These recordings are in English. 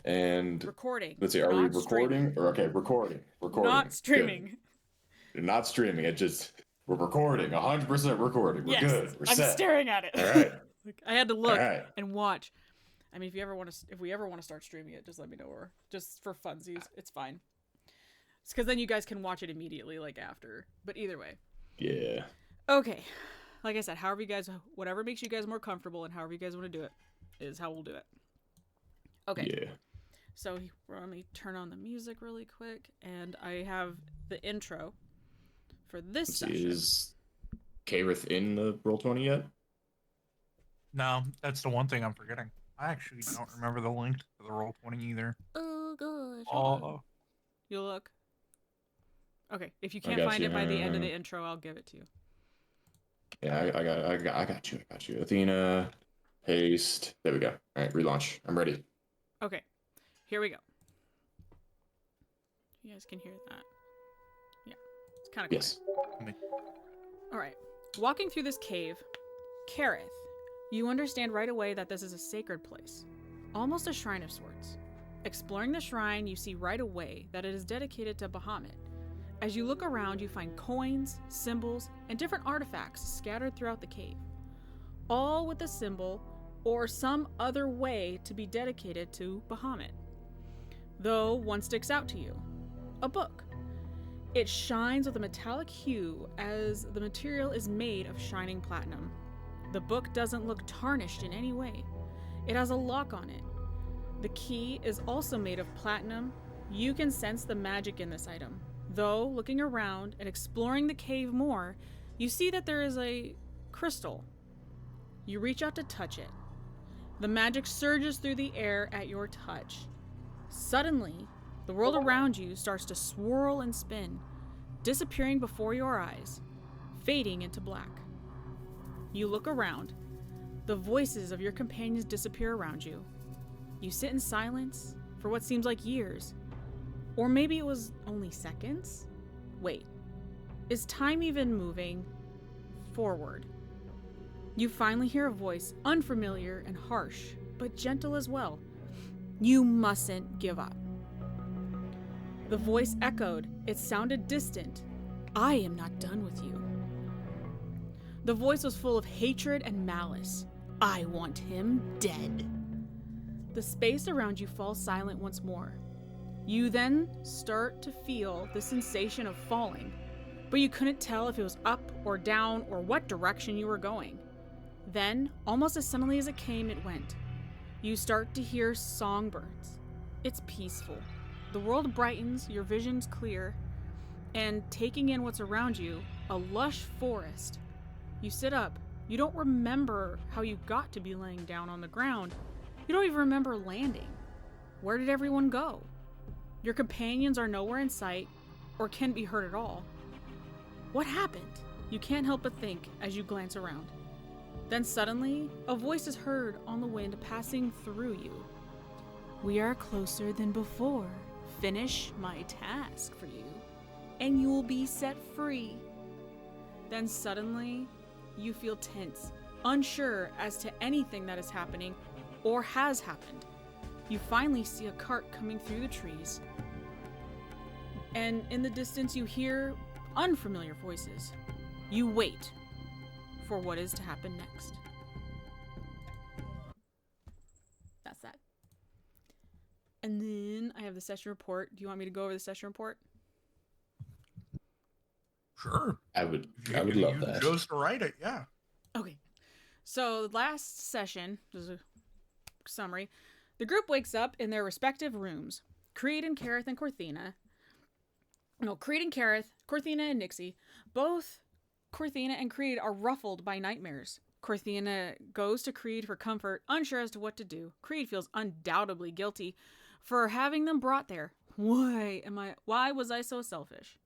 And Recording, let's see, are we not streaming. recording? Or okay, recording. Not Recording. Good. streaming. Not streaming. It just we're recording. 100% recording. We're Yes, good. We're I'm set. staring at it. All right. Like, I had to All look right. and watch. I mean, if we ever want to start streaming it, just let me know. Or just for funsies, it's fine. It's because then you guys can watch it immediately, like after. But either way, Yeah. okay. Like I said, however you guys, whatever makes you guys more comfortable, and however you guys want to do it, is how we'll do it. Okay. Yeah. So let me turn on the music really quick, and I have the intro for this Let's session. see, is Kareth in the Roll20 yet? No, that's the one thing I'm forgetting. I actually don't remember the link to the Roll20 either. Oh gosh. Oh, You'll look. Okay, if you I can't got find you. it by the end of the intro, I'll give it to you. Yeah, I got you. I got you. Athena, paste. There we go. All right, relaunch. I'm ready. Okay, here we go. You guys can hear that. Yeah, it's kind of Yes. All right. Walking through this cave, Kareth, you understand right away that this is a sacred place, almost a shrine of sorts. Exploring the shrine, you see right away that it is dedicated to Bahamut. As you look around, you find coins, symbols, and different artifacts scattered throughout the cave, all with a symbol or some other way to be dedicated to Bahamut. Though one sticks out to you, a book. It shines with a metallic hue as the material is made of shining platinum. The book doesn't look tarnished in any way. It has a lock on it. The key is also made of platinum. You can sense the magic in this item. Though, looking around and exploring the cave more, you see that there is a crystal. You reach out to touch it. The magic surges through the air at your touch. Suddenly, the world around you starts to swirl and spin, disappearing before your eyes, fading into black. You look around. The voices of your companions disappear around you. You sit in silence for what seems like years. Or maybe it was only seconds? Wait, is time even moving forward? You finally hear a voice, unfamiliar and harsh, but gentle as well. You mustn't give up. The voice echoed. It sounded distant. I am not done with you. The voice was full of hatred and malice. I want him dead. The space around you falls silent once more. You then start to feel the sensation of falling, but you couldn't tell if it was up or down or what direction you were going. Then, almost as suddenly as it came, it went. You start to hear songbirds. It's peaceful. The world brightens, your vision's clear, and taking in what's around you, a lush forest. You sit up. You don't remember how you got to be laying down on the ground. You don't even remember landing. Where did everyone go? Your companions are nowhere in sight, or can be heard at all. What happened? You can't help but think as you glance around. Then suddenly, a voice is heard on the wind passing through you. We are closer than before. Finish my task for you, and you will be set free. Then suddenly, you feel tense, unsure as to anything that is happening or has happened. You finally see a cart coming through the trees, and in the distance you hear unfamiliar voices. You wait for what is to happen next. That's that. And then I have the session report. Do you want me to go over the session report? sure. I would You love that. Just write it, yeah. Okay. So last session, there's a summary. The group wakes up in their respective rooms. Creed and Kareth and Corthina. No, Creed and Kareth, Corthina and Nixie. Both Corthina and Creed are ruffled by nightmares. Corthina goes to Creed for comfort, unsure as to what to do. Creed feels undoubtedly guilty for having them brought there. Why was I so selfish?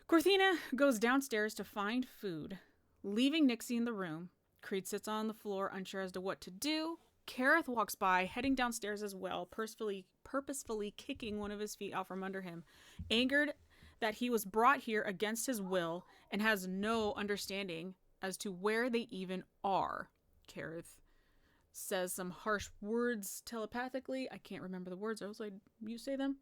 Corthina goes downstairs to find food, leaving Nixie in the room. Creed sits on the floor, unsure as to what to do. Kareth walks by, heading downstairs as well, purposefully kicking one of his feet out from under him, angered that he was brought here against his will and has no understanding as to where they even are. Kareth says some harsh words telepathically. I can't remember the words. I was like, you say them?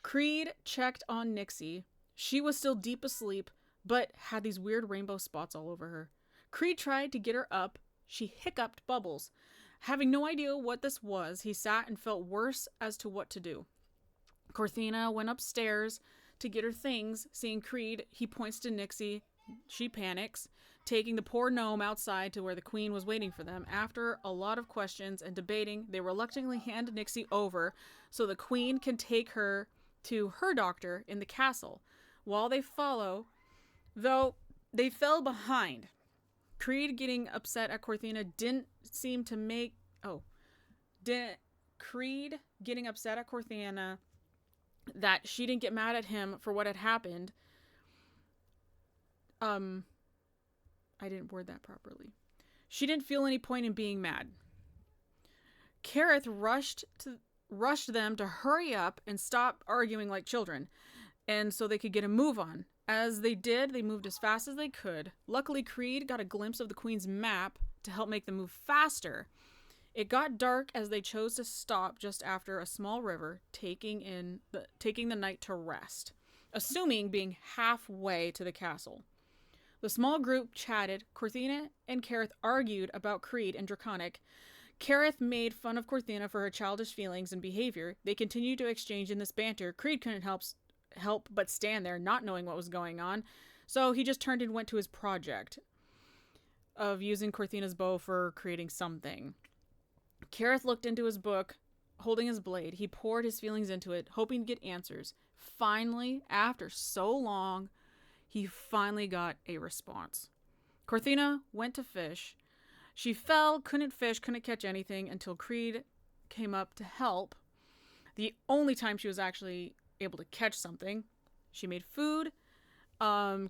Creed checked on Nixie. She was still deep asleep, but had these weird rainbow spots all over her. Creed tried to get her up. She hiccuped bubbles. Having no idea what this was, he sat and felt worse as to what to do. Corthina went upstairs to get her things. Seeing Creed, he points to Nixie. She panics, taking the poor gnome outside to where the queen was waiting for them. After a lot of questions and debating, they reluctantly hand Nixie over so the queen can take her to her doctor in the castle. While they follow, though they fell behind. Creed getting upset at Corthina didn't seem to make... Creed getting upset at Corthina that she didn't get mad at him for what had happened. I didn't word that properly. She didn't feel any point in being mad. Kareth rushed them to hurry up and stop arguing like children, and so they could get a move on. As they did, they moved as fast as they could. Luckily, Creed got a glimpse of the Queen's map to help make them move faster. It got dark as they chose to stop just after a small river, taking the night to rest, assuming being halfway to the castle. The small group chatted. Corthina and Kareth argued about Creed and Draconic. Kareth made fun of Corthina for her childish feelings and behavior. They continued to exchange in this banter. Creed couldn't help but stand there, not knowing what was going on, so he just turned and went to his project of using Corthina's bow for creating something. Kareth looked into his book, holding his blade. He poured his feelings into it, hoping to get answers. Finally, after so long, he finally got a response. Corthina went to fish. She fell, couldn't fish, couldn't catch anything until Creed came up to help. The only time she was actually able to catch something. She made food. Kareth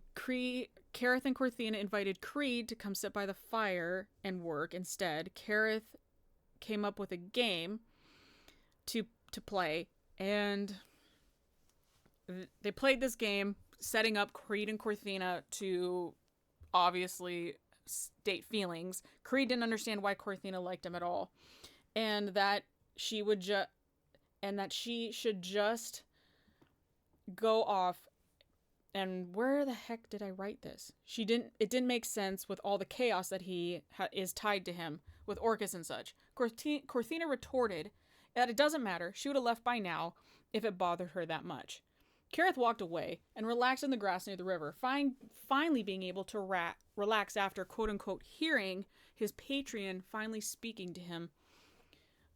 and Corthina invited Creed to come sit by the fire and work instead. Kareth came up with a game to play, and they played this game, setting up Creed and Corthina to obviously state feelings. Creed didn't understand why Corthina liked him at all, and that she should just go off. And where the heck did I write this? It didn't make sense with all the chaos that is tied to him with Orcus and such. Corthina retorted that it doesn't matter. She would have left by now if it bothered her that much. Kareth walked away and relaxed in the grass near the river, finally being able to relax after quote-unquote hearing his patron finally speaking to him.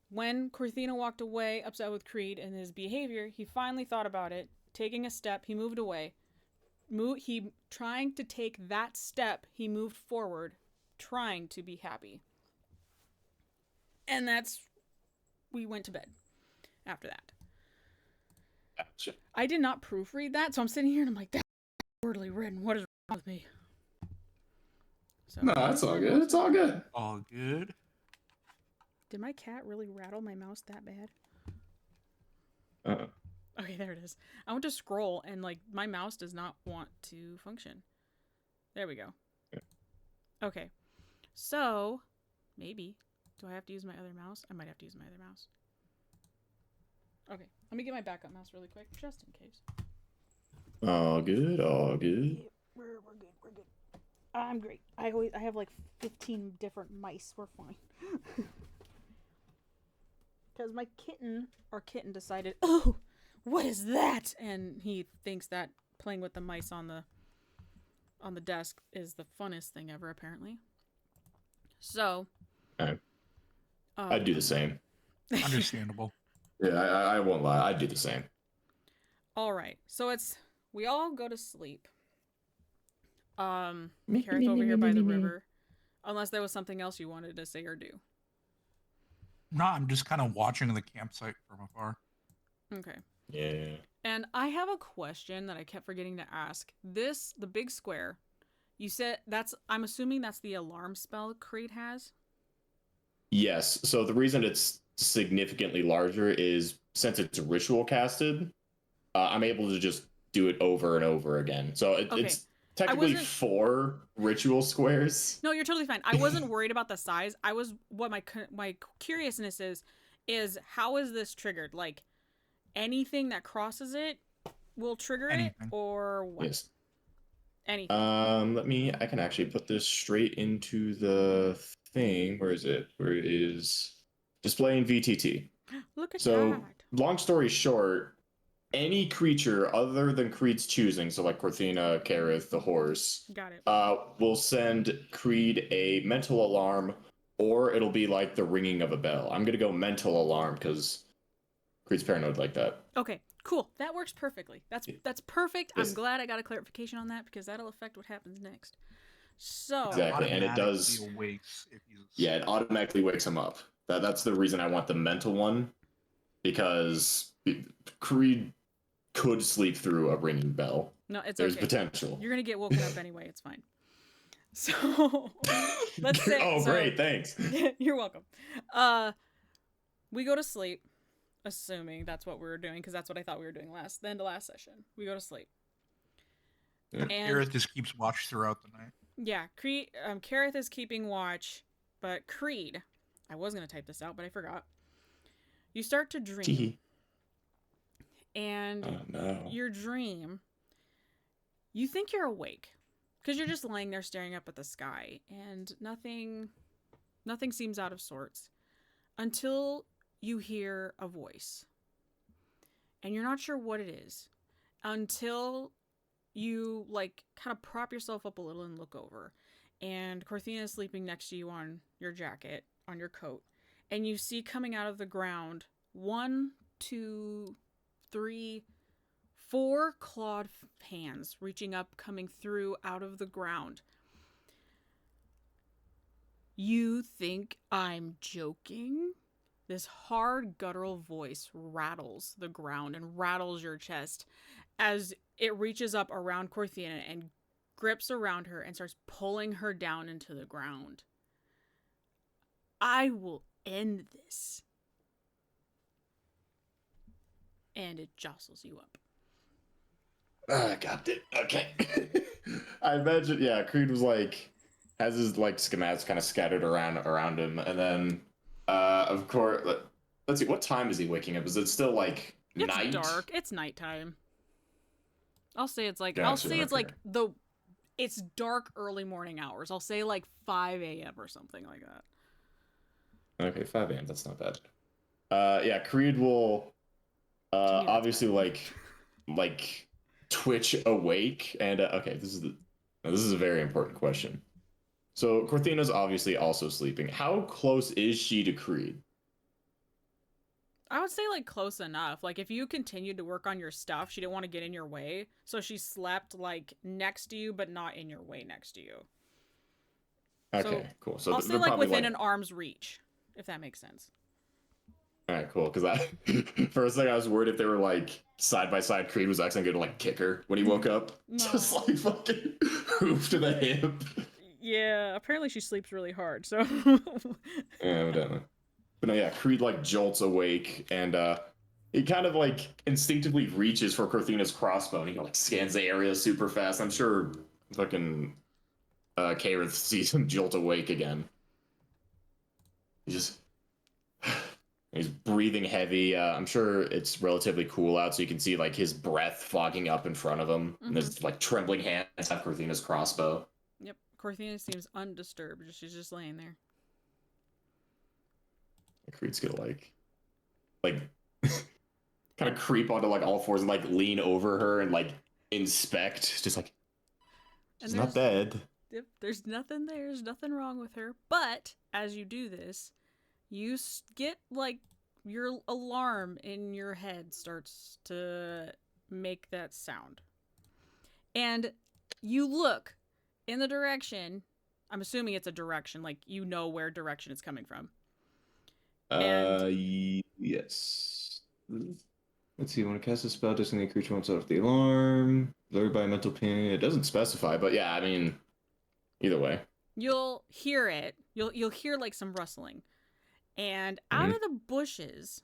When Corthina walked away, upset with Creed and his behavior, he finally thought about it. Taking a step, he moved away. Trying to take that step, he moved forward, trying to be happy. And we went to bed after that. Gotcha. I did not proofread that, so I'm sitting here and I'm like, that's wordly written. What is wrong with me? So, No, it's all good. It's all good. All good. did my cat really rattle my mouse that bad? Uh-uh. Okay, there it is. I went to scroll and like my mouse does not want to function. There we go. Yeah. Okay. So, maybe. Do I have to use my other mouse? I might have to use my other mouse. Okay, let me get my backup mouse really quick, just in case. All good, all good. Yeah, we're good. I'm great. I have like 15 different mice. We're fine. Because my kitten decided, oh, what is that? And he thinks that playing with the mice on the desk is the funnest thing ever, apparently. So, I'd do the same. Understandable. Yeah, I won't lie. I'd do the same. All right. So we all go to sleep. Kareth over here by the river. Unless there was something else you wanted to say or do. No, I'm just kind of watching the campsite from afar. Okay. Yeah. And I have a question that I kept forgetting to ask. The big square, you said I'm assuming that's the alarm spell Creed has? Yes. So the reason it's significantly larger is since it's ritual casted, I'm able to just do it over and over again. So Okay. technically wasn't 4 ritual squares. No, you're totally fine. I wasn't worried about the size. I was what my curiousness is how is this triggered? Like anything that crosses it will trigger it Anything. or what? Yes. Anything. I can actually put this straight into the thing. Where is it? Where it is displaying VTT. Look at So, that. long story short, any creature other than Creed's choosing, so like Corthina, Kareth, the horse, Got it. will send Creed a mental alarm, or it'll be like the ringing of a bell. I'm gonna go mental alarm because Creed's paranoid like that. Okay, cool. That works perfectly. That's perfect. I'm Yes. glad I got a clarification on that because that'll affect what happens next. So Exactly, and it does. Automatically awakes if you. Yeah, it automatically wakes him up. That's the reason I want the mental one, because Creed could sleep through a ringing bell. no, it's There's okay. potential. You're gonna get woken up anyway. It's fine. So let's say. Oh, so, great! Thanks. You're welcome. We go to sleep, assuming that's what we were doing because that's what I thought we were doing the end of last session. We go to sleep. Yeah. And Gareth just keeps watch throughout the night. yeah, Kareth is keeping watch, but Creed, I was gonna type this out, but I forgot. You start to dream, and Oh no. your dream, you think you're awake because you're just laying there staring up at the sky, and nothing seems out of sorts until you hear a voice, and you're not sure what it is until you like kind of prop yourself up a little and look over, and Corthina is sleeping next to you on your jacket, on your coat, and you see coming out of the ground 1, 2, 3, 4 clawed hands reaching up, coming through out of the ground. You think I'm joking? This hard guttural voice rattles the ground and rattles your chest as it reaches up around Corthina and grips around her and starts pulling her down into the ground. I will end this. And it jostles you up. Ah, got it. Okay. I imagine, yeah, Creed was like, has his like schematics kind of scattered around him, and then, of course, let's see, what time is he waking up? Is it still like It's night? dark. It's nighttime. I'll say it's like Gotcha, it's dark early morning hours. I'll say like 5 a.m. or something like that. Okay, 5 a.m. That's not bad. Yeah, Creed will, To me, that's obviously like twitch awake, and okay, this is a very important question. So Corthina's obviously also sleeping. How close is she to Creed? I would say like close enough. Like if you continued to work on your stuff, she didn't want to get in your way, so she slept like next to you, but not in your way next to you. Okay, cool. So I'll say they're like probably within an arm's reach, if that makes sense. All right, cool. Because I first thing I was worried if they were like side by side. Creed was actually going to like kick her when he woke up, No. just like fucking hoof to the hip. Yeah, apparently she sleeps really hard, so. Yeah, evidently. But no, yeah, Creed like jolts awake, and he kind of like instinctively reaches for Corthina's crossbow, and he like scans the area super fast. I'm sure fucking Kareth sees him jolt awake again. He just he's breathing heavy. I'm sure it's relatively cool out, so you can see like his breath fogging up in front of him. And there's like trembling hands have Corthina's crossbow. Yep, Corthina seems undisturbed. She's just laying there. Creed's gonna like kind of creep onto like all fours and like lean over her and like inspect, just like she's not dead. Yep, there's nothing there. There's nothing wrong with her. But as you do this, you get like your alarm in your head starts to make that sound. And you look in the direction. I'm assuming it's a direction, like you know where direction it's coming from. Yes. Let's see. When it casts a spell, designated creature won't set off the alarm. Lured by a mental ping. It doesn't specify, but yeah, I mean, either way. You'll hear it. You'll hear like some rustling. And out of the bushes,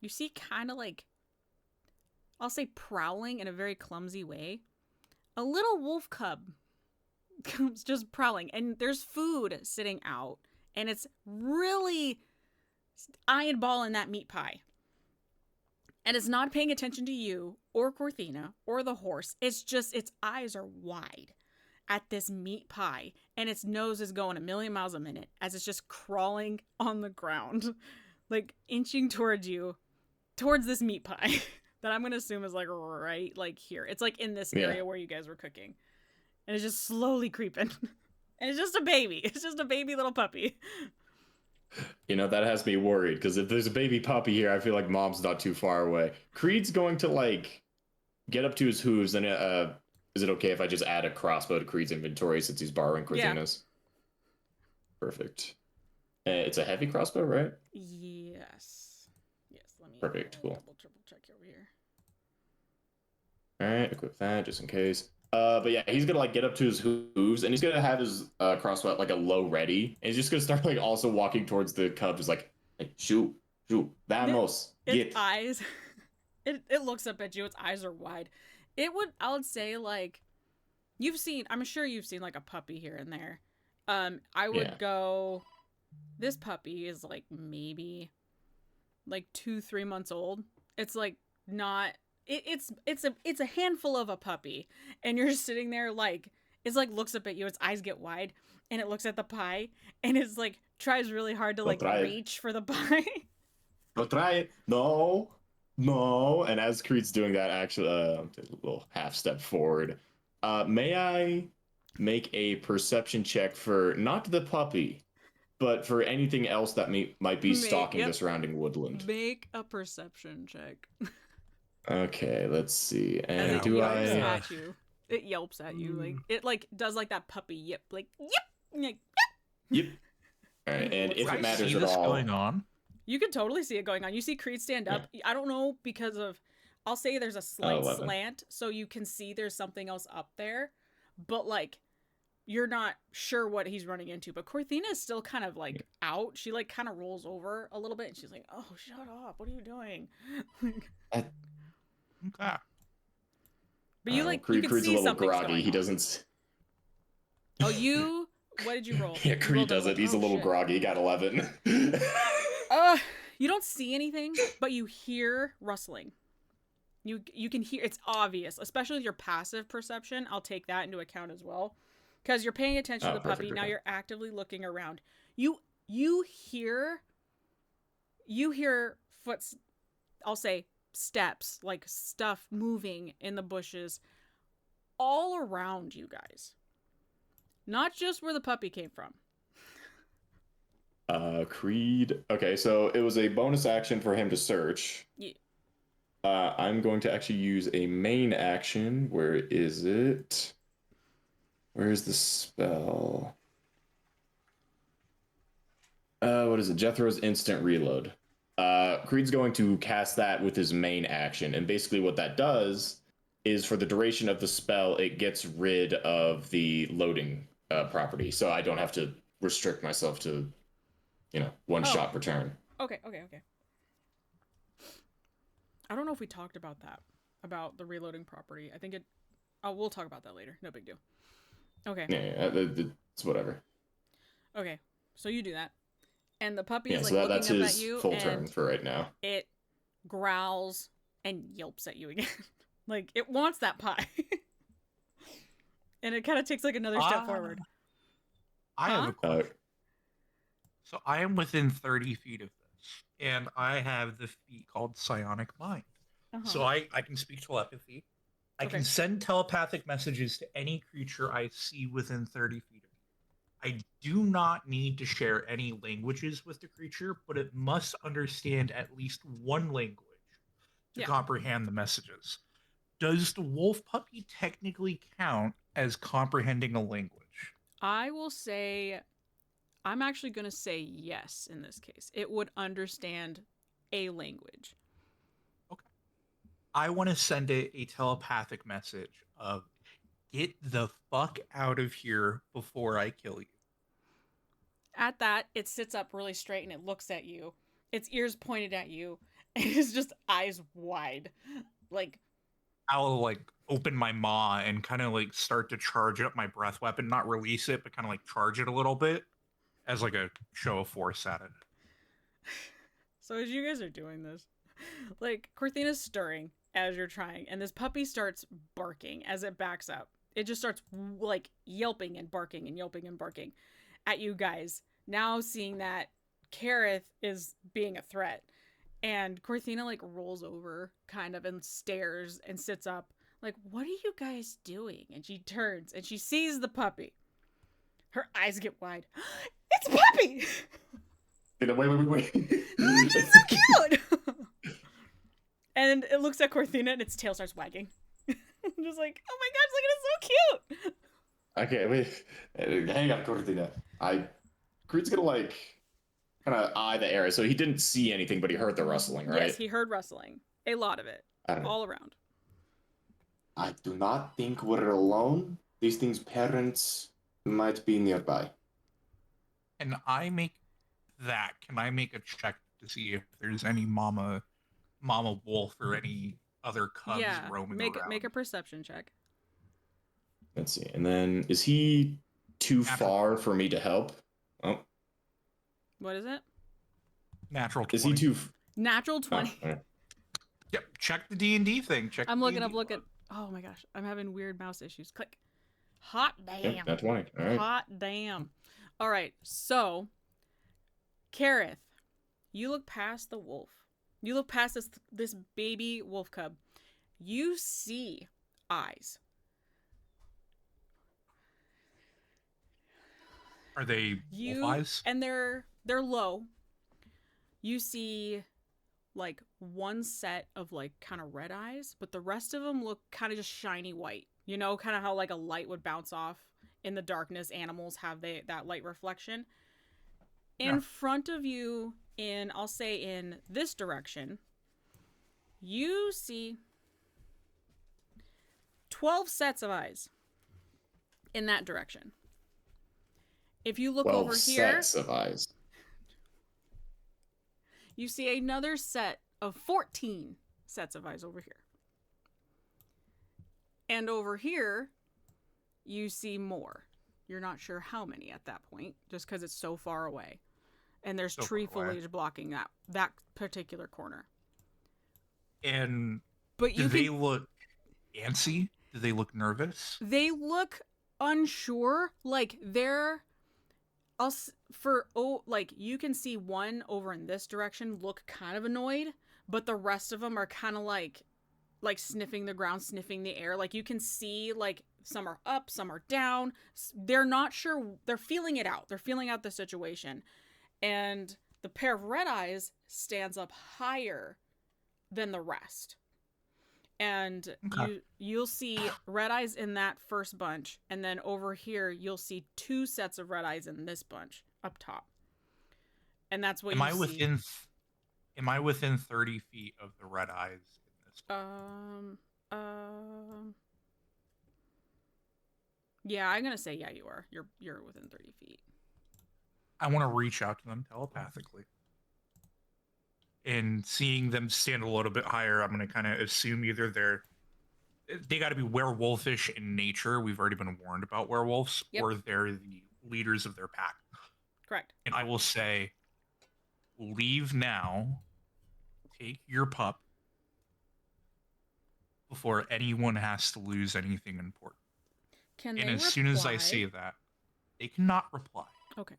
you see kind of like, I'll say prowling in a very clumsy way, a little wolf cub comes just prowling, and there's food sitting out, and it's really eyeballing that meat pie. And it's not paying attention to you or Corthina or the horse. It's just its eyes are wide at this meat pie, and its nose is going a million miles a minute as it's just crawling on the ground, like inching towards you, towards this meat pie that I'm gonna assume is like right like here. It's like in this area where you guys were cooking, and it's just slowly creeping. And it's just a baby. It's just a baby little puppy. You know, that has me worried, because if there's a baby puppy here, I feel like mom's not too far away. Creed's going to, like, get up to his hooves, and is it okay if I just add a crossbow to Creed's inventory since he's borrowing Cortina's? Yeah. Perfect. It's a heavy crossbow, right? Yes. Yes, let me Perfect, cool. Triple check over here. Alright, equip that just in case. But yeah, he's gonna like get up to his hooves, and he's gonna have his crossbow at like a low ready, and he's just gonna start like also walking towards the cub, just like shoot, vamos, get. Its eyes, it looks up at you. Its eyes are wide. I would say like, I'm sure you've seen like a puppy here and there. I would go. This puppy is like maybe, like 2-3 months old. It's like not. It's a handful of a puppy, and you're just sitting there like it's like looks up at you, its eyes get wide, and it looks at the pie, and it's like tries really hard to like reach for the pie. Go try it. No. And as Creed's doing that, actually, a little half step forward. May I make a perception check for not the puppy, but for anything else that might be stalking the surrounding woodland? Make a perception check. Okay, let's see. And it do yelps I? At you. It yelps at you, like it like does like that puppy yip, like yip. Yep. All right, and if it matters at all, going on. You can totally see it going on. You see Creed stand up. Yeah. I don't know because of. I'll say there's a slight slant, so you can see there's something else up there, but like, you're not sure what he's running into. But Corthina is still kind of like out. She like kind of rolls over a little bit, and she's like, "Oh, shut up! What are you doing?" Okay. But you like Creed's you can see a little something's groggy. going He on. doesn't. Oh, you? What did you roll? Yeah, Creed doesn't. He's a little groggy. He got 11. You don't see anything, but you hear rustling. You can hear. It's obvious, especially with your passive perception. I'll take that into account as well, because you're paying attention to the puppy. Okay. Now you're actively looking around. You hear footsteps. I'll say steps, like stuff moving in the bushes all around you guys. Not just where the puppy came from. Creed. Okay, so it was a bonus action for him to search. Yeah. I'm going to actually use a main action. Where is it? Where is the spell? What is it? Jethro's instant reload. Creed's going to cast that with his main action, and basically what that does is for the duration of the spell, it gets rid of the loading property, so I don't have to restrict myself to, one shot per turn. Okay. I don't know if we talked about that, about the reloading property. I think it. Oh, we'll talk about that later. No big deal. Okay. Yeah, it's whatever. Okay, so you do that, and the puppy is like so looking that's up his at you, full and turn for right now. It growls and yelps at you again, like it wants that pie, and it kind of takes like another step forward. I have a question. So I am within 30 feet of this, and I have the feat called Psionic Mind. So I can speak telepathy. I can send telepathic messages to any creature I see within 30 feet of me. I do not need to share any languages with the creature, but it must understand at least one language to comprehend the messages. Does the wolf puppy technically count as comprehending a language? I will say, I'm actually going to say yes in this case. It would understand a language. Okay. I want to send it a telepathic message of, get the fuck out of here before I kill you. At that, it sits up really straight and it looks at you. Its ears pointed at you, and it's just eyes wide. Like, I'll like open my maw and kind of like start to charge up my breath weapon, not release it, but kind of like charge it a little bit as like a show of force at it. So as you guys are doing this, like Corthina's stirring as you're trying, and this puppy starts barking as it backs up. It just starts like yelping and barking and yelping and barking at you guys. Now seeing that Kareth is being a threat, and Corthina like rolls over kind of and stares and sits up like, what are you guys doing? And she turns and she sees the puppy. Her eyes get wide. It's a puppy! Wait. It's so cute! And it looks at Corthina and its tail starts wagging. I'm just like, oh my gosh, look at it, so cute! Okay, wait. Hang on, Cortina. Creed's gonna like kind of eye the area, so he didn't see anything, but he heard the rustling, right? Yes, he heard rustling. A lot of it. All around. I do not think we're alone. These things' parents might be nearby. And I make that. Can I make a check to see if there's any mama wolf or any other cubs roaming around? Make a perception check. Let's see. And then is he too far for me to help? Oh. What is it? Natural 20. Is he too Natural 20. Oh, right. Yep, check the D&D thing. I'm looking up oh my gosh, I'm having weird mouse issues. Click. Hot damn. Yep, nat 20. All right. Hot damn. All right. So, Kareth, you look past the wolf. You look past this baby wolf cub. You see eyes. Are they wolf eyes? And they're low. You see like one set of like kind of red eyes, but the rest of them look kind of just shiny white. You know, kind of how like a light would bounce off in the darkness. Animals have that light reflection. In front of you, I'll say in this direction, you see 12 sets of eyes in that direction. If you look over here, sets of eyes. You see another set of 14 sets of eyes over here. And over here, you see more. You're not sure how many at that point, just because it's so far away. And there's tree foliage blocking that particular corner. But do they look antsy? Do they look nervous? They look unsure. Like they're... you can see one over in this direction look kind of annoyed, but the rest of them are kind of like sniffing the ground, sniffing the air. Like you can see like some are up, some are down. They're not sure. They're feeling it out. They're feeling out the situation. And the pair of red eyes stands up higher than the rest. And you'll see red eyes in that first bunch, and then over here you'll see 2 sets of red eyes in this bunch up top. And that's what you see. Am I within 30 feet of the red eyes in this bunch? Yeah, I'm gonna say you are. You're within 30 feet. I want to reach out to them telepathically. And seeing them stand a little bit higher, I'm going to kind of assume either they got to be werewolfish in nature. We've already been warned about werewolves, or they're the leaders of their pack. Correct. And I will say, leave now, take your pup, before anyone has to lose anything important. As soon as I say that, they cannot reply. Okay.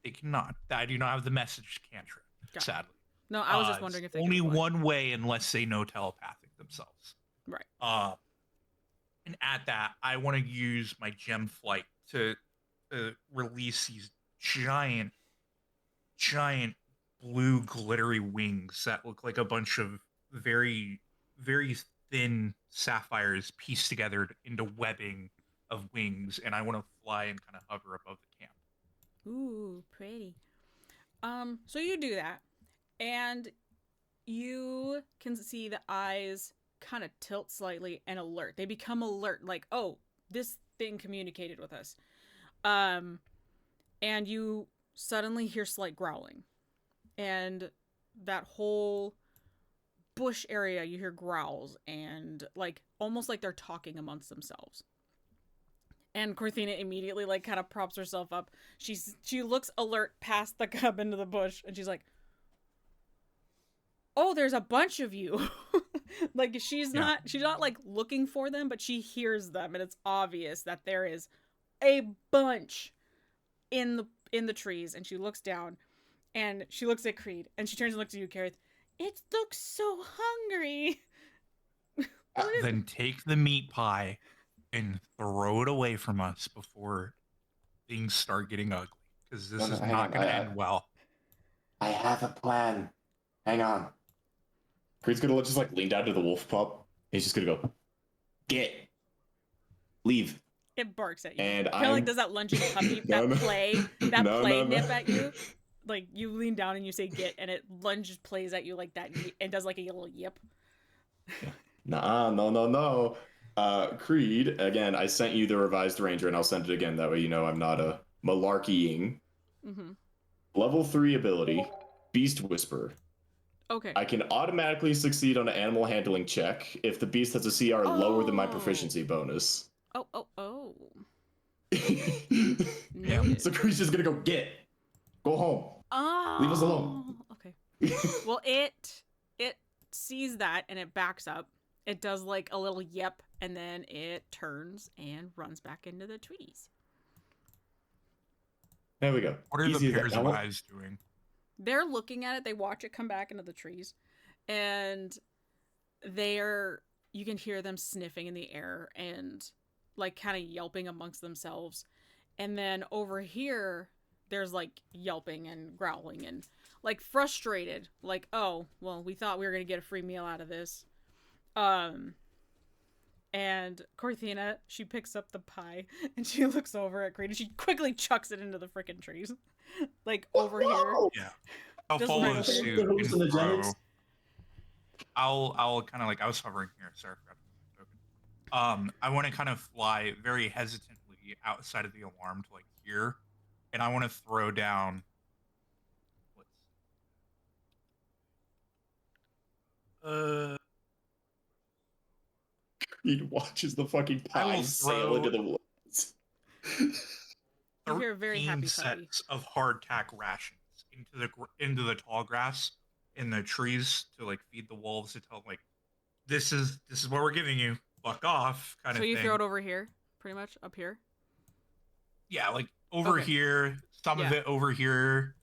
They cannot. I do not have the message cantrip, sadly. No, I was just wondering if they only one way unless they know telepathic themselves. Right. And at that, I want to use my gem flight to release these giant blue glittery wings that look like a bunch of very, very thin sapphires pieced together into webbing of wings, and I want to fly and kind of hover above the camp. Ooh, pretty. So you do that. And you can see the eyes kind of tilt slightly and alert. They become alert, like, oh, this thing communicated with us. And you suddenly hear slight growling. And that whole bush area, you hear growls and like almost like they're talking amongst themselves. And Corthina immediately like kind of props herself up. She looks alert past the cub into the bush, and she's like, "Oh, there's a bunch of you." Like she's not like looking for them, but she hears them, and it's obvious that there is a bunch in the trees. And she looks down, and she looks at Creed, and she turns and looks at you, Kareth. It looks so hungry. Then take the meat pie and throw it away from us before things start getting ugly, because this is not going to end well. I have a plan. Hang on. Creed's gonna just like lean down to the wolf pup. He's just gonna go, get, leave. It barks at you. And kind of like does that lunging puppy play nip at you. Like you lean down and you say get, and it lunges, plays at you like that, and does like a little yip. No. Creed, again, I sent you the revised ranger, and I'll send it again. That way you know I'm not a malarkeying. Mm-hmm. Level 3 ability, Beast Whisper. Okay. I can automatically succeed on an animal handling check if the beast has a CR lower than my proficiency bonus. Oh. Yeah. So Creed's just gonna go home. Oh. Leave us alone. Okay. Well, it sees that and it backs up. It does like a little yep, and then it turns and runs back into the trees. There we go. What are the pairs of eyes doing? They're looking at it. They watch it come back into the trees, and you can hear them sniffing in the air and like kind of yelping amongst themselves. And then over here, there's like yelping and growling and like frustrated, like, oh, well, we thought we were going to get a free meal out of this. And Corthina, she picks up the pie and she looks over at Creed and she quickly chucks it into the freaking trees. Like over here. Yeah. I'll follow suit and throw. I'll kind of like, I was hovering here, sorry, I forgot. I want to kind of fly very hesitantly outside of the alarm to like here, and I want to throw down. Creed watches the fucking pie sail into the woods. You hear a very happy sets of hardtack rations into the tall grass in the trees to like feed the wolves, to tell them like, this is what we're giving you. Fuck off, kind of thing. So you throw it over here, pretty much up here. Yeah, like over here, some of it over here,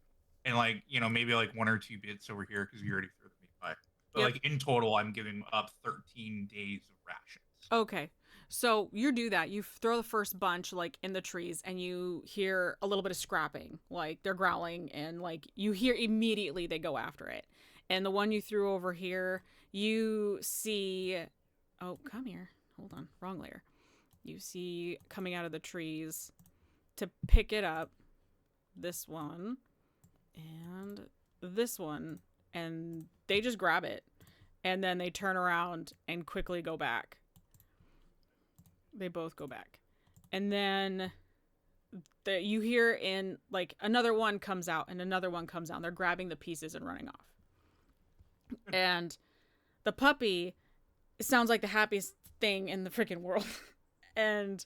and like, you know, maybe like 1 or 2 bits over here because you already threw the meat pie. But like in total, I'm giving up 13 days of rations. Okay. So you do that. You throw the first bunch like in the trees, and you hear a little bit of scrapping, like they're growling, and like you hear immediately they go after it. And the one you threw over here, you see, oh, come here. Hold on. Wrong layer. You see coming out of the trees to pick it up, this one and this one, and they just grab it, and then they turn around and quickly go back. They both go back. And then you hear in like another one comes out and another one comes out. And they're grabbing the pieces and running off. And the puppy, it sounds like the happiest thing in the freaking world. And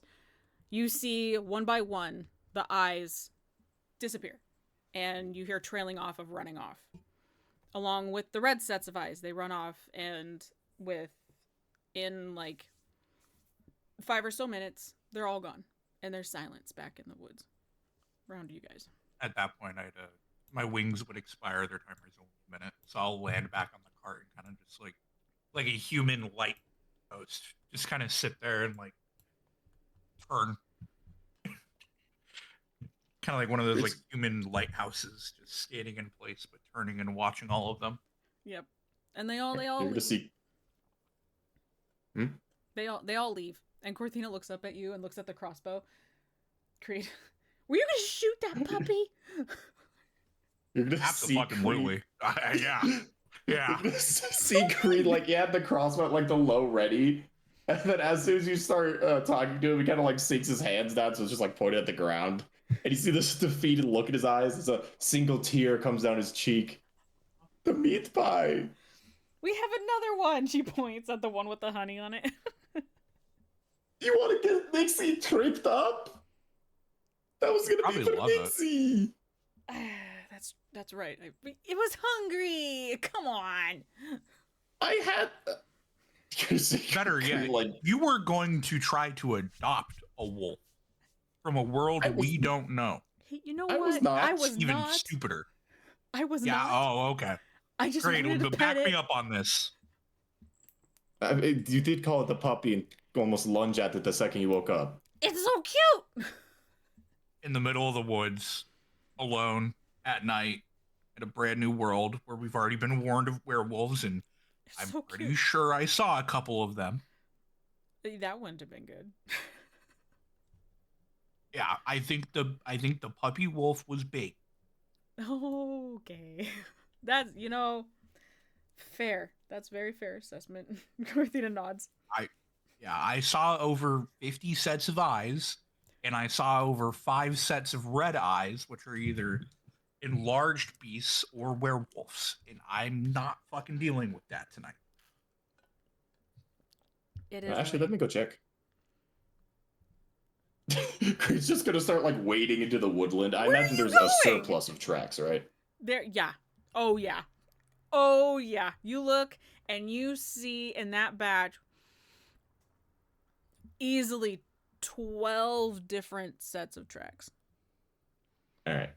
you see one by one the eyes disappear. And you hear trailing off of running off. Along with the red sets of eyes. They run off, and in like 5 or so minutes, they're all gone, and there's silence back in the woods around you guys. At that point, my wings would expire. Their timer is only a minute, so I'll land back on the cart and kind of just like a human light post, just kind of sit there and like turn, kind of like one of those like human lighthouses, just skating in place but turning and watching all of them. Yep, and they all leave. They all leave. And Corthina looks up at you and looks at the crossbow. Creed, were you gonna shoot that puppy? You're gonna see Creed. Yeah. You're gonna see Creed like he had the crossbow at like the low ready, and then as soon as you start talking to him, he kind of like sinks his hands down, so it's just like pointed at the ground. And you see this defeated look in his eyes. As a single tear comes down his cheek. The meat pie. We have another one. She points at the one with the honey on it. You want to get Nixie tricked up? That was gonna be for Nixie. That's right. It was hungry. Come on. I had. Better yet, like, you were going to try to adopt a wolf from a world we don't know. Hey, you know what? I was even not. Stupider. I was not. Yeah. Oh, okay. I just Great. wanted to Back pet me up on this. You did call it the puppy and almost lunge at it the second you woke up. It's so cute. In the middle of the woods, alone at night, in a brand new world where we've already been warned of werewolves, and I'm pretty sure I saw a couple of them. That wouldn't have been good. Yeah, I think the puppy wolf was big. Okay. That's, fair. That's very fair assessment. Corthina nods. I saw over 50 sets of eyes, and I saw over 5 sets of red eyes, which are either enlarged beasts or werewolves, and I'm not fucking dealing with that tonight. It is. Actually, let me go check. He's just gonna start like wading into the woodland. I imagine there's a surplus of tracks, right? Yeah. Oh yeah. You look and you see in that batch easily 12 different sets of tracks. All right.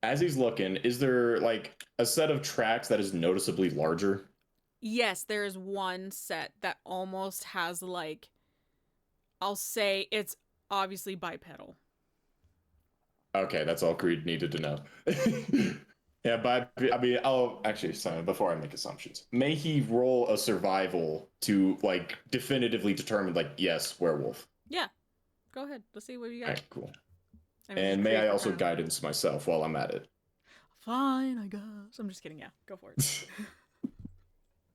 As he's looking, is there like a set of tracks that is noticeably larger? Yes, there is one set that almost has like, I'll say it's obviously bipedal. Okay, that's all Creed needed to know. Yeah, but I mean, sorry, before I make assumptions, may he roll a survival to like definitively determine like, yes, werewolf. Yeah, go ahead. Let's see what you got. All right, cool. And may I also guidance myself while I'm at it? Fine, I guess. I'm just kidding. Yeah, go for it.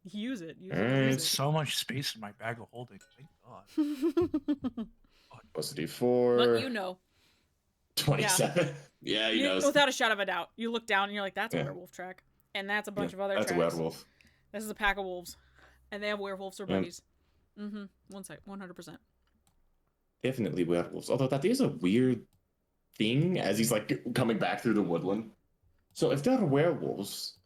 Use it. It's so much space in my bag of holding. Thank God. What's the D4? But you know. 27. Yeah, he knows. Without a shadow of a doubt. You look down and you're like, that's a werewolf track. And that's a bunch of other tracks. That's a werewolf. This is a pack of wolves. And they have werewolves or buddies. Mm-hmm. One side, 100%. Definitely werewolves. Although that is a weird thing as he's like coming back through the woodland. So if they're werewolves,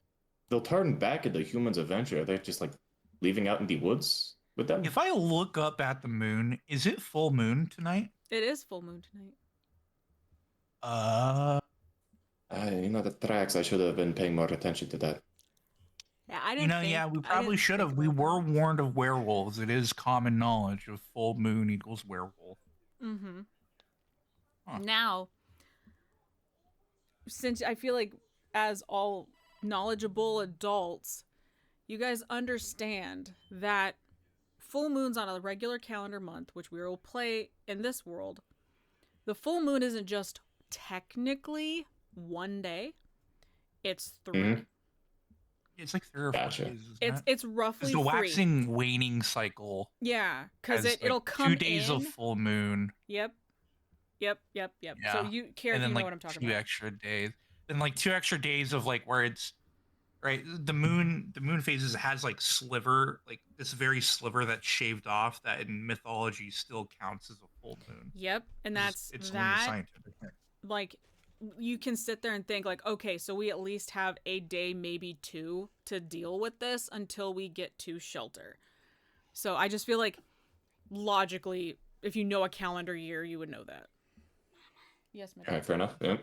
they'll turn back into humans eventually. Are they just like leaving out in the woods with them? If I look up at the moon, is it full moon tonight? It is full moon tonight. The tracks, I should have been paying more attention to that. Yeah, I didn't we probably should have. We were warned of werewolves. It is common knowledge of full moon equals werewolf. Mm-hmm. Huh. Now, since I feel like as all knowledgeable adults, you guys understand that full moons on a regular calendar month, which we will play in this world, the full moon isn't just technically one day, it's 3. Mm-hmm. It's like 3 or 4 days. It's roughly the waxing waning cycle. Yeah, because it'll come 2 days of full moon. Yep. Yeah. So you care and if then you know like what I'm talking 2 about. extra days. Then like 2 extra days of like where it's right. The moon phases has like sliver, like this very sliver that's shaved off that in mythology still counts as a full moon. Yep, and it's that scientific. Like you can sit there and think like, okay, so we at least have a day, maybe 2 to deal with this until we get to shelter. So I just feel like logically, if you know a calendar year, you would know that. Yes, madam. All right, fair enough. Yeah.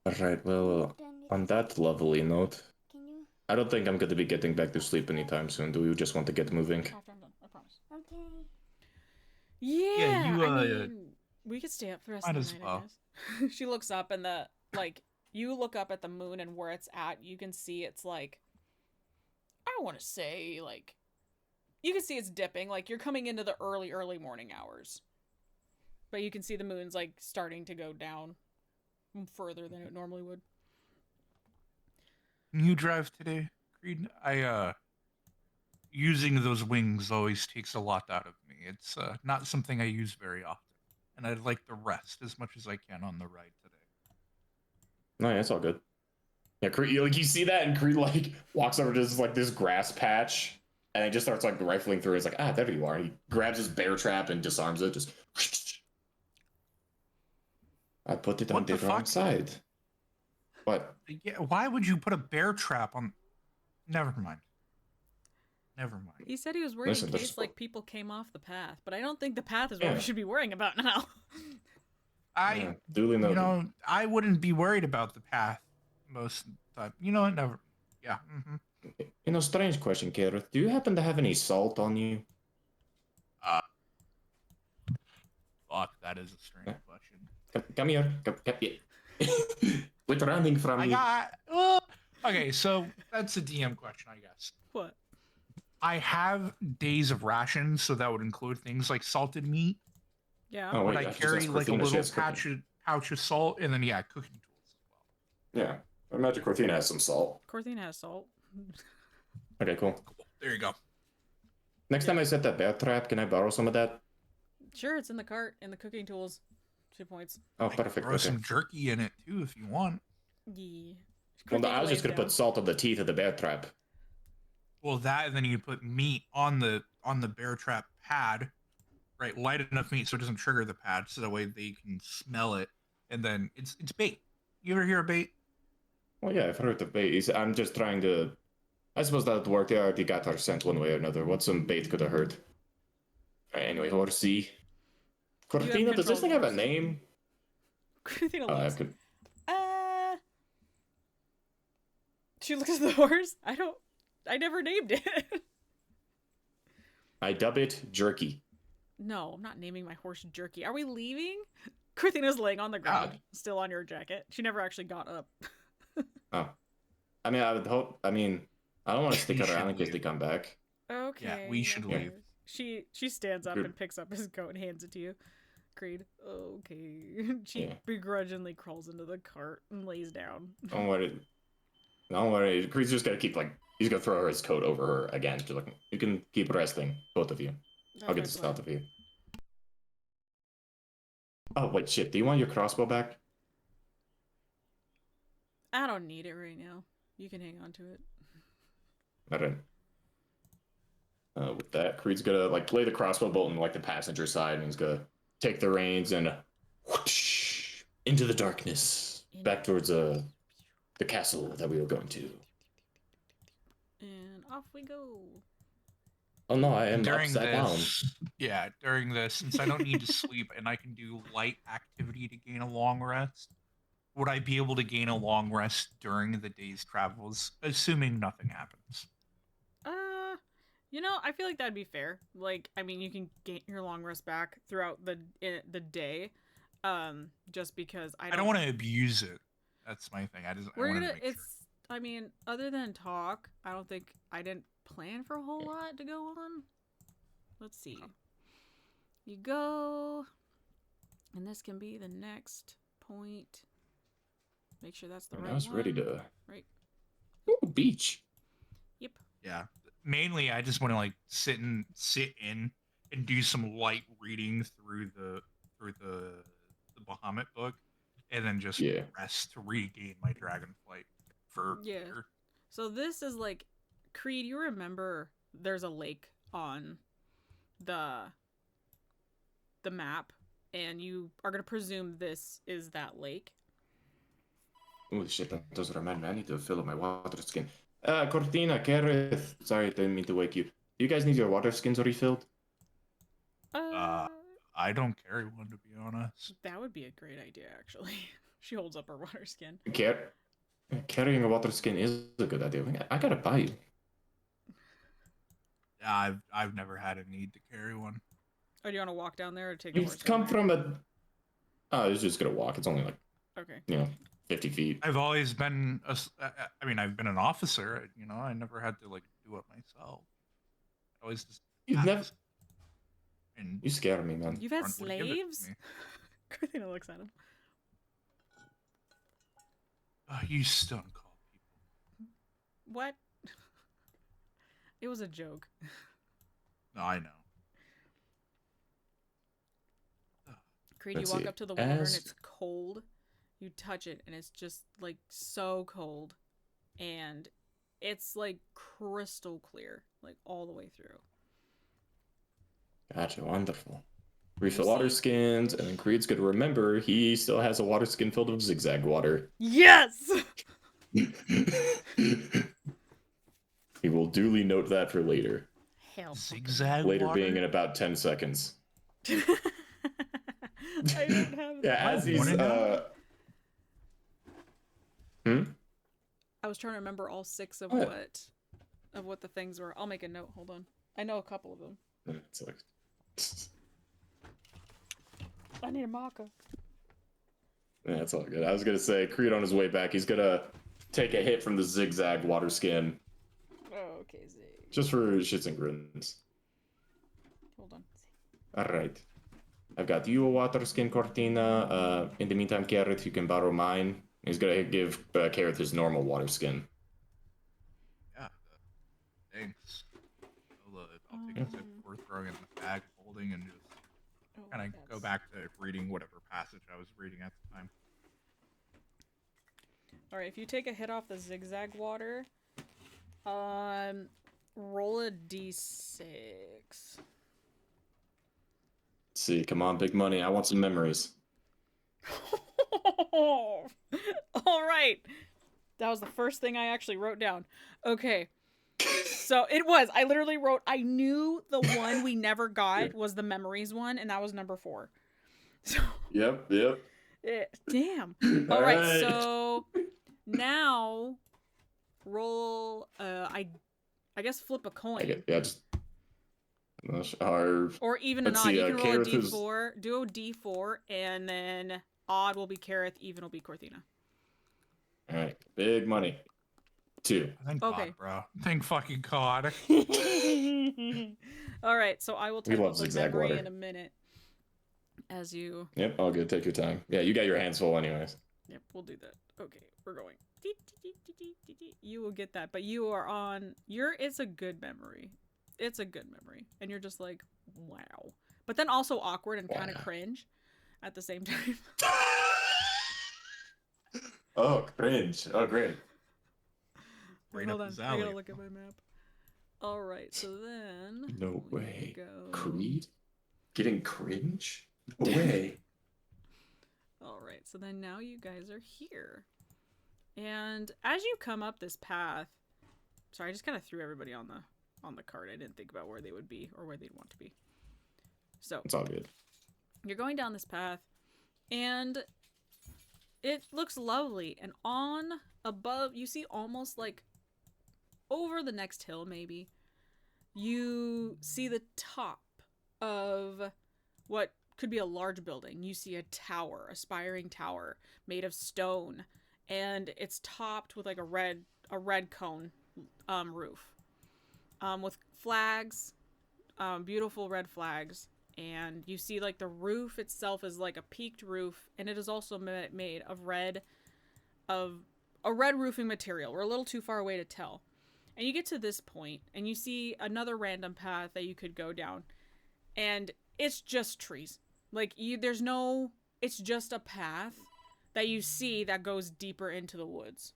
All right, well, on that lovely note, I don't think I'm going to be getting back to sleep anytime soon. Do you just want to get moving? After I'm done, I promise. Okay. Yeah, I mean, we could stay up for the rest of the night, I guess. She looks up and you look up at the moon and where it's at, you can see it's like, I don't want to say like, you can see it's dipping, like you're coming into the early morning hours. But you can see the moon's like starting to go down further than it normally would. You drive today, Creed? Using those wings always takes a lot out of me. It's not something I use very often. And I'd like to rest as much as I can on the ride today. No, yeah, it's all good. Yeah, Creed, like you see that, and Creed like walks over to this grass patch, and he just starts like rifling through. He's like, ah, there you are. And he grabs his bear trap and disarms it. Just, I put it on What the the wrong fuck? side. What? Yeah, why would you put a bear trap on? Never mind. Never mind. He said he was worried Listen, in this case is like people came off the path, but I don't think the path is what Yeah. we should be worrying about now. Duly noted. You know, I wouldn't be worried about the path most of the time. You know what? Never. Yeah. You know, strange question, Gareth. Do you happen to have any salt on you? Fuck, that is a strange question. Come here. Come here. Quit running from I me. got. Okay, so that's a DM question, I guess. What? I have days of rations, so that would include things like salted meat. Yeah. Oh, Would wait, I just carry ask like a Corthina, she little has cooking. pouch of salt, and then cooking tools as well. Yeah. I imagine Corthina has some salt. Corthine has salt. Okay, cool. Cool. There you go. Next time I set that bear trap, can I borrow some of that? Sure, it's in the cart in the cooking tools. 2 points. Oh, I can perfect. throw Okay. some jerky in it too if you want. Yeah. Well, I was Corthina just gonna lays put salt on the teeth of the bear trap. Well, that and then you put meat on the bear trap pad, right? Light enough meat so it doesn't trigger the pad, so that way they can smell it, and then it's bait. You ever hear of bait? Well, yeah, I've heard of bait. I'm just trying to. I suppose that would work. They already got our scent one way or another. What some bait could have hurt? Anyway, horsey. Cortina, does this thing have a name? Corthina I looks. could. She looks at the horse. I never named it. I dub it Jerky. No, I'm not naming my horse Jerky. Are we leaving? Corthina's laying on the ground, still on your jacket. She never actually got up. Oh. I mean, I would hope. I mean, I don't want to stick around in case they come back. Okay. Yeah, we should leave. She stands up Good. and picks up his coat and hands it to you. Creed. Okay. She begrudgingly crawls into the cart and lays down. Don't worry. Don't worry. Creed's just gonna keep he's gonna throw his coat over her again. Just like, you can keep resting, both of you. I'll get this out of you. Oh wait, shit. Do you want your crossbow back? I don't need it right now. You can hang on to it. Alright. With that, Creed's gonna lay the crossbow bolt in the passenger side, and he's gonna take the reins and whoosh, into the darkness, back towards the castle that we were going to. And off we go. Oh no, I am During upside down. Yeah, during this, since I don't need to sleep and I can do light activity to gain a long rest, would I be able to gain a long rest during the day's travels, assuming nothing happens? I feel like that'd be fair. I mean, you can get your long rest back throughout the day, just because I don't want to abuse it. That's my thing. I mean, other than talk, I didn't plan for a whole lot to go on. Let's see. You go, and this can be the next point. Make sure that's the right one. I was ready to. Right. Ooh, beach. Yep. Yeah. Mainly, I just want to sit in and do some light reading through the Bahamut book, and then just rest to regain my dragonflight for later. So this is Creed. You remember there's a lake on the map, and you are gonna presume this is that lake. Oh shit! That does remind me. I need to fill up my water skin. Cortina, Gareth. Sorry, I didn't mean to wake you. Do you guys need your water skins refilled? I don't carry one, to be honest. That would be a great idea, actually. She holds up her water skin. Carrying a water skin is a good idea. I gotta buy you. Yeah, I've never had a need to carry one. Oh, do you want to walk down there or take the horse? You've come from a. Oh, it's just gonna walk. It's only okay. 50 feet. I've always been I've been an officer. I never had to do it myself. I always just. You've never. And you scare me, man. You've had slaves? Corthina looks at him. You stone cold people. What? It was a joke. No, I know. Creed, you walk up to the water and it's cold. You touch it and it's just so cold. and it's like crystal clear, like all the way through. Gotcha, wonderful. Refill water skins, and then Creed's gonna remember he still has a water skin filled with zigzag water. Yes! He will duly note that for later. Hell. Zigzag later water? being in about 10 seconds. I don't have that. Yeah, as he's I was trying to remember all 6 of what the things were. I'll make a note. Hold on. I know a couple of them. It's like... I need a marker. Yeah, that's all good. I was gonna say, Creed on his way back, he's gonna take a hit from the zigzag water skin. Oh, okay, Zig. Just for shits and grins. Hold on. Alright. I've got you a water skin, Cortina. In the meantime, Carrot, you can borrow mine. He's gonna give Carrot his normal water skin. Yeah, thanks. I'll take a sip before throwing it in the bag, holding, and just kind of go back to reading whatever passage I was reading at the time. Alright, if you take a hit off the zigzag water, roll a d6. Let's see, come on, big money. I want some memories. Alright. That was the first thing I actually wrote down. Okay. So it was. I literally wrote, I knew the one we never got was the memories one, and that was number 4. So, Yep. damn. All right, so now roll. I guess flip a coin. Yeah, just. Or even an odd. You can roll a d4. Do a d4, and then odd will be Kareth, even will be Corthina. All right, big money. 2. Thank God, bro. Thank fucking God. All right, so I will type up the memory in a minute. As you... Yep, all good. Take your time. Yeah, you got your hands full anyways. Yep, we'll do that. Okay, we're going. You will get that, but you are on... It's a good memory. It's a good memory. And you're just like, wow. But then also awkward and kind of cringe at the same time. Oh, cringe. Oh, great. Right Hold up on, his alley. I gotta look at my map. Alright, so then... No way. Creed? Getting cringe? No way. Alright, so then now you guys are here. And as you come up this path... Sorry, I just kind of threw everybody on the card. I didn't think about where they would be or where they'd want to be. So... It's all good. You're going down this path, and it looks lovely. And above, you see almost like over the next hill, maybe, you see the top of what could be a large building. You see a tower, a spiring tower made of stone, and it's topped with like a red cone roof with flags, beautiful red flags. And you see like the roof itself is like a peaked roof, and it is also made of a red roofing material. We're a little too far away to tell. And you get to this point, and you see another random path that you could go down, and it's just trees. Like it's just a path that you see that goes deeper into the woods.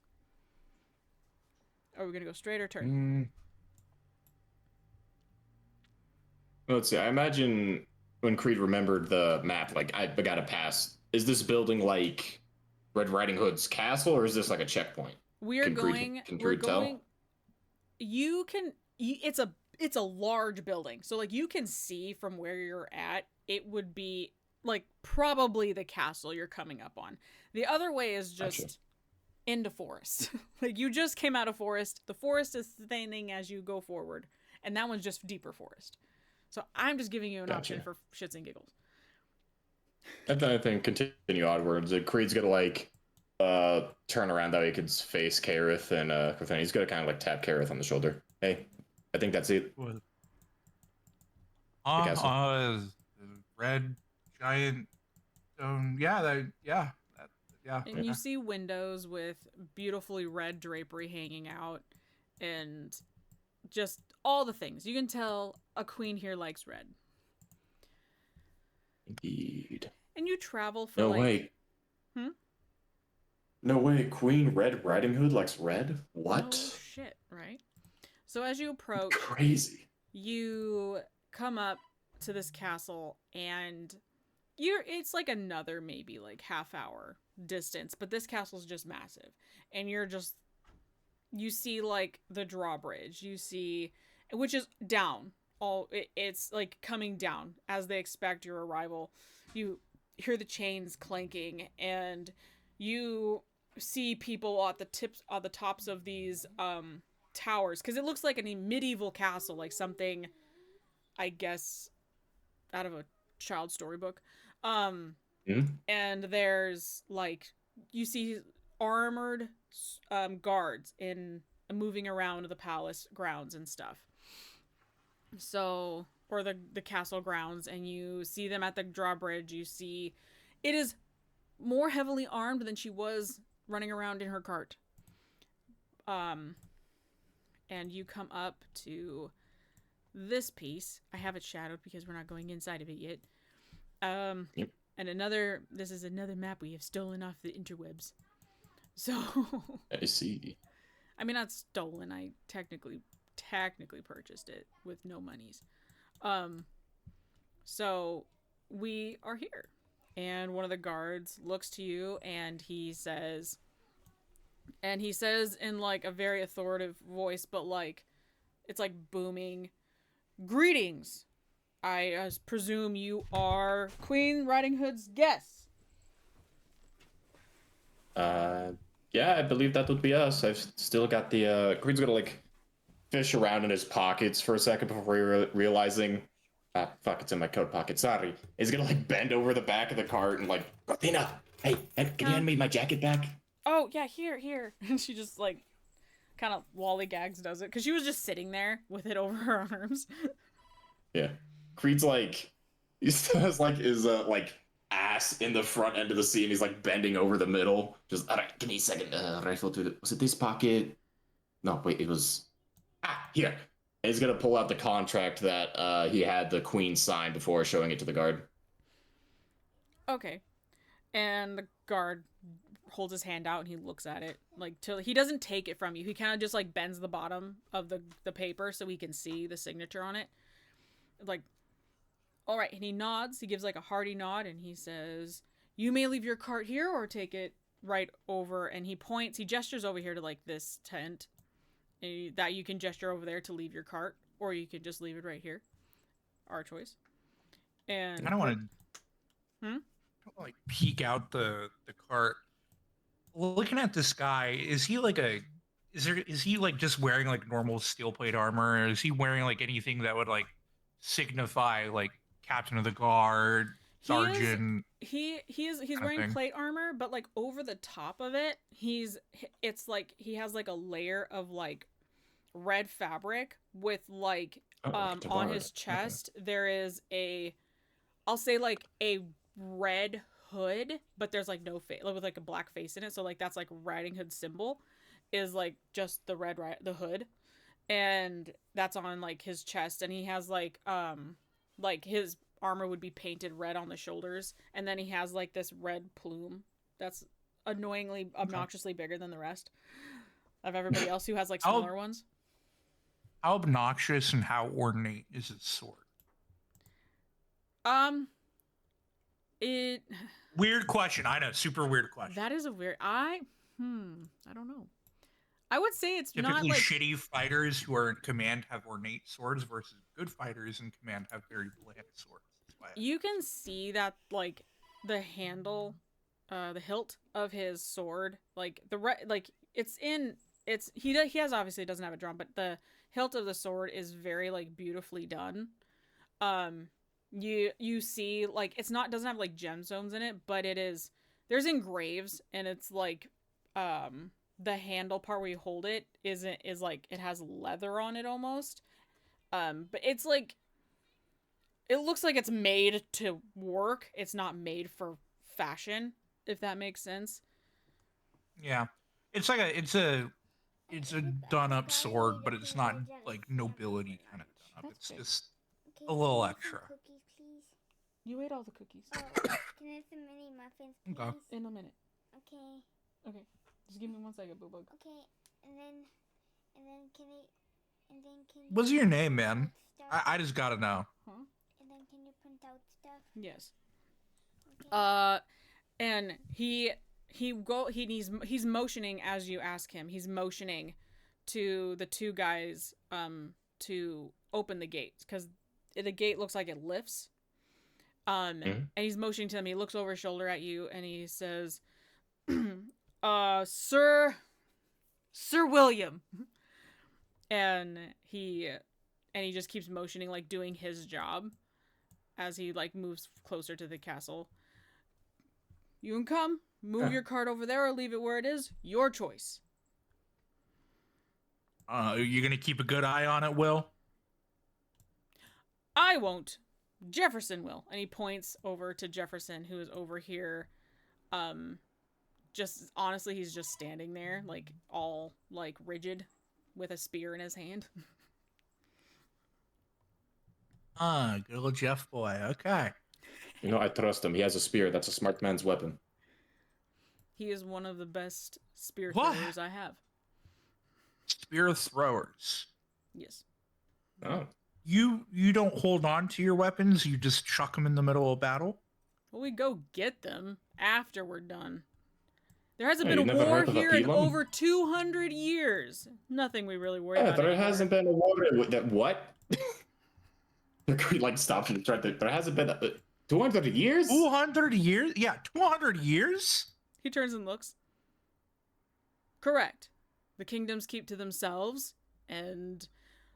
Are we gonna go straight or turn? Let's see. I imagine when Creed remembered the map, like, I gotta pass. Is this building like Red Riding Hood's castle, or is this like a checkpoint? We're going. You can. It's a large building, so like you can see from where you're at. It would be like probably the castle you're coming up on. The other way is just into forest. Like you just came out of forest. The forest is thinning as you go forward, and that one's just deeper forest. So I'm just giving you an option for shits and giggles. I think continue onwards. Creed's gonna like turn around that way he could face Kareth, and he's gonna kind of like tap Kareth on the shoulder. Hey, I think that's it. Red giant stone. Yeah. And you see windows with beautifully red drapery hanging out, and just all the things. You can tell a queen here likes red. Indeed. And you travel for No way. No way, Queen Red Riding Hood likes red? What? No shit, right? So as you approach, Crazy. you come up to this castle and it's like another maybe like half hour distance, but this castle's just massive. And you see like the drawbridge, you see, which is down. It's like coming down as they expect your arrival. You hear the chains clanking, and you see people at the tops of these towers, because it looks like a medieval castle, like something, I guess, out of a child storybook. And there's like, you see armored guards in moving around the palace grounds and stuff. So, or the castle grounds, and you see them at the drawbridge. You see it is more heavily armed than she was running around in her cart. And you come up to this piece. I have it shadowed because we're not going inside of it yet. Yep. And this is another map we have stolen off the interwebs. So I see. I mean, not stolen. I technically purchased it with no monies. So we are here, and one of the guards looks to you, and he says in like a very authoritative voice, but like it's like booming, "Greetings. I presume you are Queen Riding Hood's guests." Yeah, I believe that would be us. I've still got the, Queen's gonna, like, fish around in his pockets for a second before realizing, fuck, it's in my coat pocket, sorry. He's gonna, like, bend over the back of the cart and, like, Cortina, hey, can you hand me my jacket back? Oh, yeah, here. And she just, like, kind of lollygags does it, because she was just sitting there with it over her arms. Yeah. Creed's, like, he still has, like, his, like, ass in the front end of the seat, and he's like bending over the middle. Just, all right, give me a second. Rifle to was it this pocket? No, wait, it was here. And he's gonna pull out the contract that he had the queen sign before showing it to the guard. Okay. And the guard holds his hand out and he looks at it, like, till he doesn't take it from you. He kind of just like bends the bottom of the paper so he can see the signature on it. Like, all right, and he nods. He gives like a hearty nod, and he says, "You may leave your cart here or take it right over." And he gestures over here to like this tent, that you can gesture over there to leave your cart, or you can just leave it right here. Our choice. And I don't want to like peek out the cart. Looking at this guy, is he like is he like just wearing like normal steel plate armor, or is he wearing like anything that would like signify like captain of the guard, sergeant? He's wearing plate armor, but like over the top of it, it's like he has like a layer of like red fabric with like on his chest. Okay. There is I'll say like a red hood, but there's like no face, with like a black face in it. So like that's like Riding Hood symbol is like just the hood, and that's on like his chest, and he has like his armor would be painted red on the shoulders, and then he has like this red plume that's obnoxiously bigger than the rest of everybody else who has like smaller ones. How obnoxious and how ornate is his sword? Weird question. I know, super weird question. That is a weird. I don't know. I would say it's typically not like shitty fighters who are in command have ornate swords versus good fighters in command have very bland swords. You can see that like the handle, the hilt of his sword, like he has obviously doesn't have it drawn, but the hilt of the sword is very like beautifully done. You see like doesn't have like gemstones in it, but there's engraves, and it's like the handle part where you hold it is like it has leather on it almost, but it's like it looks like it's made to work. It's not made for fashion, if that makes sense. Yeah, it's like it's a done up sword, but it's not like nobility kind of done up. It's just a little extra. Cookies, please. You ate all the cookies. Oh, can I have some mini muffins, please? Okay. In a minute. Okay. Okay, just give me 1 second, boo bug. Okay, and then can I, and then can. What's your name, man? I just gotta know. Huh? And then can you print out stuff? Yes. Okay. And he's motioning as you ask him. He's motioning to the two guys to open the gate because the gate looks like it lifts. And he's motioning to them. He looks over his shoulder at you and he says, Sir William. And he just keeps motioning, like doing his job as he like moves closer to the castle. You can come, move your cart over there or leave it where it is. Your choice. Are you gonna keep a good eye on it, Will? I won't. Jefferson will. And he points over to Jefferson, who is over here. Just honestly, he's just standing there, like all like rigid, with a spear in his hand. Good old Jeff boy. Okay. You know, I trust him. He has a spear. That's a smart man's weapon. He is one of the best spear throwers I have. Spear throwers. Yes. Oh. You don't hold on to your weapons. You just chuck them in the middle of battle. Well, we go get them after we're done. There hasn't been a war here in over 200 years. Nothing we really worry about. There hasn't been a war that what? Like stop and try to. There hasn't been 200 years. 200 years? Yeah, 200 years. He turns and looks. Correct. The kingdoms keep to themselves, and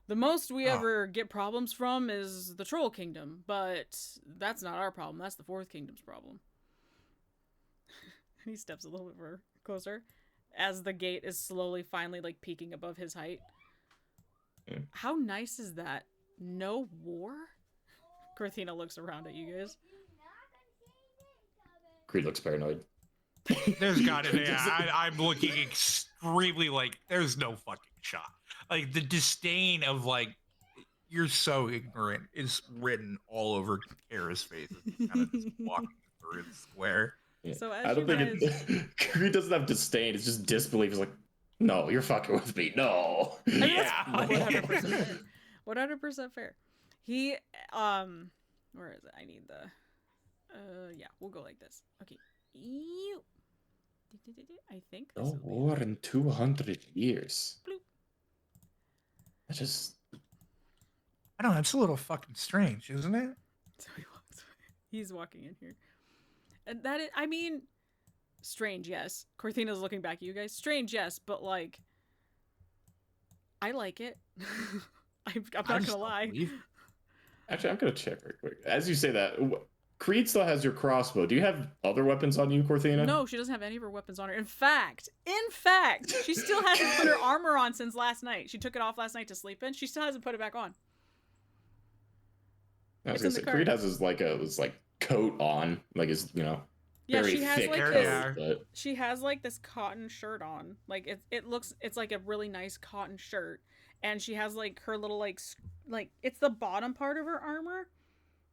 the most we ever get problems from is the Troll Kingdom, but that's not our problem. That's the Fourth Kingdom's problem. He steps a little bit closer as the gate is slowly, finally, like, peeking above his height. Yeah. How nice is that? No war? Corthina looks around at you guys. Creed looks paranoid. There's gotta be. I'm looking extremely like there's no fucking shot. Like the disdain of like you're so ignorant is written all over Kara's face. He's kind of just walking through the square. Yeah. So I don't think Creed doesn't have disdain. It's just disbelief. He's like, no, you're fucking with me. No. Yeah. 100% fair. 100% fair. He where is it? I need the yeah, we'll go like this. Okay. Ew. I think this no war in 200 years. Bloop. I just I don't know, it's a little fucking strange, isn't it? So he's walking in here. And that is, I mean, strange, yes. Corthina's looking back at you guys. Strange, yes, but like I like it. I'm not gonna lie. Actually, I'm gonna check real quick. As you say that, Creed still has your crossbow. Do you have other weapons on you, Corthina? No, she doesn't have any of her weapons on her. In fact, she still hasn't put her armor on since last night. She took it off last night to sleep in. She still hasn't put it back on. I was gonna say, Creed has his coat on, like his very she has thick like coat. But... She has like this cotton shirt on. Like it's like a really nice cotton shirt, and she has like her little like it's the bottom part of her armor.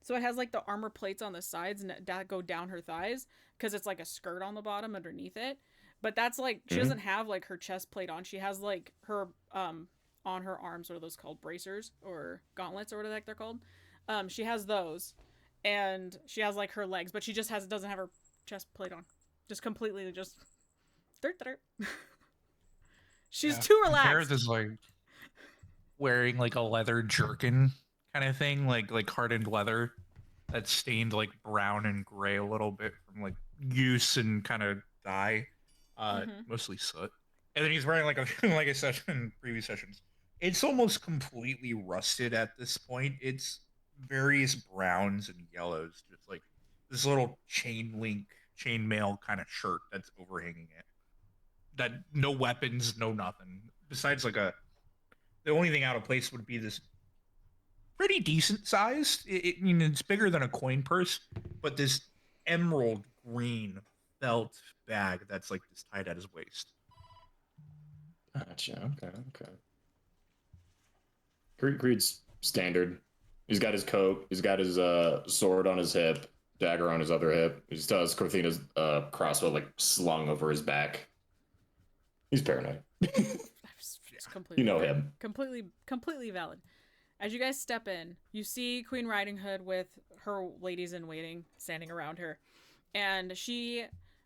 So it has like the armor plates on the sides and that go down her thighs because it's like a skirt on the bottom underneath it. But that's like she doesn't have like her chest plate on. She has like her on her arms, what are those called? Bracers or gauntlets or whatever the heck they're called. She has those, and she has like her legs, but she just doesn't have her chest plate on. Just completely just she's too relaxed. Paris is like wearing like a leather jerkin kind of thing, like hardened leather that's stained like brown and gray a little bit from like use and kind of dye, mostly soot. And then he's wearing like like I said in previous sessions, it's almost completely rusted at this point. It's various browns and yellows, just like this little chainmail kind of shirt that's overhanging it. That no weapons, no nothing. Besides the only thing out of place would be this pretty decent sized. I mean, it's bigger than a coin purse, but this emerald green felt bag that's like just tied at his waist. Gotcha. Okay. Creed's standard. He's got his coat. He's got his sword on his hip, dagger on his other hip. He still has Corthina's crossbow like slung over his back. He's paranoid. It's completely, You know him. Completely valid. As you guys step in, you see Queen Riding Hood with her ladies in waiting standing around her, and she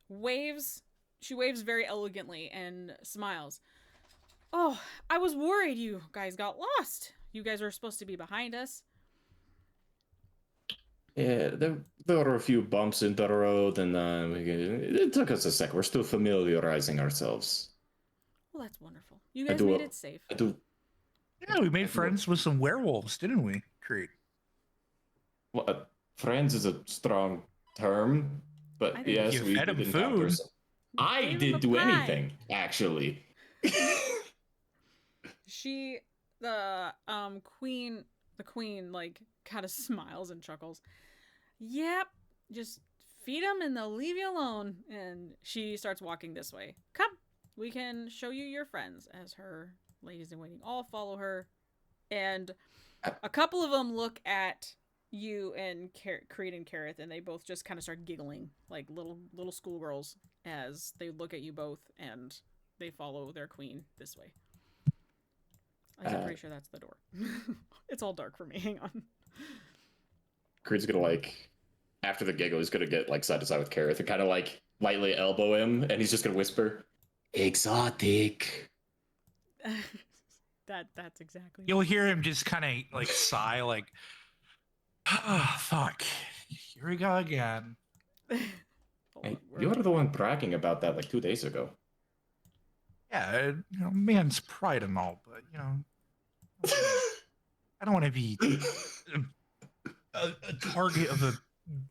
waves very elegantly and smiles. Oh, I was worried you guys got lost. You guys were supposed to be behind us. Yeah, there were a few bumps in the road, and it took us a sec. We're still familiarizing ourselves. Well, that's wonderful. You guys made it safe. Yeah, we made friends with some werewolves, didn't we, Creed? Well, friends is a strong term, but yes, we did encounter some. I didn't do anything, actually. The queen, like, kind of smiles and chuckles. Yep, just feed them and they'll leave you alone. And she starts walking this way. Come, we can show you your friends. As her ladies in waiting all follow her, and a couple of them look at you and Creed and Kareth, and they both just kind of start giggling like little schoolgirls as they look at you both, and they follow their queen this way. I'm pretty sure that's the door. It's all dark for me. Hang on. Creed's gonna, like, after the giggle, he's gonna get like side to side with Kareth and kind of like lightly elbow him, and he's just gonna whisper, "Exotic." That's exactly. You'll hear him just kind of like sigh, like, "Oh, fuck, here we go again." Hey, you were the one bragging about that like 2 days ago. Yeah, man's pride and all, but I don't want to be a target of a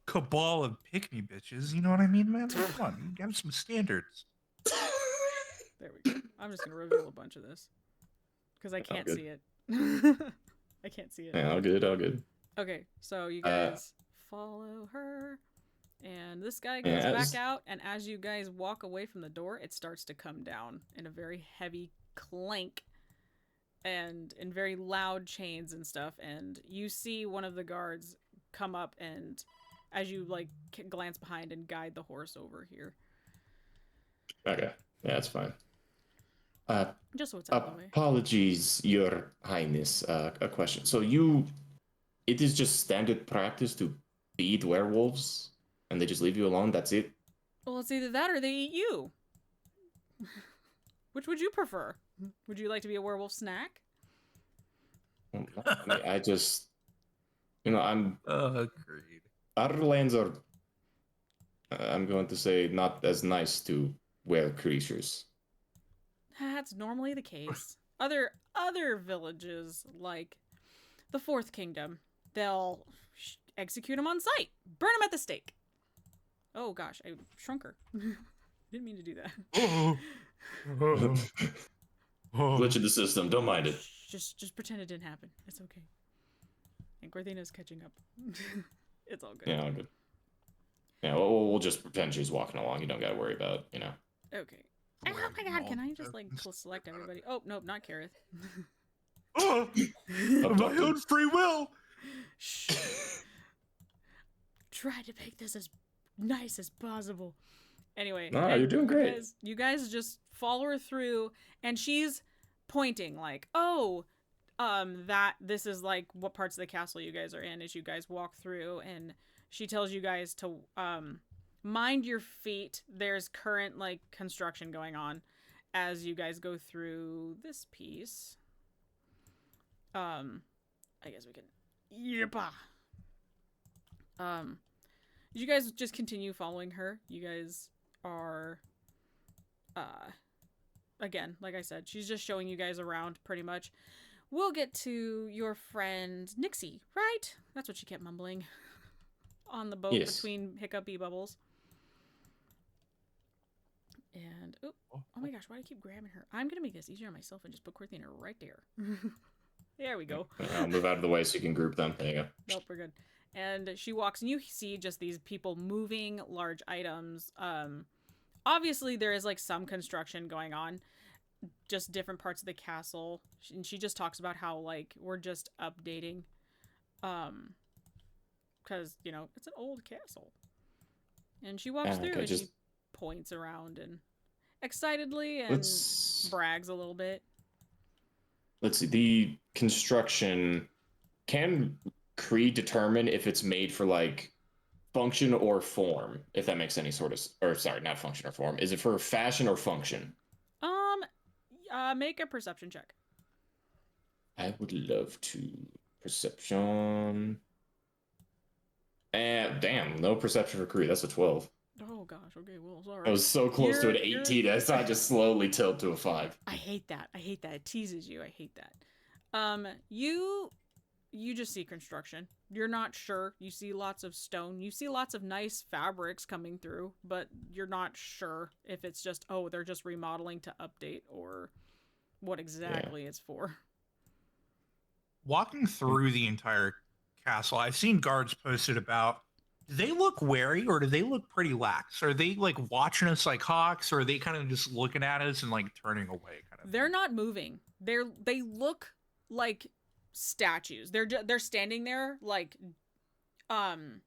cabal of pick-me bitches. You know what I mean, man? Come on, you have some standards. There we go. I'm just gonna reveal a bunch of this because I can't see it. I can't see it. Yeah, all good. Okay, so you guys follow her, and this guy goes back out, and as you guys walk away from the door, it starts to come down in a very heavy clank and in very loud chains and stuff, and you see one of the guards come up, and as you like glance behind and guide the horse over here. Okay, yeah, that's fine. Just so it's out of the way. Apologies, Your Highness. A question. So it is just standard practice to feed werewolves, and they just leave you alone? That's it? Well, it's either that or they eat you. Which would you prefer? Would you like to be a werewolf snack? I just, I'm... Agreed. Our lands are, I'm going to say, not as nice to were creatures. That's normally the case. Other villages, like the Fourth Kingdom, they'll execute them on sight. Burn them at the stake. Oh gosh, I shrunk her. Didn't mean to do that. Glitch in the system, don't mind it. Just pretend it didn't happen. It's okay. And Gorthina's catching up. It's all good. Yeah, all good. Yeah, we'll just pretend she's walking along. You don't gotta worry about, Okay. Oh my god, can I just like select everybody? Oh, nope, not Kareth. My own free will. Shh. Try to make this as nice as possible. Anyway, no, you're doing great. You guys just follow her through, and she's pointing like, "Oh, that this is like what parts of the castle you guys are in." As you guys walk through, and she tells you guys to mind your feet. There's current like construction going on as you guys go through this piece. I guess we can. Yeepa. You guys just continue following her. You guys are, again, like I said, she's just showing you guys around pretty much. We'll get to your friend Nixie, right? That's what she kept mumbling on the boat between hiccupy bubbles. And, oh my gosh, why do I keep grabbing her? I'm going to make this easier on myself and just put Corthina right there. There we go. I'll move out of the way so you can group them. There you go. Nope, we're good. And she walks, and you see just these people moving large items. Obviously, there is like some construction going on, just different parts of the castle. And she just talks about how like we're just updating, because it's an old castle. And she walks through and she points around, and excitedly and Let's brags a little bit. let's see. The construction, can Creed determine if it's made for like function or form? If that makes any sort of, or sorry, not function or form. Is it for fashion or function? Make a perception check. I would love to. Perception. And damn, no perception for Creed. That's a 12. Oh gosh. Okay. Well, sorry. I was so close to an 18. I saw it just slowly tilt to a 5. I hate that. I hate that. It teases you. I hate that. You just see construction. You're not sure. You see lots of stone. You see lots of nice fabrics coming through, but you're not sure if it's just, oh, they're just remodeling to update or what exactly it's for. Walking through the entire castle, I've seen guards posted about, do they look wary or do they look pretty lax? Are they like watching us like hawks, or are they kind of just looking at us and like turning away kind of They're not moving. They look like statues. They're standing there like they're,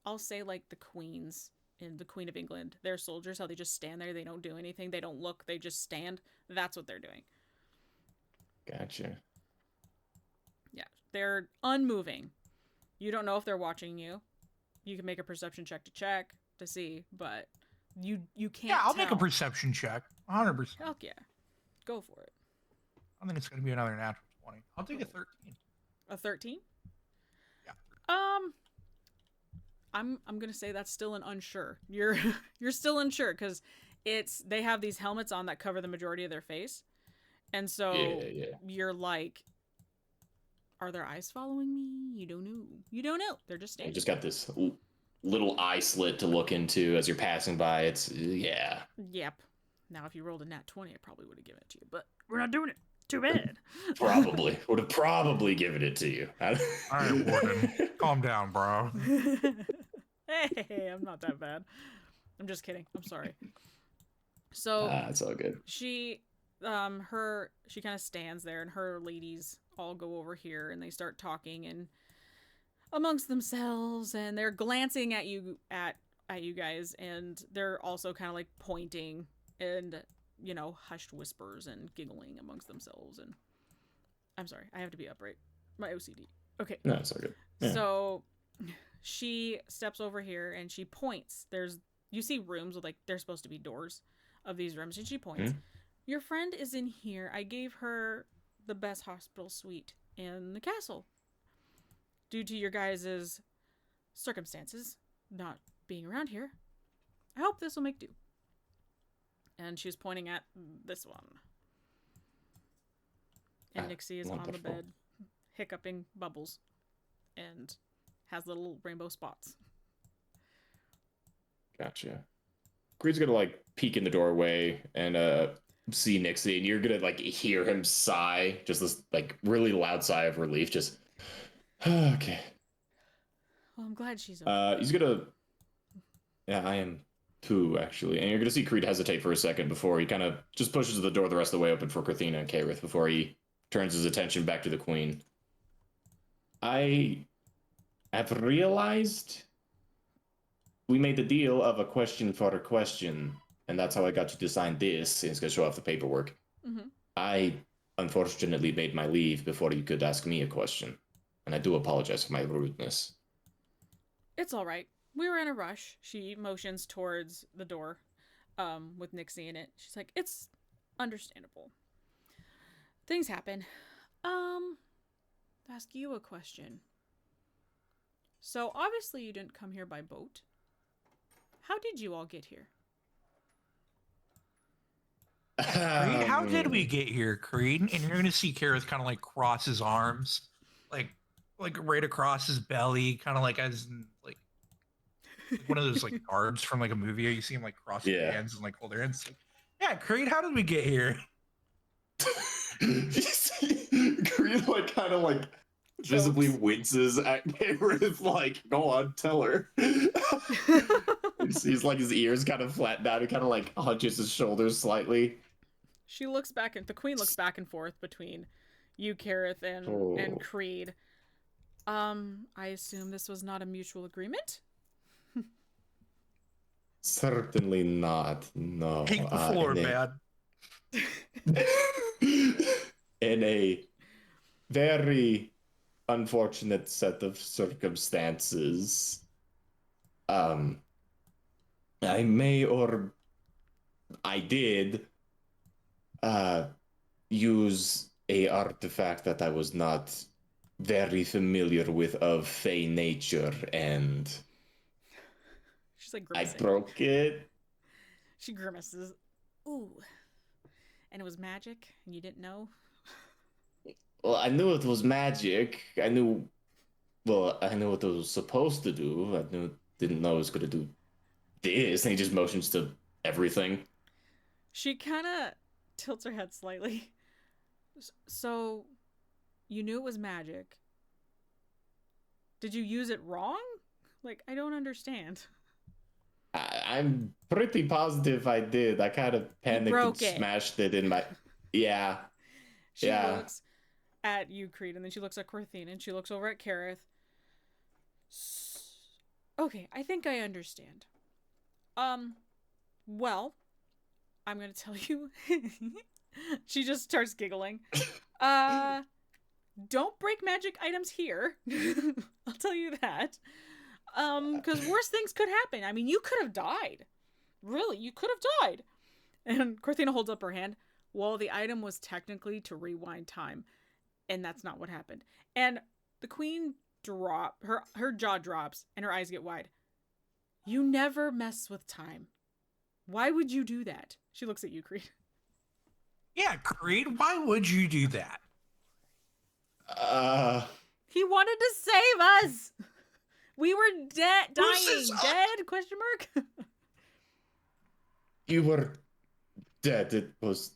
I'll say like the queens in the Queen of England. They're soldiers, how they just stand there, they don't do anything, they don't look, they just stand. That's what they're doing. Gotcha. Yeah, they're unmoving. You don't know if they're watching you. You can make a perception check to see, but you can't. Yeah, I'll tell. make a perception check. 100%. Heck yeah, go for it. I think it's going to be another natural 20. I'll take a 13. A 13? Yeah. I'm gonna say that's still an unsure. You're still unsure because they have these helmets on that cover the majority of their face, and so you're like, are their eyes following me? You don't know. You don't know. They're just standing. You just got this little eye slit to look into as you're passing by. It's yeah. Yep. Now, if you rolled a nat 20, I probably would have given it to you, but we're not doing it. Too bad. Probably would have probably given it to you. All right, Warden, calm down, bro. Hey, I'm not that bad. I'm just kidding. I'm sorry. So it's all good. She kind of stands there, and her ladies all go over here, and they start talking and amongst themselves, and they're glancing at you guys, and they're also kind of like pointing and hushed whispers and giggling amongst themselves. And I'm sorry, I have to be upright. My OCD. Okay. No, it's all good. Yeah. So she steps over here and she points. You see rooms with they're supposed to be doors of these rooms, and she points. Your friend is in here. I gave her the best hospital suite in the castle. Due to your guys' circumstances not being around here, I hope this will make do. And she's pointing at this one. And Nixie is on the bed, hiccuping bubbles, and has little rainbow spots. Gotcha. Creed's gonna peek in the doorway and see Nixie, and you're gonna hear him sigh, just this really loud sigh of relief, just okay. Well, I'm glad she's okay. He's gonna, yeah, I am too, actually. And you're gonna see Creed hesitate for a second before he kind of just pushes the door the rest of the way open for Corthina and Kareth before he turns his attention back to the Queen. I have realized we made the deal of a question for a question, and that's how I got you to sign this. He's gonna show off the paperwork. Mm-hmm. I unfortunately made my leave before you could ask me a question, and I do apologize for my rudeness. It's all right. We were in a rush. She motions towards the door with Nixie in it. She's like, it's understandable. Things happen. Ask you a question. So obviously you didn't come here by boat. How did you all get here? Creed, how did we get here, Creed? And you're going to see Kareth kind of cross his arms, like right across his belly, kind of as one of those guards from a movie. You see him cross their hands and hold their hands. Yeah, Creed, how did we get here? You see Creed kind of visibly winces at Kareth, go on, tell her. He sees his ears kind of flattened out. He kind of hunches his shoulders slightly. She looks back, and the Queen looks back and forth between you, Kareth, and Creed. I assume this was not a mutual agreement? Certainly not. No. Take the floor, man. In a very unfortunate set of circumstances, I may or I did use a artifact that I was not very familiar with of Fey nature, and She's like I grimacing. broke it. She grimaces. Ooh. And it was magic, and you didn't know? Well, I knew it was magic. I knew what it was supposed to do. Didn't know it was going to do this. And he just motions to everything. She kind of tilts her head slightly. So, you knew it was magic. Did you use it wrong? Like, I don't understand. I'm pretty positive I did. I kind of panicked and smashed it in my... Yeah. She looks at you, Creed, and then she looks at Corthine, and she looks over at Kareth. Okay, I think I understand. Well, I'm gonna tell you. She just starts giggling. Don't break magic items here. I'll tell you that. Because worse things could happen. I mean, you could have died. Really, you could have died. And Corthina holds up her hand. Well, the item was technically to rewind time, and that's not what happened. And the queen her jaw drops, and her eyes get wide. You never mess with time. Why would you do that? She looks at you, Creed. Yeah, Creed, why would you do that? He wanted to save us. We were dying. Dead? Question mark. You were dead. It was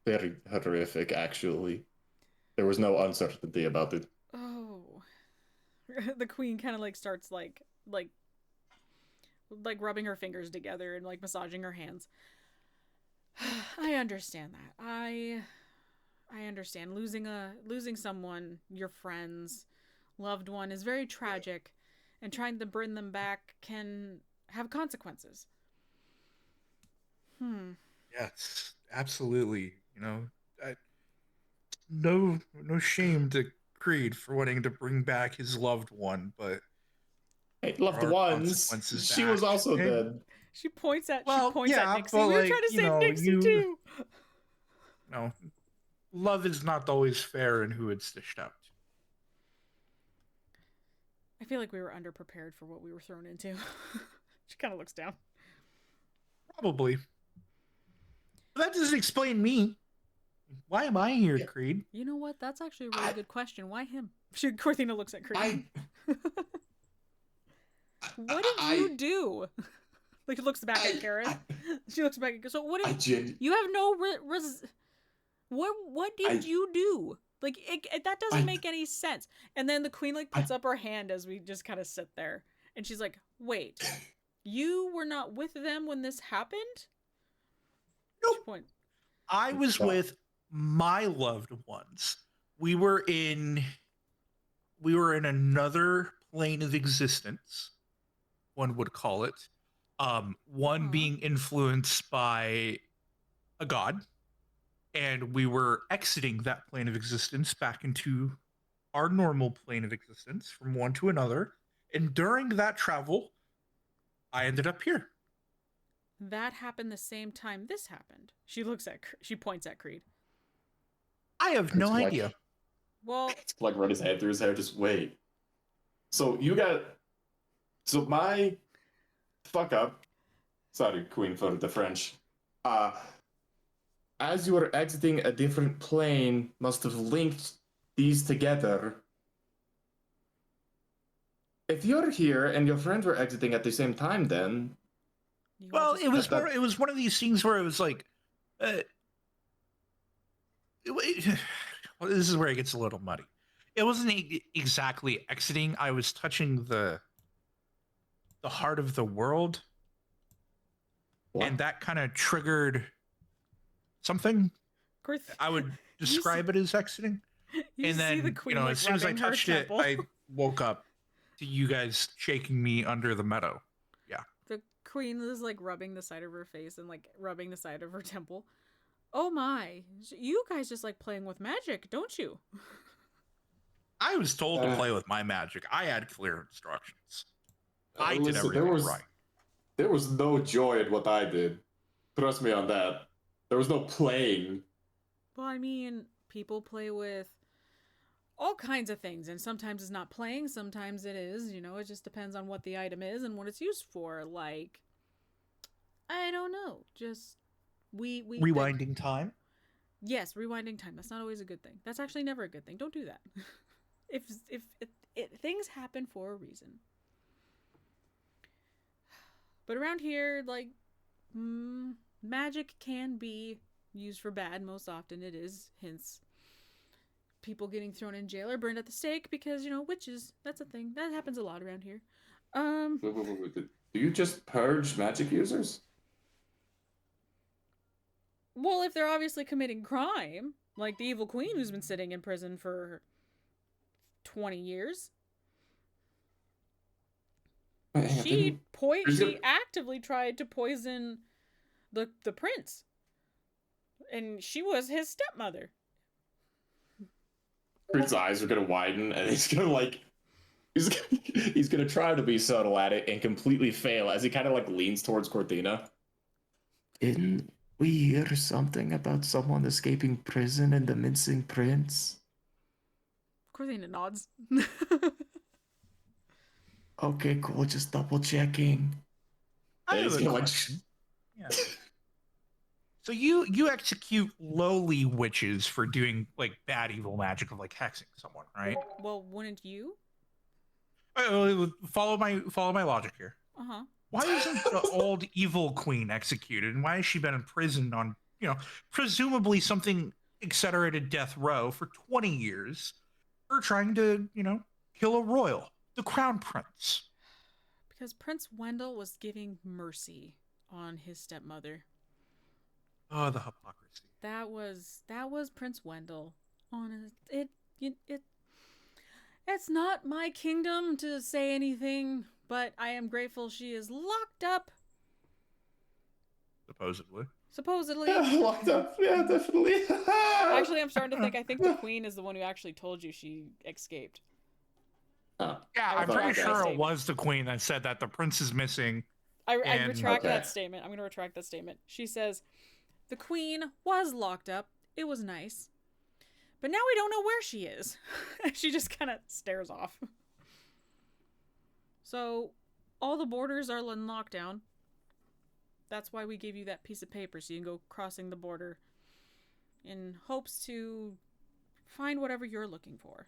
very horrific, actually. There was no uncertainty about it. Oh. The queen kind of like starts like rubbing her fingers together and like massaging her hands. I understand that. I understand losing someone, your friends, loved one is very tragic, and trying to bring them back can have consequences. Yes, absolutely. You know, no shame to Creed for wanting to bring back his loved one, but hey, loved ones. She was also dead. She points at Nixie. We were trying to save Nixie too. No, love is not always fair in who it's dished out. I feel like we were underprepared for what we were thrown into. She kind of looks down. Probably. But that doesn't explain me. Why am I here, Creed? You know what? That's actually a really good question. Why him? Corthina looks at Creed. What did you do? Like, looks back at Kareth. She looks back at... So what did... You have no... What did you do? Like, that doesn't make any sense. And then the queen, like, puts up her hand as we just kind of sit there. And she's like, wait. You were not with them when this happened? Nope. I was with my loved ones. We were in another plane of existence, one would call it. One being influenced by a god, and we were exiting that plane of existence back into our normal plane of existence from one to another. And during that travel, I ended up here. That happened the same time this happened. She points at Creed. I have no idea. Well, like run his hand through his hair. Just wait. So my fuck up. Sorry, Queen, for the French. As you were exiting a different plane, must have linked these together. If you're here and your friends were exiting at the same time, then... Well, it was one of these things where it was like... well, this is where it gets a little muddy. It wasn't exactly exiting. I was touching the heart of the world. What? And that kind of triggered something. I would describe it as exiting. And then, as soon as I touched it, I woke up to you guys shaking me under the meadow. Yeah. The Queen is like rubbing the side of her face and like rubbing the side of her temple. Oh my, you guys just like playing with magic, don't you? I was told to play with my magic. I had clear instructions. I did listen, everything right. There was no joy in what I did. Trust me on that. There was no playing. Well, I mean, people play with all kinds of things, and sometimes it's not playing, sometimes it is. You know, it just depends on what the item is and what it's used for. Like, I don't know. Just we rewinding time. Yes, rewinding time. That's not always a good thing. That's actually never a good thing. Don't do that. if things happen for a reason. But around here, like, magic can be used for bad. Most often it is. Hence, people getting thrown in jail or burned at the stake because, you know, witches. That's a thing. That happens a lot around here. Wait. Do you just purge magic users? Well, if they're obviously committing crime, like the evil queen who's been sitting in prison for 20 years. She actively tried to poison the prince. And she was his stepmother. Prince's eyes are gonna widen and he's gonna like he's gonna try to be subtle at it and completely fail as he kind of like leans towards Cortina. Didn't we hear something about someone escaping prison and the mincing prince? Cortina nods. Okay, cool. Just double checking. I have a question. Yeah. So you execute lowly witches for doing like bad evil magic of like hexing someone, right? Well, wouldn't you? Follow my logic here. Uh-huh. Why isn't the old evil queen executed, and why has she been imprisoned on, you know, presumably something accelerated death row for 20 years for trying to, you know, kill a royal, the crown prince? Because Prince Wendell was giving mercy on his stepmother. Oh, the hypocrisy. That was Prince Wendell. It's not my kingdom to say anything, but I am grateful she is locked up. Supposedly. Yeah, locked up. Yeah, definitely. Actually, I'm starting to think I think the queen is the one who actually told you she escaped. Yeah, I'm pretty sure it was the queen that said that the prince is missing. I retract that statement. I'm going to retract that statement. She says, the queen was locked up. It was nice. But now we don't know where she is. She just kind of stares off. So, all the borders are in lockdown. That's why we gave you that piece of paper so you can go crossing the border in hopes to find whatever you're looking for.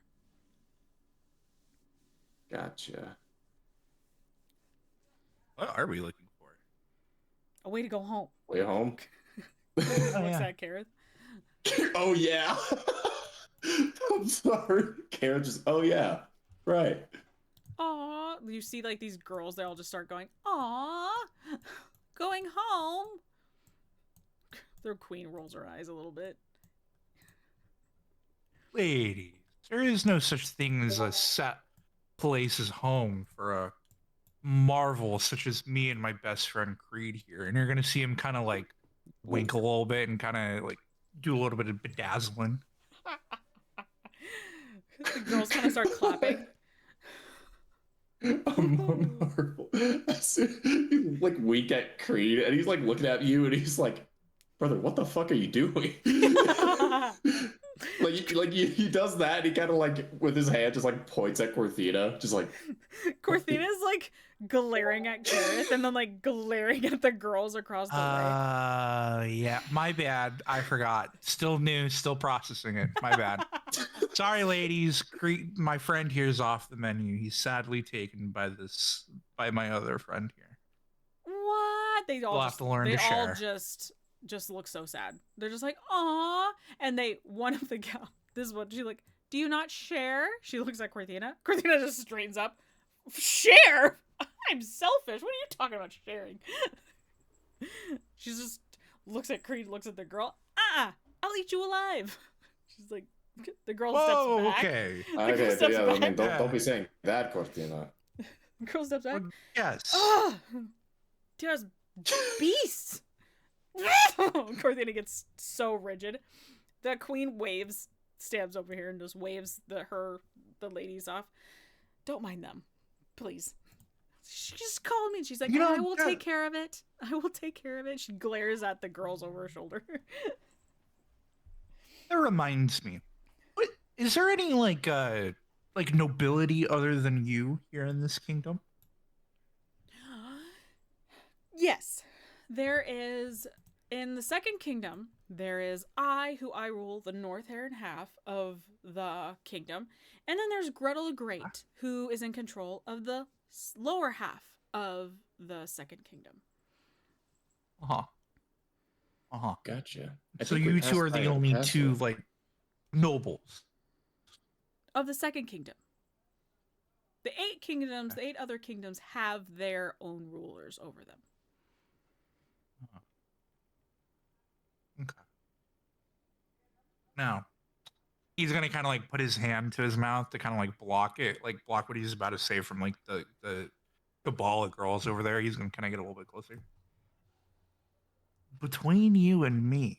Gotcha. What are we looking for? A way to go home. Way home? What's that, Kareth? Oh, yeah. I'm sorry. Kareth just, oh, yeah. Right. Aw. You see, like, these girls, they all just start going, aw, going home. Their queen rolls her eyes a little bit. Ladies, there is no such thing as a set place as home for a marvel such as me and my best friend Creed here. And you're going to see him kind of, like, wink a little bit and kind of, like, do a little bit of bedazzling. The girls kind of start clapping. Marvel. You like wink at Creed and he's like looking at you and he's like, brother, what the fuck are you doing? He does that and he kind of like with his hand just like points at Cortina, just like Cortina's like glaring at Kareth and then like glaring at the girls across the way. Yeah, my bad. I forgot. Still new, still processing it. My bad. Sorry, ladies. My friend here's off the menu. He's sadly taken by my other friend here. What? They all we'll have to learn to share. All just look so sad. They're just like, aw. And one of the gals, this is what she like, do you not share? She looks at Cortina. Cortina just straightens up. Share? I'm selfish. What are you talking about sharing? She just looks at Creed, looks at the girl. I'll eat you alive. She's like, the girl steps back. Okay. I mean, don't be saying that, Cortina. The girl steps back. Yes. There's beasts. Corthina gets so rigid. The queen waves, stands over here and just waves the ladies off. Don't mind them, please. She just called me and she's like, I will take care of it. I will take care of it. She glares at the girls over her shoulder. That reminds me. Is there any like nobility other than you here in this kingdom? Yes. There is, in the second kingdom, there is I, who I rule the northern half of the kingdom. And then there's Gretel the Great, who is in control of the lower half of the second kingdom. Gotcha. So you two are the only two, like, nobles of the second kingdom. The 8 kingdoms, the 8 other kingdoms have their own rulers over them. Okay. Now, he's gonna kind of like put his hand to his mouth to kind of like block what he's about to say from like the cabal of girls over there. He's gonna kind of get a little bit closer. Between you and me,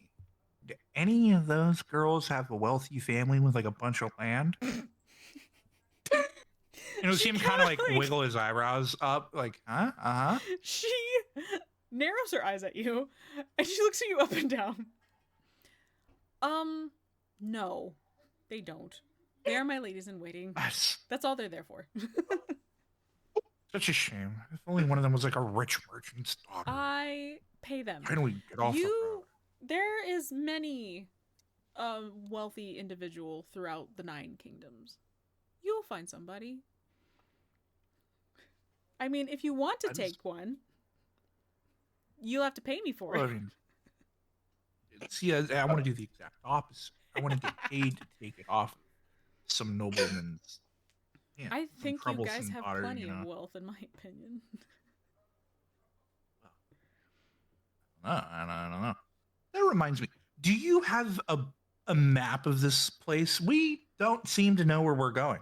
do any of those girls have a wealthy family with like a bunch of land? See him kind of like wiggle his eyebrows up, like, huh? Uh-huh. She narrows her eyes at you, and she looks at you up and down. No, they don't. They are my ladies in waiting. That's all they're there for. Such a shame. If only one of them was like a rich merchant's daughter. I pay them. Finally get off the road. There is many wealthy individual throughout the 9 kingdoms. You'll find somebody. I mean, if you want to take one, you'll have to pay me for it. I mean, see, I want to do the exact opposite. I want to get paid to take it off some nobleman's. I think you guys have plenty of wealth, in my opinion. I don't know. That reminds me. Do you have a map of this place? We don't seem to know where we're going.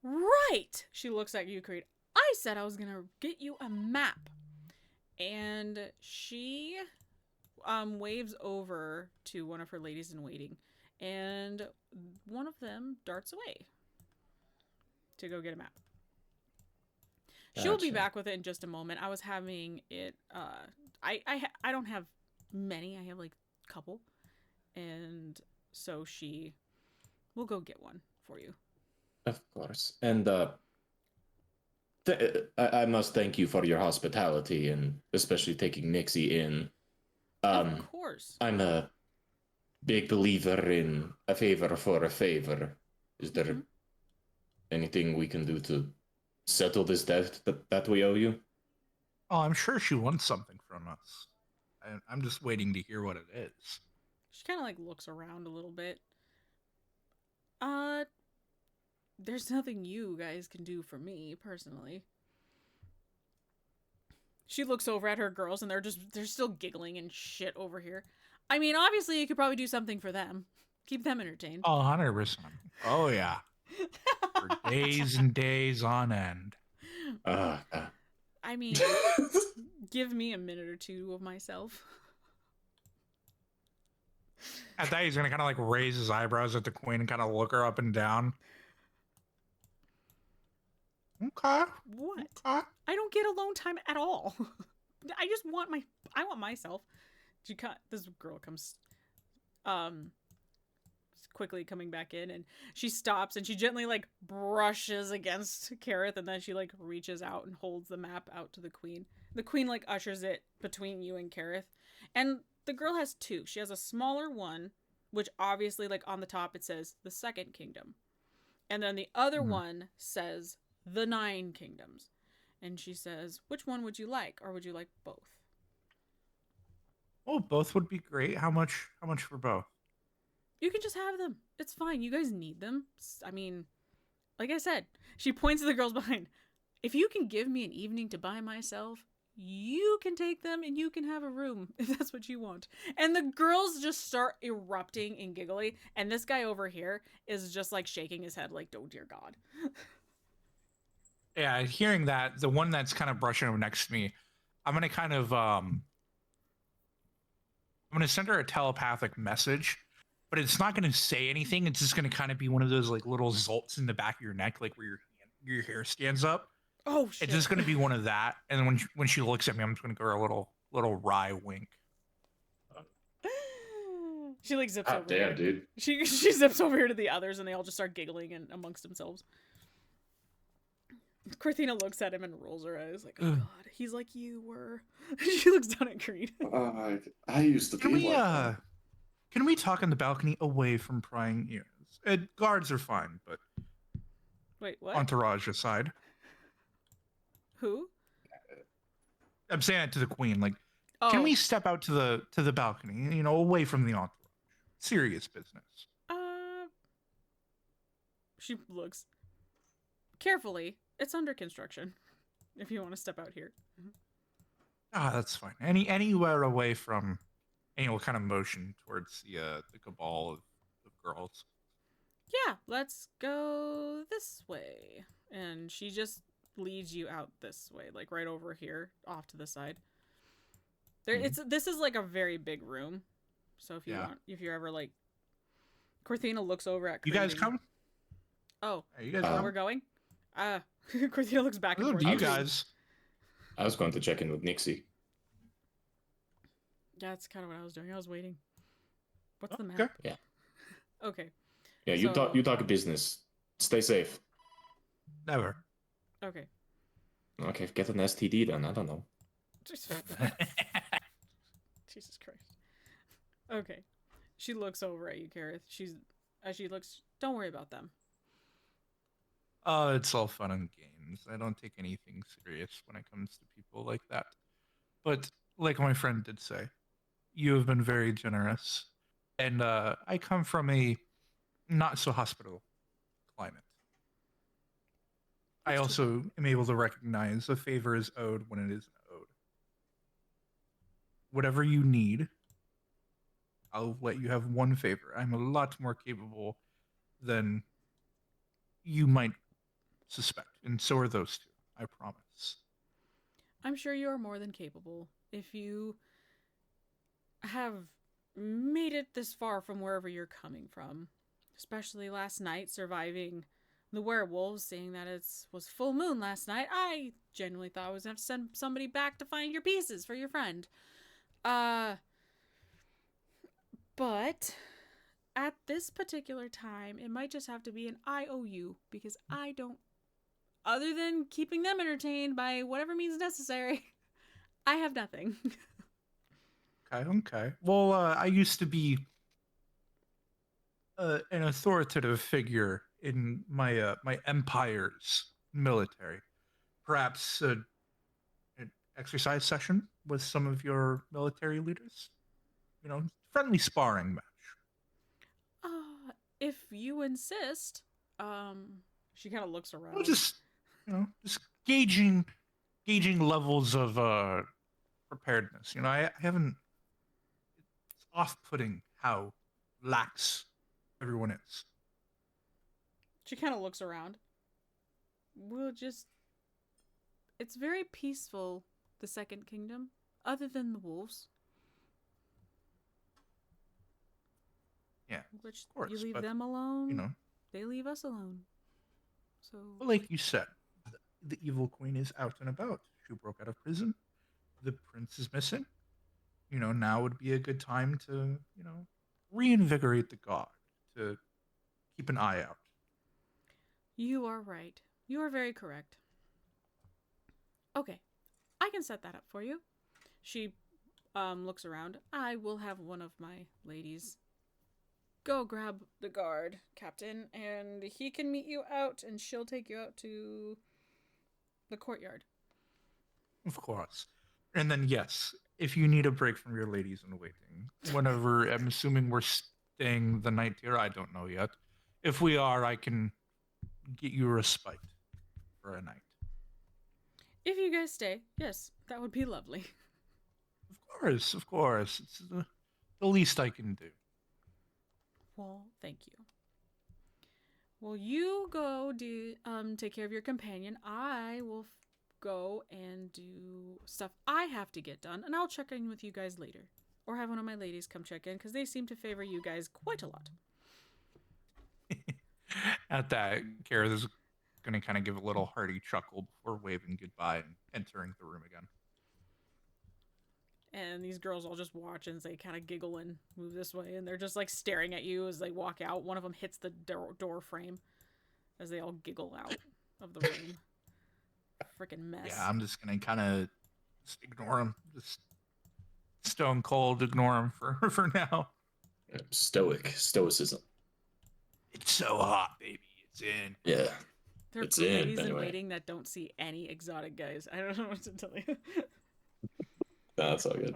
Right. She looks at you, Creed. I said I was going to get you a map. And she waves over to one of her ladies in waiting. And one of them darts away to go get a map. Gotcha. She'll be back with it in just a moment. I was having it. I don't have many. I have like a couple, and so she will go get one for you. Of course, and I must thank you for your hospitality and especially taking Nixie in. Of course, I'm a big believer in a favor for a favor. Is there anything we can do to settle this debt that we owe you? Oh, I'm sure she wants something from us. I'm just waiting to hear what it is. She kind of like looks around a little bit. There's nothing you guys can do for me personally. She looks over at her girls and they're still giggling and shit over here. I mean, obviously you could probably do something for them. Keep them entertained. Oh, 100%. Oh, yeah. For days and days on end. I mean, give me a minute or two of myself. At that, he's going to kind of like raise his eyebrows at the queen and kind of look her up and down. Okay. What? Okay. I don't get alone time at all. I just want I want myself. This girl comes quickly coming back in, and she stops and she gently like brushes against Kareth, and then she like reaches out and holds the map out to the queen. The queen like ushers it between you and Kareth, and the girl has 2. She has a smaller one, which obviously like on the top it says the second kingdom, and then the other one says the 9 kingdoms. And she says, which one would you like, or would you like both? Oh, both would be great. How much for both? You can just have them. It's fine. You guys need them. I mean, like I said, she points to the girls behind. If you can give me an evening to by myself, you can take them and you can have a room if that's what you want. And the girls just start erupting and giggling. And this guy over here is just like shaking his head like, oh dear God. Yeah, hearing that, the one that's kind of brushing up next to me, I'm gonna kind of I'm gonna send her a telepathic message, but it's not gonna say anything. It's just gonna kind of be one of those like little zolts in the back of your neck, like where your hair stands up. Oh shit! It's just gonna be one of that. And then when she looks at me, I'm just gonna give her a little wry wink. She like zips God over damn, here. dude. She zips over here to the others, and they all just start giggling and amongst themselves. Corthina looks at him and rolls her eyes, like, "Oh God, he's like you were." She looks down at Creed. I used to Can be we like that. can we talk on the balcony away from prying ears? Guards are fine, but Wait, what? entourage aside. Who? I'm saying it to the queen. Like, Oh. can we step out to the balcony? You know, away from the entourage. Serious business. She looks carefully. It's under construction. If you want to step out here. Ah, that's fine. Anywhere away from any kind of motion towards the cabal of girls. Yeah, let's go this way. And she just leads you out this way, like right over here, off to the side. This is like a very big room. So if you want, if you're ever like, Corthina looks over at Creed. You guys come? Oh, you guys we're going? Corthina looks back and forth. You guys. I was going to check in with Nixie. Yeah, that's kind of what I was doing. I was waiting. What's the map? Okay. Yeah. Okay. Yeah, you talk business. Stay safe. Never. Okay. Okay, get an STD then. I don't know. Jesus Christ. Okay. She looks over at you, Kareth. As she looks, don't worry about them. It's all fun and games. I don't take anything serious when it comes to people like that. But like my friend did say, you have been very generous. And I come from a not so hospitable climate. I also am able to recognize a favor is owed when it isn't owed. Whatever you need, I'll let you have one favor. I'm a lot more capable than you might suspect, and so are those two. I promise. I'm sure you are more than capable. If you have made it this far from wherever you're coming from, especially last night, surviving the werewolves, seeing that it was full moon last night, I genuinely thought I was going to have to send somebody back to find your pieces for your friend. But at this particular time, it might just have to be an IOU, because I don't, other than keeping them entertained by whatever means necessary, I have nothing. Okay. Well, I used to be an authoritative figure in my my empire's military. Perhaps an exercise session with some of your military leaders. You know, friendly sparring match. If you insist. She kind of looks around. Well, just gauging levels of preparedness. You know, I haven't. It's off-putting how lax everyone is. She kind of looks around. It's very peaceful, the Second Kingdom, other than the wolves. Yeah, which of course, you leave them alone. You know, they leave us alone. So, well, like you said, the evil queen is out and about. She broke out of prison. The prince is missing. You know, now would be a good time to, reinvigorate the guard, to keep an eye out. You are right. You are very correct. Okay, I can set that up for you. She looks around. I will have one of my ladies go grab the guard, Captain, and he can meet you out, and she'll take you out to the courtyard. Of course. And then, yes, if you need a break from your ladies in waiting, whenever, I'm assuming we're staying the night here, I don't know yet. If we are, I can get you a respite for a night. If you guys stay, yes, that would be lovely. Of course. It's the least I can do. Well, thank you. Well, you go take care of your companion. I will go and do stuff I have to get done, and I'll check in with you guys later. Or have one of my ladies come check in, because they seem to favor you guys quite a lot. At that, Gareth is going to kind of give a little hearty chuckle before waving goodbye and entering the room again. And these girls all just watch and they kind of giggle and move this way, and they're just like staring at you as they walk out. One of them hits the door frame as they all giggle out of the room. Freaking mess. Yeah, I'm just going to kind of ignore him. Just stone cold ignore him for now. Stoicism. It's so hot, baby. It's in. Yeah. They're It's ladies in, in anyway. waiting that don't see any exotic guys. I don't know what to tell you. No, that's all good.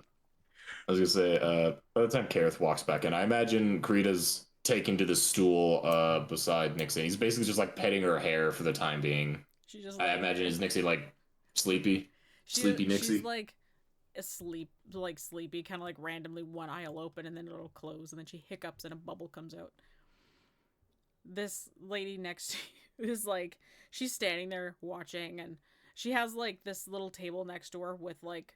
I was gonna say, by the time Kareth walks back in, I imagine Krita's taking to the stool beside Nixie. He's basically just like petting her hair for the time being. She just I imagine is Nixie like sleepy? Sleepy Nixie? She's like asleep, like sleepy, kind of like randomly one eye will open and then it'll close, and then she hiccups and a bubble comes out. This lady next to you is like, she's standing there watching, and she has like this little table next to her with like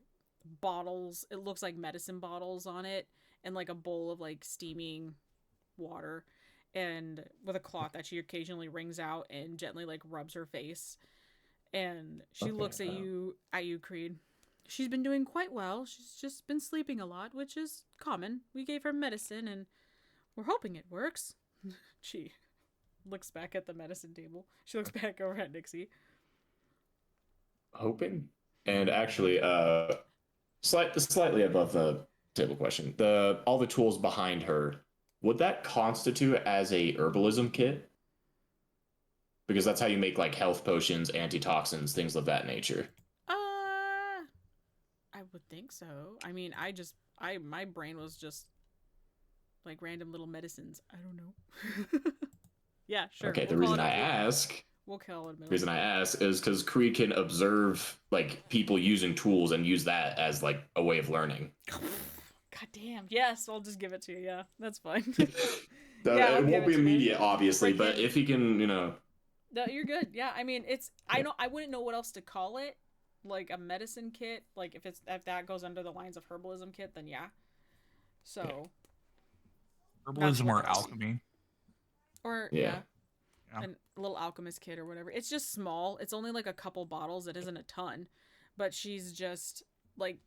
bottles, it looks like medicine bottles on it, and like a bowl of like steaming water, and with a cloth that she occasionally wrings out and gently like rubs her face. And she looks at you, Creed. She's been doing quite well. She's just been sleeping a lot, which is common. We gave her medicine and we're hoping it works. She looks back at the medicine table. She looks back over at Nixie. Hoping? And actually, slightly above the table question, all the tools behind her, would that constitute as a herbalism kit? Because that's how you make like health potions, antitoxins, things of that nature. I would think so. I mean, my brain was just like random little medicines. I don't know. Yeah, sure. Okay, the reason I ask is because Creed can observe like people using tools and use that as like a way of learning. God damn. Yes, I'll just give it to you. Yeah, that's fine. It won't be immediate, obviously, but if he can, No, you're good. Yeah, I mean, I wouldn't know what else to call it. Like a medicine kit. Like if that goes under the lines of herbalism kit, then yeah. So. Herbalism or alchemy. Or yeah. A little alchemist kit or whatever. It's just small. It's only like a couple bottles. It isn't a ton, but she's just like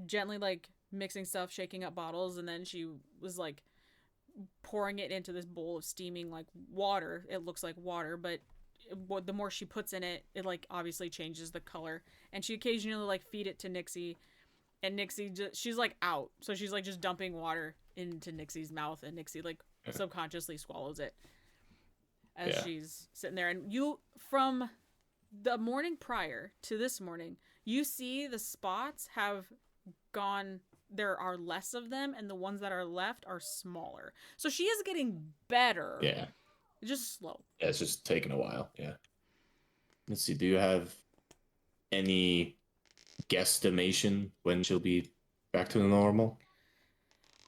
gently like mixing stuff, shaking up bottles, and then she was like pouring it into this bowl of steaming like water. It looks like water, but the more she puts in it, it like obviously changes the color. And she occasionally like feed it to Nixie, and Nixie she's like out, so she's like just dumping water into Nixie's mouth, and Nixie like subconsciously swallows it as she's sitting there. And you, from the morning prior to this morning, you see the spots have gone, there are less of them, and the ones that are left are smaller. So she is getting better. Yeah. It's just slow. Yeah, it's just taking a while. Yeah. Let's see. Do you have any guesstimation when she'll be back to the normal?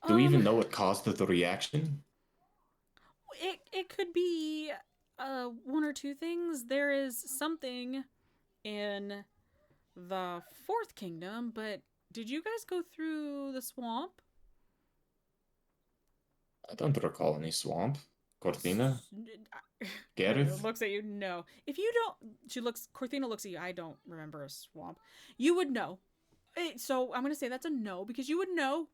Do we even know what caused the reaction? It could be one or two things. There is something in the Fourth Kingdom, but did you guys go through the swamp? I don't recall any swamp. Cortina? Gareth? Looks at you. No. If you don't, Cortina looks at you. I don't remember a swamp. You would know. So I'm going to say that's a no, because you would know.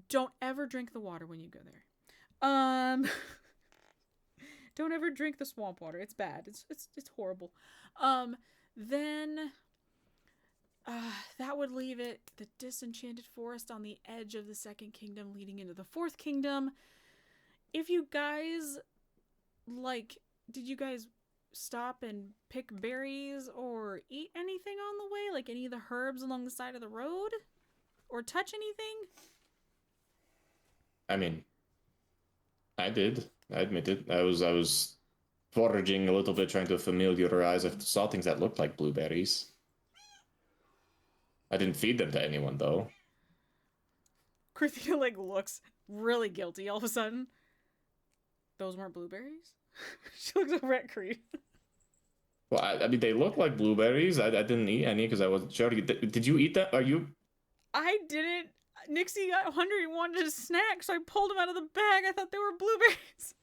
Don't ever drink the water when you go there. Don't ever drink the swamp water. It's bad. It's horrible. Then that would leave it the disenchanted forest on the edge of the Second Kingdom leading into the Fourth Kingdom. If you guys did you guys stop and pick berries or eat anything on the way? Like any of the herbs along the side of the road? Or touch anything? I mean, I did. I admit it. I was foraging a little bit, trying to familiarize. I saw things that looked like blueberries. I didn't feed them to anyone, though. Christina, looks really guilty all of a sudden. Those weren't blueberries? She looks over at Creed. Well, I mean, they look like blueberries. I didn't eat any because I wasn't sure. Did you eat that? Are you? I didn't. Nixie got hungry and wanted a snack, so I pulled them out of the bag. I thought they were blueberries.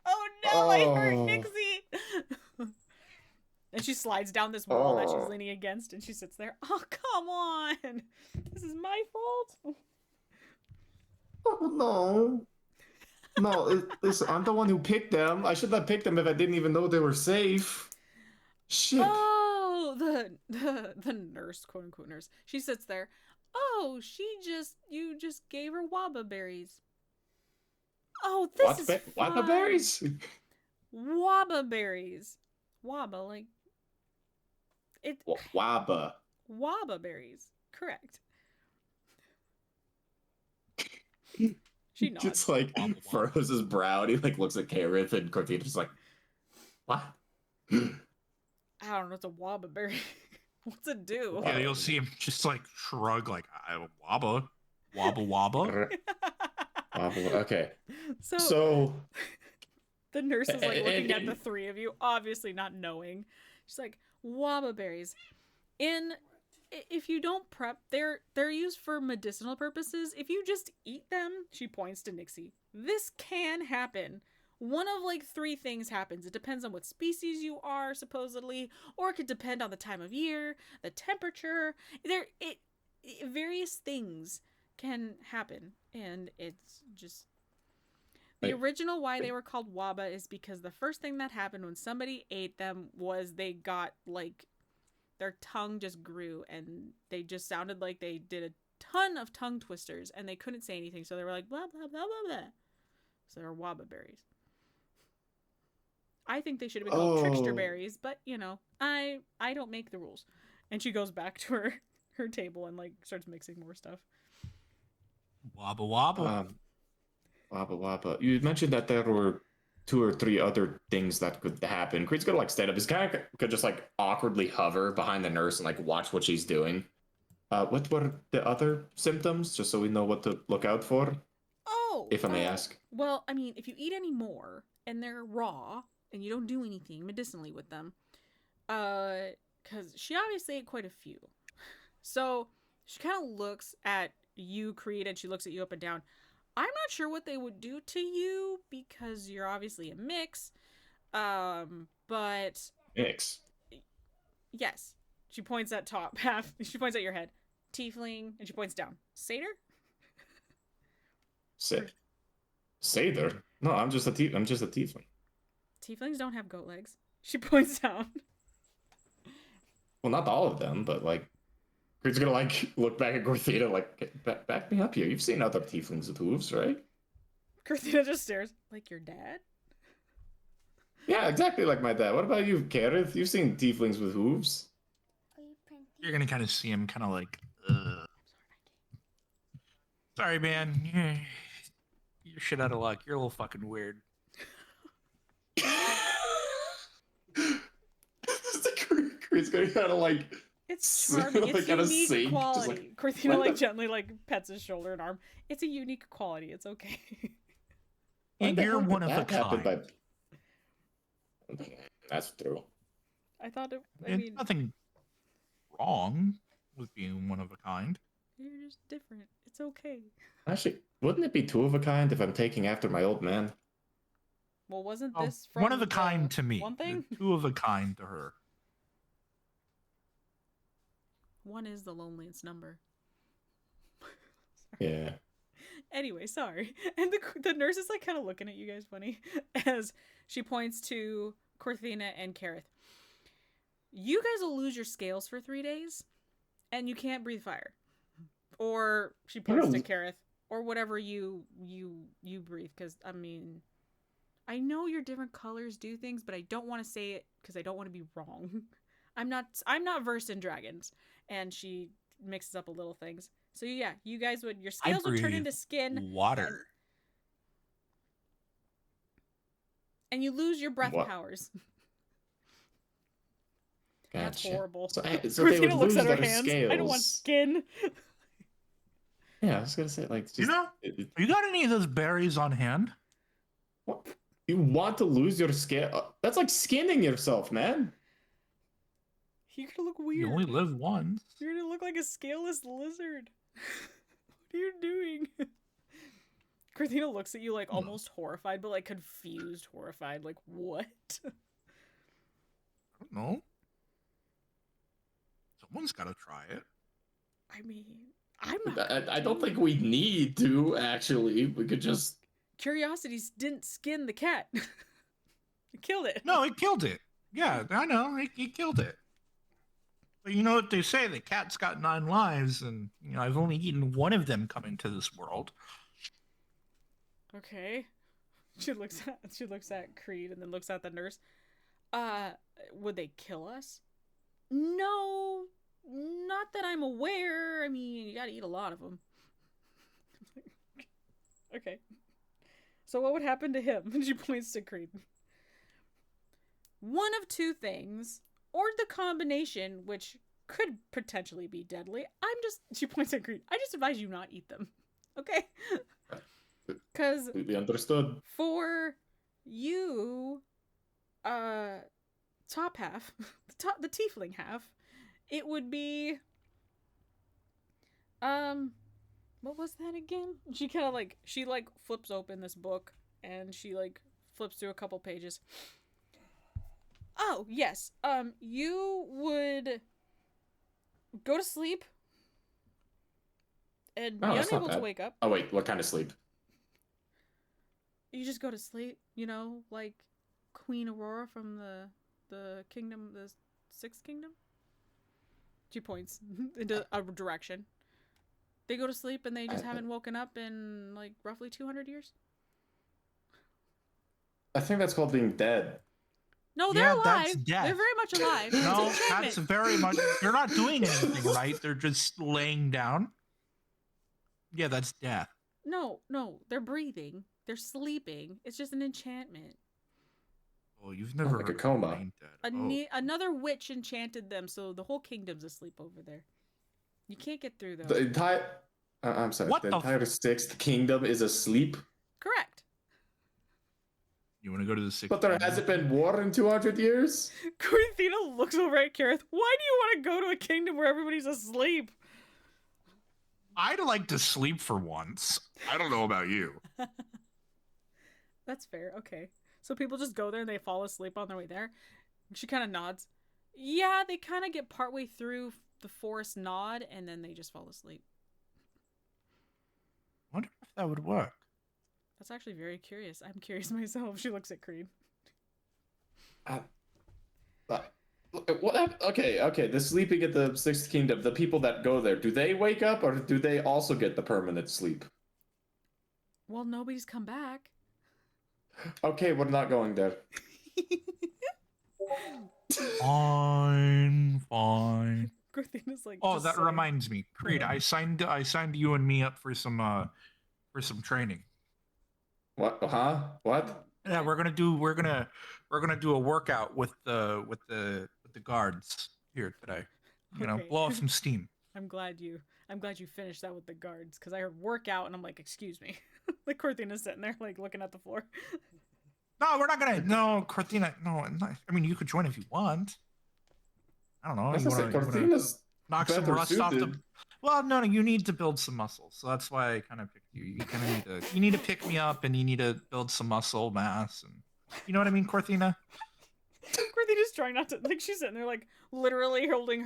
Oh no, I hurt Nixie! And she slides down this wall that she's leaning against, and she sits there. Oh, come on! This is my fault? Oh, no. No, listen, I'm the one who picked them. I should have picked them if I didn't even know they were safe. Shit. Oh, the nurse, quote unquote nurse. She sits there. Oh, you just gave her waba berries. Oh, this is fun. Waba berries? Waba berries. Waba, like it. Waba. Waba berries. Correct. She nods. Just like furrows his brow and he like looks at Kareth and Cortina's like, what? I don't know, it's a waba berry. What's it do? Yeah, you'll see him just like shrug like, waba. Waba. Okay. So the nurse is like looking at the three of you, obviously not knowing. She's like, waba berries. If you don't prep, they're used for medicinal purposes. If you just eat them, she points to Nixie, this can happen. One of like three things happens. It depends on what species you are, supposedly, or it could depend on the time of year, the temperature. Various things can happen, and it's just the original why they were called waba is because the first thing that happened when somebody ate them was they got like their tongue just grew and they just sounded like they did a ton of tongue twisters and they couldn't say anything, so they were like blah blah blah blah blah. So they're waba berries. I think they should have been called trickster berries, but you know, I don't make the rules. And she goes back to her table and like starts mixing more stuff. Waba. Waba. You mentioned that there were 2 or 3 other things that could happen. Creed's gonna like stand up. His guy could just like awkwardly hover behind the nurse and like watch what she's doing. What were the other symptoms, just so we know what to look out for? Oh, if I may ask. Well, I mean, if you eat any more and they're raw and you don't do anything medicinally with them, because she obviously ate quite a few, so she kind of looks at you, Creed, and she looks at you up and down. I'm not sure what they would do to you because you're obviously a mix. But Mix. Yes. She points at top half. She points at your head. Tiefling, and she points down. Satyr? Satyr? No, I'm just a tiefling. Tieflings don't have goat legs. She points down. Well, not all of them, but like Creed's gonna like look back at Gorthita like, back me up here. You've seen other tieflings with hooves, right? Gorthita just stares. Like your dad? Yeah, exactly like my dad. What about you, Kareth? You've seen tieflings with hooves. You're gonna kind of see him kind of like, sorry, man. You're shit out of luck. You're a little fucking weird. Creed's gonna kind of like... It's charming. It's unique quality. Like, Corthina like gently like pets his shoulder and arm. It's a unique quality. It's okay. And you're one of a kind. That's true. I thought it. I mean, nothing wrong with being one of a kind. You're just different. It's okay. Actually, wouldn't it be 2 of a kind if I'm taking after my old man? Well, wasn't this from one of a kind to me? One thing? 2 of a kind to her. 1 is the loneliest number. Yeah. Anyway, sorry. And the nurse is like kind of looking at you guys funny as she points to Corthina and Kareth. You guys will lose your scales for 3 days, and you can't breathe fire. Or she points to Kareth, or whatever you breathe. Because I mean, I know your different colors do things, but I don't want to say it because I don't want to be wrong. I'm not versed in dragons, and she mixes up a little things. So yeah, you guys your scales would turn into skin. Water. And you lose your breath powers. Gotcha. That's horrible. So they would lose their scales. I don't want skin. Yeah, I was gonna say like. Just, you got any of those berries on hand? What? You want to lose your skin? That's like skinning yourself, man. You're gonna look You weird. only live once. You're gonna look like a scaleless lizard. What are you doing? Cortina looks at you like almost horrified, but like confused, horrified. Like, what? I don't know. Someone's got to try it. I mean, I'm not. I don't think we need to, actually. We could just. Curiosities didn't skin the cat. It killed it. No, it killed it. Yeah, I know. It killed it. But you know what they say? The cat's got 9 lives, and I've only eaten one of them coming to this world. Okay. She looks at Creed and then looks at the nurse. Would they kill us? No, not that I'm aware. I mean, you gotta eat a lot of them. Okay. So what would happen to him? And she points to Creed. One of two things, or the combination, which could potentially be deadly. She points at Creed. I just advise you not eat them. Okay? Because Completely understood. for you, top half, the tiefling half, it would be, what was that again? She kind of she flips open this book and she flips through a couple pages. Oh, yes. You would go to sleep and be unable to wake up. Oh, wait, what kind of sleep? You just go to sleep, like Queen Aurora from the kingdom, the Sixth Kingdom. She points into a direction. They go to sleep and they just haven't woken up in roughly 200 years. I think that's called being dead. No, they're alive. That's death. They're very much alive. No, that's very much. They're not doing anything, right? They're just laying down. Yeah, that's death. No, they're breathing. They're sleeping. It's just an enchantment. Oh, you've never like a coma. Another witch enchanted them, so the whole kingdom's asleep over there. You can't get through though. The entire. I'm sorry. The entire Sixth Kingdom is asleep. Correct. You want to go to the Sixth? But there hasn't been war in 200 years. Quinthina looks over at Kareth. Why do you want to go to a kingdom where everybody's asleep? I'd like to sleep for once. I don't know about you. That's fair. Okay. So people just go there and they fall asleep on their way there. She kind of nods. Yeah, they kind of get partway through the forest nod and then they just fall asleep. I wonder if that would work. That's actually very curious. I'm curious myself. She looks at Creed. What? Okay. The sleeping at the Sixth Kingdom, the people that go there, do they wake up or do they also get the permanent sleep? Well, nobody's come back. Okay, we're not going there. Fine. Gorthina's Oh, that reminds me, Creed. I signed you and me up for some training. What? Huh? What? Yeah, we're gonna do a workout with the guards here today. Blow off some steam. I'm glad you finished that with the guards because I heard workout and I'm like, excuse me. Like Corthina's sitting there looking at the floor. No, we're not gonna. No, Corthina. No, I mean you could join if you want. I don't know. Corthina's knock some rust off the. Well, no, you need to build some muscle, so that's why I kind of picked you. You kind of need to pick me up, and you need to build some muscle mass, and you know what I mean, Corthina. Corthina's trying not to she's sitting there literally holding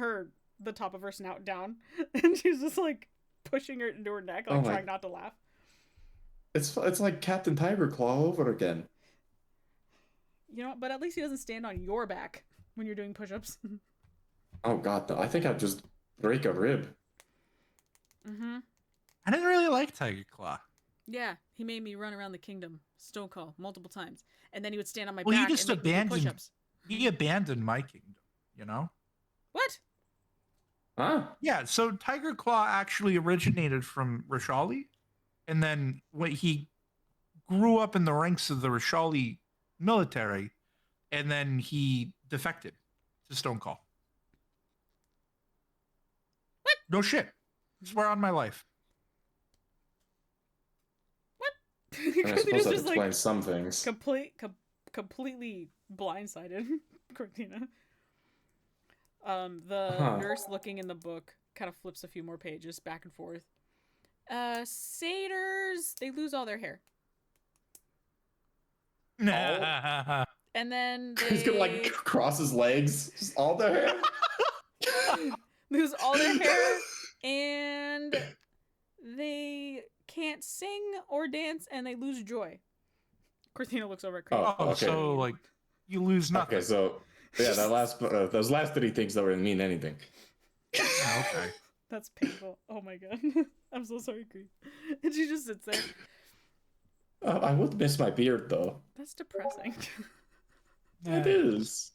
the top of her snout down, and she's just pushing her into her neck, trying not to laugh. It's like Captain Tiger Claw over again. You know, but at least he doesn't stand on your back when you're doing push-ups. Oh God, no! I think I'd just break a rib. Mm-hmm. I didn't really like Tiger Claw. Yeah, he made me run around the kingdom, stone cold, multiple times, and then he would stand on my back. Well, he just and abandoned. Push-ups. He abandoned my kingdom. What? Huh? Yeah. So Tiger Claw actually originated from Rashali, and then when he grew up in the ranks of the Rashali military, and then he defected to Stonecall. What? No shit. Swear on my life. What? I suppose that explains some things. Completely blindsided, Cortina. The nurse looking in the book kind of flips a few more pages back and forth. Satyrs, they lose all their hair. And then he's gonna like cross his legs, just all their hair. Lose all their hair, and they can't sing or dance, and they lose joy. Cortina looks over at Creed. Oh, okay. So like you lose nothing. Okay, so yeah, those last 3 things don't really mean anything. Okay. That's painful. Oh my god. I'm so sorry, Creed. And she just sits there. I would miss my beard though. That's depressing. It is.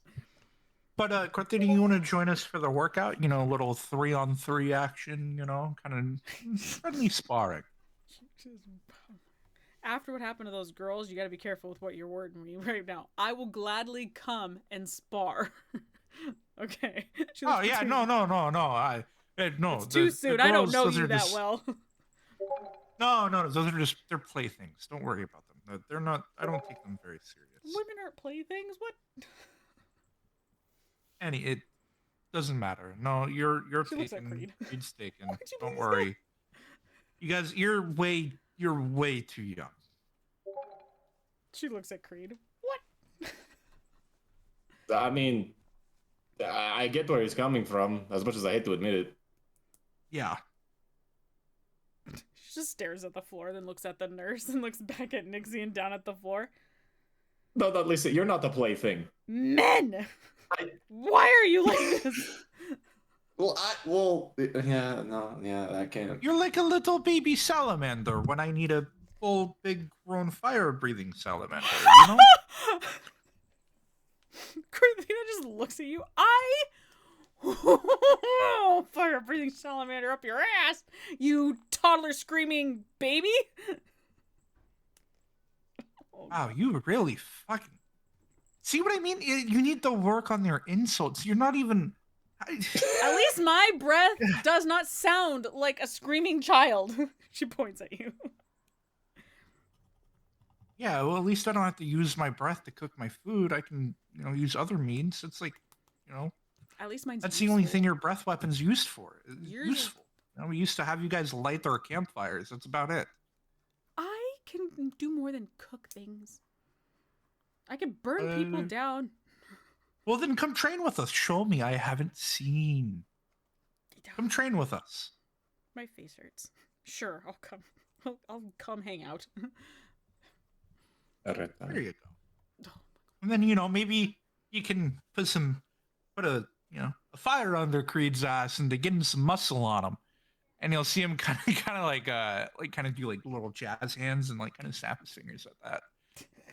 But Cortina, you want to join us for the workout? You know, a little 3-on-3 action. You know, kind of friendly sparring. After what happened to those girls, you got to be careful with what you're wording me right now. I will gladly come and spar. Okay. Oh yeah, no. No. It's too soon. I don't know you that well. No. Those are they're playthings. Don't worry about them. They're not. I don't take them very serious. Women aren't playthings. What? Annie, it doesn't matter. No, you're taken. Creed's taken. Don't worry. You guys, you're way too young. She looks at Creed. What? I mean, I get where he's coming from, as much as I hate to admit it. Yeah. She just stares at the floor, then looks at the nurse, and looks back at Nixie and down at the floor. No, Lisa, you're not the plaything. Men! Why are you like this? I can't. You're like a little baby salamander when I need a full, big-grown, fire-breathing salamander, you know? Cortina just looks at you. Fire-breathing salamander up your ass, you toddler screaming baby. Wow, you really fucking... See what I mean? You need to work on your insults. You're not even... At least my breath does not sound like a screaming child. She points at you. Yeah, well, at least I don't have to use my breath to cook my food. I can, use other means. It's like, At least mine's that's useful. the only thing your breath weapon's used for. It's Yours useful. We used to have you guys light our campfires. That's about it. I can do more than cook things. I can burn people down. Well, then come train with us. Show me. I haven't seen. Come train with us. My face hurts. Sure, I'll come. I'll come hang out. There you go. And then, maybe you can put a fire under Creed's ass and to get him some muscle on him. And you'll see him kind of do like little jazz hands and like kind of snap his fingers at that.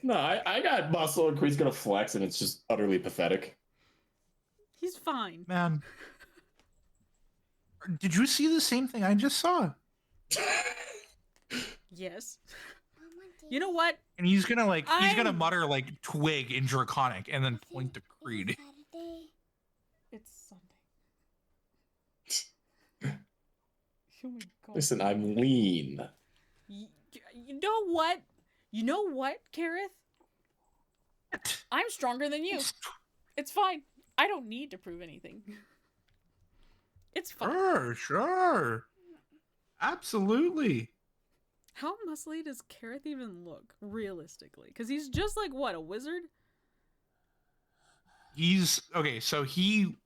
No, I got muscle and Creed's gonna flex and it's just utterly pathetic. He's fine. Man. Did you see the same thing I just saw? Yes. You know what? And he's gonna mutter like twig in Draconic and then point to Creed. It's Sunday. Oh my god. Listen, I'm lean. You know what? You know what, Kareth? I'm stronger than you. It's fine. I don't need to prove anything. It's fine. Sure. He How muscly does Kareth even look, realistically? Because he's just like, what, a wizard? Okay, so he...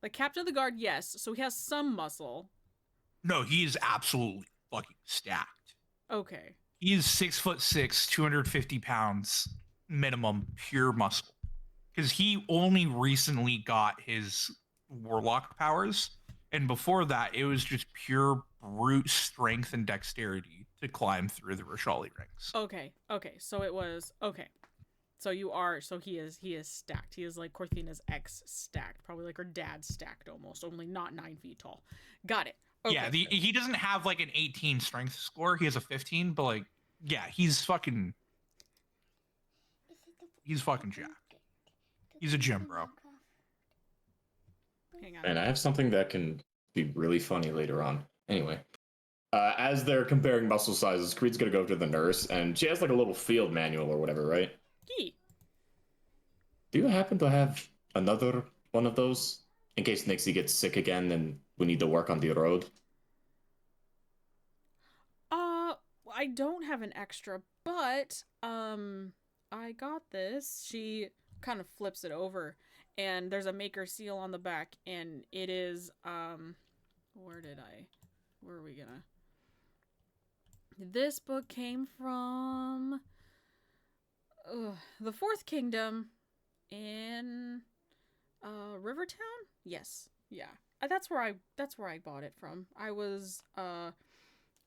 Like, Captain of the Guard, yes. So he has some muscle. No, he's absolutely fucking stacked. Okay. He is 6'6", 250 pounds minimum, pure muscle. Because he only recently got his warlock powers, and before that, it was just pure brute strength and dexterity to climb through the Rashali rings. Okay. So it was So he is stacked. He is like Corthina's ex stacked, probably like her dad stacked almost, only not 9 feet tall. Got it. Okay. Yeah, he doesn't have like an 18 strength score. He has a 15, but like, yeah, he's fucking jacked. He's a gym bro. Hang on. And I have something that can be really funny later on. Anyway. As they're comparing muscle sizes, Creed's gonna go to the nurse, and she has like a little field manual or whatever, right? Yee. Do you happen to have another one of those in case Nixie gets sick again and we need to work on the road? I don't have an extra, but I got this. She kind of flips it over, and there's a maker seal on the back, and it is where are we gonna? This book came from the Fourth Kingdom in Rivertown. Yes, yeah. That's where I bought it from. I was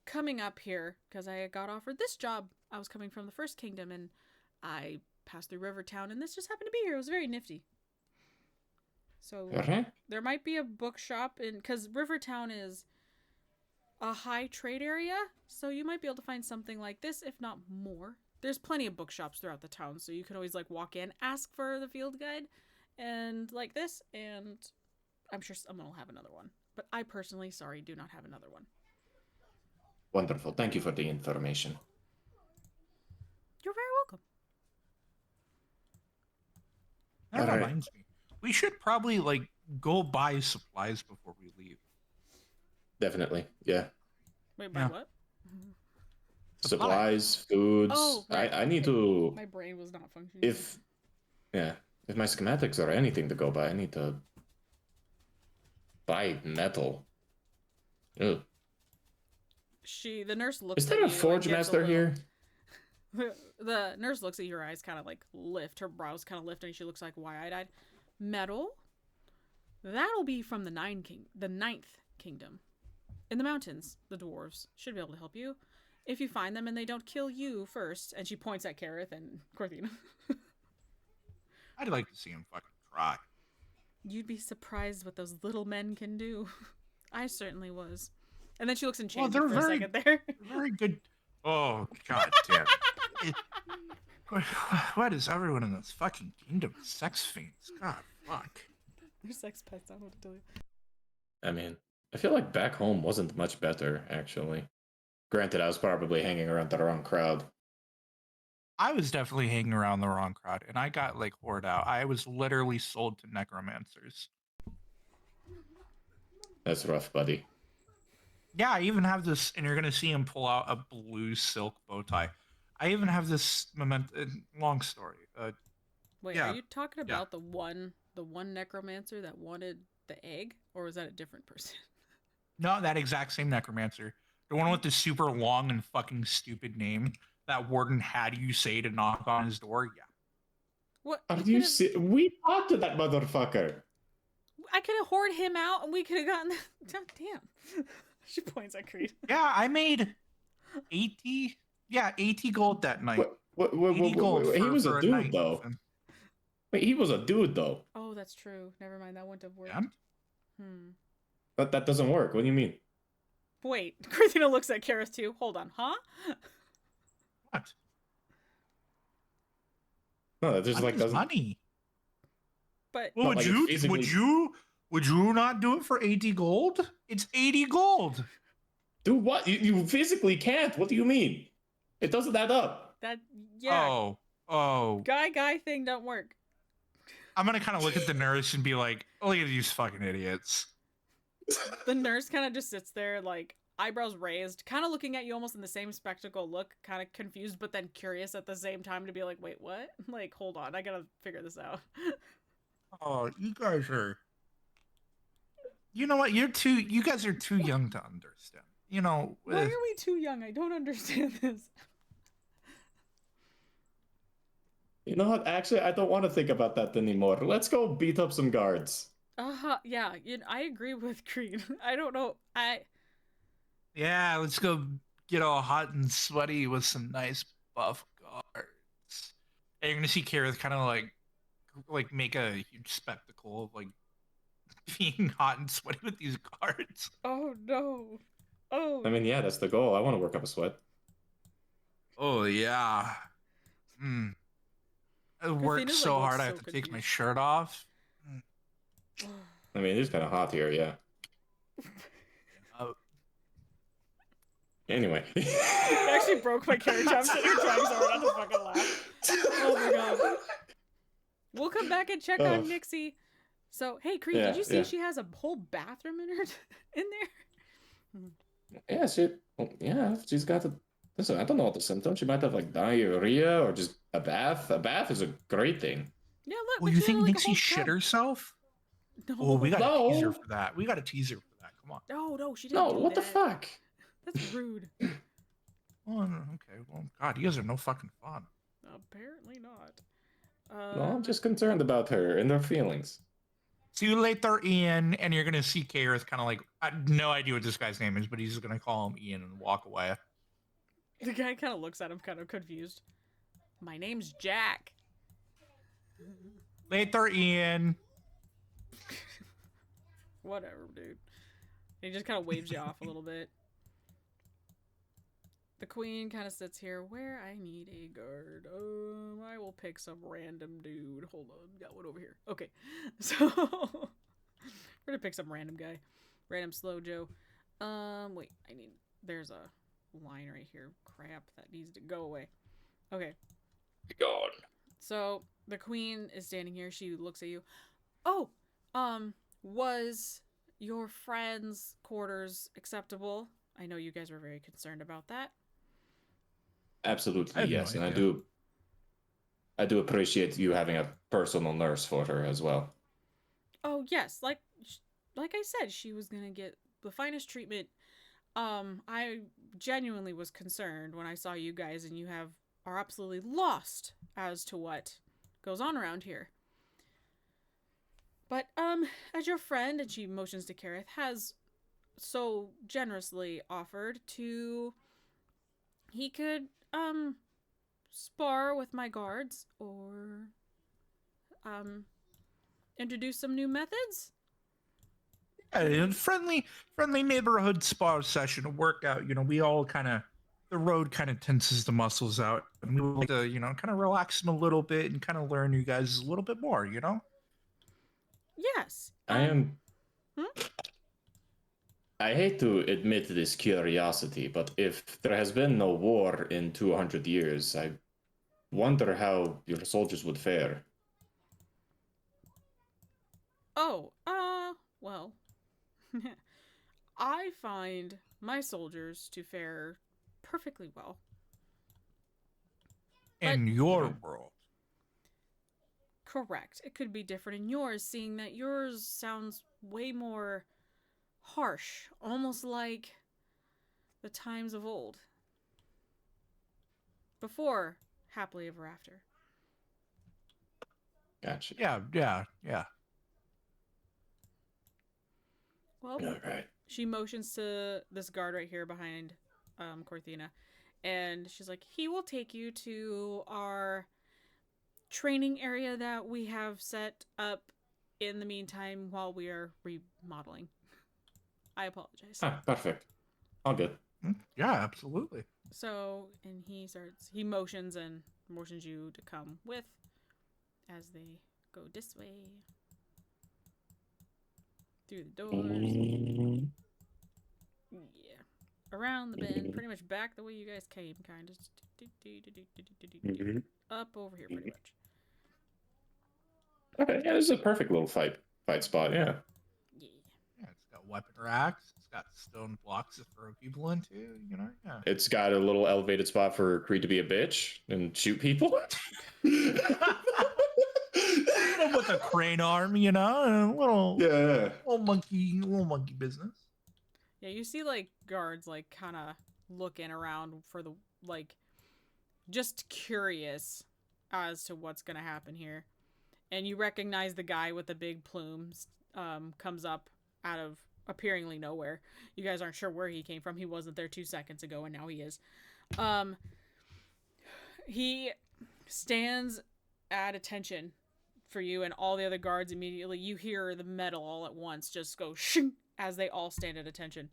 coming up here because I got offered this job. I was coming from the First Kingdom, and I passed through Rivertown, and this just happened to be here. It was very nifty. So there might be a bookshop in, because Rivertown is a high trade area, so you might be able to find something like this, if not more. There's plenty of bookshops throughout the town, so you can always like walk in, ask for the field guide, and like this, and I'm sure someone will have another one. But I personally, sorry, do not have another one. Wonderful. Thank you for the information. You're very welcome. That reminds me. We should probably like go buy supplies before we leave. Definitely. Yeah. Wait, buy what? Supplies, foods. Oh, right. I need to. My brain was not functioning. If my schematics are anything to go by, I need to buy metal. Ew. The nurse looks. Is there a forge master here? The nurse looks at your eyes, kind of like lift. Her brows kind of lift, and she looks like wide-eyed. Metal. That'll be from the Ninth Kingdom. In the mountains, the dwarves should be able to help you. If you find them and they don't kill you first. And she points at Kareth and Corthina. I'd like to see him fucking try. You'd be surprised what those little men can do. I certainly was. And then she looks enchanted for a second there. Very good. Oh, god damn it. What is everyone in this fucking kingdom? Sex fiends. God, fuck. They're sex pests, I don't know what to tell you. I mean, I feel like back home wasn't much better, actually. Granted, I was probably hanging around the wrong crowd. I was definitely hanging around the wrong crowd, and I got, like, whored out. I was literally sold to necromancers. That's rough, buddy. Yeah, I even have this, and you're going to see him pull out a blue silk bow tie. I even have this long story. Wait, yeah, are you talking about the one necromancer that wanted the egg, or was that a different person? No, that exact same necromancer. The one with the super long and fucking stupid name that Warden had you say to knock on his door. Yeah. What? Are you we talked to that motherfucker. I could have whored him out, and we could have gotten. God damn. She points at Creed. Yeah, I made 80 gold that night. What, 80 gold he was a dude, though. Wait, he was a dude, though. Oh, that's true. Never mind, that wouldn't have worked. Yeah? But that doesn't work. What do you mean? Wait, Christina looks at Kareth too. Hold on, huh? What? No, that just like doesn't. Money. But well, would you not do it for 80 gold? It's 80 gold. Dude, what? You physically can't. What do you mean? It doesn't add up. Oh. Guy thing don't work. I'm gonna kind of look at the nurse and be like, "Oh, look at these fucking idiots." The nurse kind of just sits there, like eyebrows raised, kind of looking at you, almost in the same spectacle look, kind of confused but then curious at the same time, to be like, "Wait, what? Like, hold on, I gotta figure this out." Oh, you guys are. You know what? You guys are too young to understand. You know. Why are we too young? I don't understand this. You know what? Actually, I don't want to think about that anymore. Let's go beat up some guards. Yeah, I agree with Creed. I don't know. Yeah, let's go get all hot and sweaty with some nice buff guards. And you're gonna see Kareth kind of like make a huge spectacle of like being hot and sweaty with these guards. Oh no. Oh. I mean, yeah, that's the goal. I want to work up a sweat. Oh yeah. I worked so hard I have to take my shirt off. I mean, it's kind of hot here, yeah. Anyway. It actually broke my character. I'm sitting here trying so hard not to fucking laugh. Oh my god. We'll come back and check on Nixie. So, hey, Creed, did you see she has a whole bathroom in her in there? Yeah, she's got the. Listen, I don't know what the symptoms. She might have like diarrhea or just a bath. A bath is a great thing. Yeah, look. Well, you think Nixie shit herself? No. Oh, we got a teaser for that. We got a teaser for that. Come on. No, she didn't. No, what the fuck? That's rude. Oh, okay. Well, God, you guys are no fucking fun. Apparently not. No, I'm just concerned about her and her feelings. See you later, Ian. And you're gonna see Karis kind of like, I have no idea what this guy's name is, but he's gonna call him Ian and walk away. The guy kind of looks at him, kind of confused. My name's Jack. Later, Ian. Whatever, dude. He just kind of waves you off a little bit. The queen kind of sits here where I need a guard. I will pick some random dude. Hold on, got one over here. Okay, so we're gonna pick some random guy, random slow Joe. Wait, there's a line right here. Crap, that needs to go away. Okay. God. So the queen is standing here. She looks at you. Oh, was your friend's quarters acceptable? I know you guys were very concerned about that. Absolutely, yes, and I do appreciate you having a personal nurse for her as well. Oh yes, like I said, she was gonna get the finest treatment. I genuinely was concerned when I saw you guys, and you are absolutely lost as to what goes on around here. But as your friend, and she motions to Kareth, has so generously offered to, he could spar with my guards or introduce some new methods. Yeah, friendly neighborhood spar session, a workout. We all the road kind of tenses the muscles out, and we like to kind of relax them a little bit and kind of learn you guys a little bit more. Yes. I hate to admit this curiosity, but if there has been no war in 200 years, I wonder how your soldiers would fare. Oh, well, I find my soldiers to fare perfectly well. In your world. Correct. It could be different in yours, seeing that yours sounds way more harsh, almost like the times of old. Before Happily Ever After. Gotcha. Yeah. Well, right. She motions to this guard right here behind Corthina, and she's like, he will take you to our training area that we have set up in the meantime while we are remodeling. I apologize. Perfect. All good. Yeah, absolutely. So, and he motions you to come with as they go this way. Through the doors. Yeah. Around the bend, pretty much back the way you guys came, kind of. Up over here, pretty much. Okay, yeah, this is a perfect little fight spot, yeah. Yeah. It's got weapon racks. It's got stone blocks to throw people into, yeah. It's got a little elevated spot for Creed to be a bitch and shoot people. With a crane arm, a little monkey business. Yeah, you see guards kind of looking around for the just curious as to what's gonna happen here, and you recognize the guy with the big plumes comes up out of appearingly nowhere. You guys aren't sure where he came from. He wasn't there 2 seconds ago, and now he is. He stands at attention for you, and all the other guards immediately, you hear the metal all at once just go shing as they all stand at attention.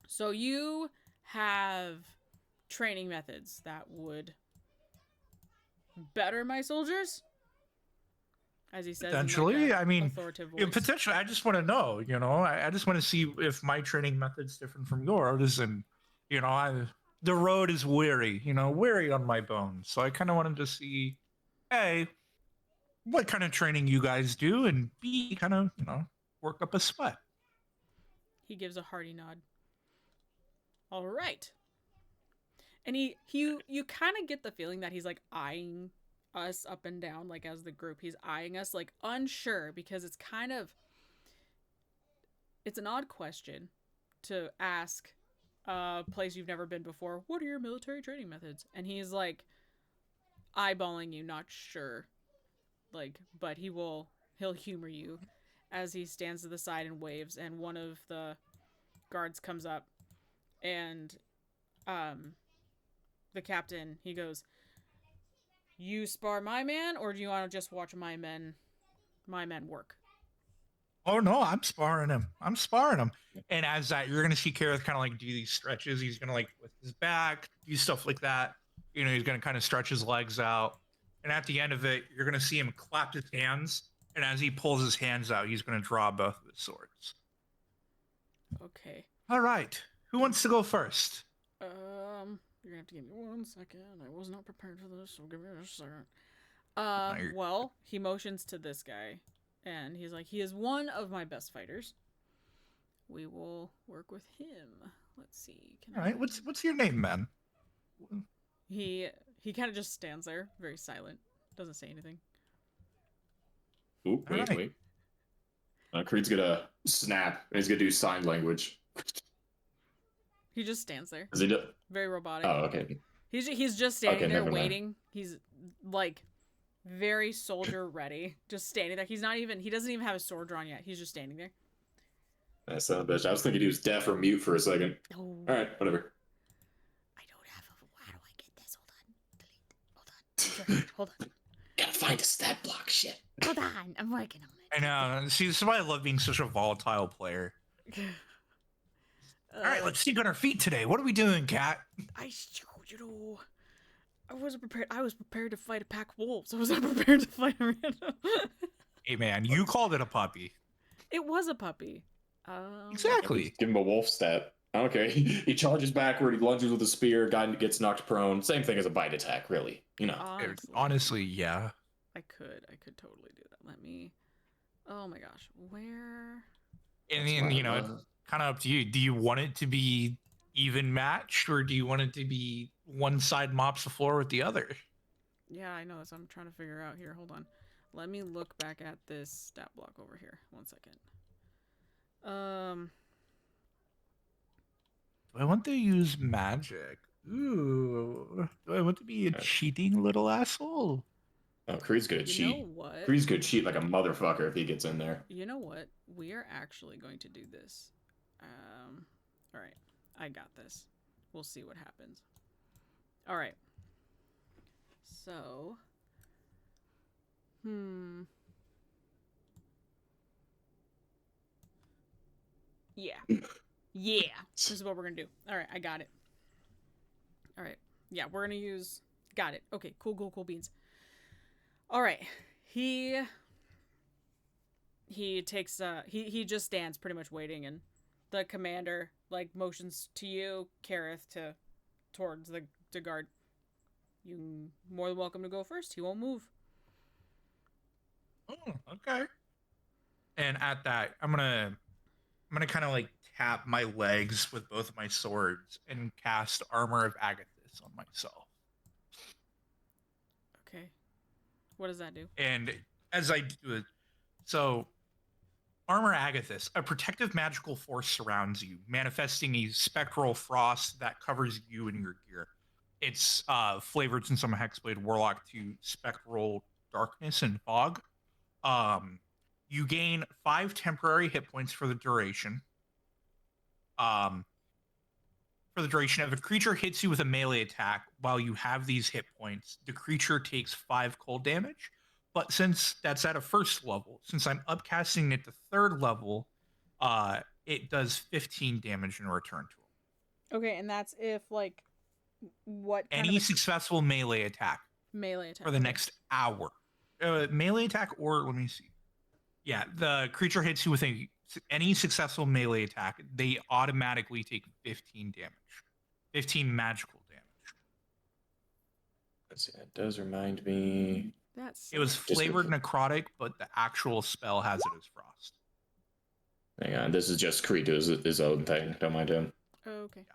So you have training methods that would better my soldiers, as he says. Potentially, authoritative voice. Potentially. I just want to know. I just want to see if my training method's different from yours, and The road is weary, weary on my bones. So I kind of wanted to see, A, what kind of training you guys do, and B, kind of, work up a sweat. He gives a hearty nod. All right. And you kind of get the feeling that he's like eyeing us up and down, like as the group. He's eyeing us, like unsure, because it's an odd question to ask a place you've never been before. What are your military training methods? And he's like eyeballing you, not sure. Like, but he'll humor you as he stands to the side and waves, and one of the guards comes up, and the captain, he goes, "You spar my man, or do you want to just watch my men work?" Oh no, I'm sparring him. And as that, you're gonna see Kareth kind of like do these stretches. He's gonna like with his back, do stuff like that. He's gonna kind of stretch his legs out. And at the end of it, you're gonna see him clap his hands. And as he pulls his hands out, he's gonna draw both of his swords. Okay. All right. Who wants to go first? You're gonna have to give me 1 second. I was not prepared for this, so give me a second. Well, he motions to this guy, and he's like, he is one of my best fighters. We will work with him. Let's see. All right. What's your name, man? He kind of just stands there, very silent, doesn't say anything. Ooh, wait. Creed's gonna snap, and he's gonna do sign language. He just stands there. Does he do? Very robotic. Oh, okay. He's just standing there waiting. He's like very soldier ready, just standing there. He doesn't even have a sword drawn yet. He's just standing there. That son of a bitch. I was thinking he was deaf or mute for a second. Oh. All right, whatever. I don't have how do I get this? Hold on. Delete. Hold on. Gotta find a stat block. Shit. Hold on. I'm working on it. I know. See, this is why I love being such a volatile player. All right, let's think on our feet today. What are we doing, Kat? I wasn't prepared. I was prepared to fight a pack of wolves. I was not prepared to fight a random. Hey, man, you called it a puppy. It was a puppy. Exactly. Give him a wolf stat. Okay. He charges backward. He lunges with a spear. Guy gets knocked prone. Same thing as a bite attack, really. Honestly, yeah. I could totally do that. Let me. Oh my gosh, where? And then it's kind of up to you. Do you want it to be even matched, or do you want it to be one side mops the floor with the other? Yeah, I know. That's what I'm trying to figure out here. Hold on. Let me look back at this stat block over here. 1 second. Do I want to use magic? Ooh. Do I want to be a cheating little asshole? Oh, Creed's gonna cheat. You know what? Creed's gonna cheat like a motherfucker if he gets in there. You know what? We are actually going to do this. All right. I got this. We'll see what happens. All right. So. Yeah. Yeah. This is what we're going to do. All right. I got it. All right. Yeah. We're going to use. Got it. Okay. Cool beans. All right. He takes. He just stands pretty much waiting, and the commander like motions to you, Kareth, towards the guard. You more than welcome to go first. He won't move. Oh, okay. And at that, I'm gonna kind of like tap my legs with both of my swords and cast Armor of Agathis on myself. Okay. What does that do? And as I do it, so Armor Agathis, a protective magical force surrounds you, manifesting a spectral frost that covers you and your gear. It's flavored since I'm a Hexblade Warlock to spectral darkness and fog. You gain 5 temporary hit points for the duration. If a creature hits you with a melee attack while you have these hit points, the creature takes 5 cold damage. But since that's at a first level, since I'm upcasting it to 3rd level, it does 15 damage in return to him. Okay, and that's if like what kind any successful melee attack for the next hour. Melee attack, or let me see. Yeah, the creature hits you with any successful melee attack, they automatically take 15 damage. 15 magical damage. Let's see, that does remind me. It was flavored necrotic, but the actual spell has it as frost. Hang on, this is just Creed does his own thing. Don't mind him. Okay. Yeah.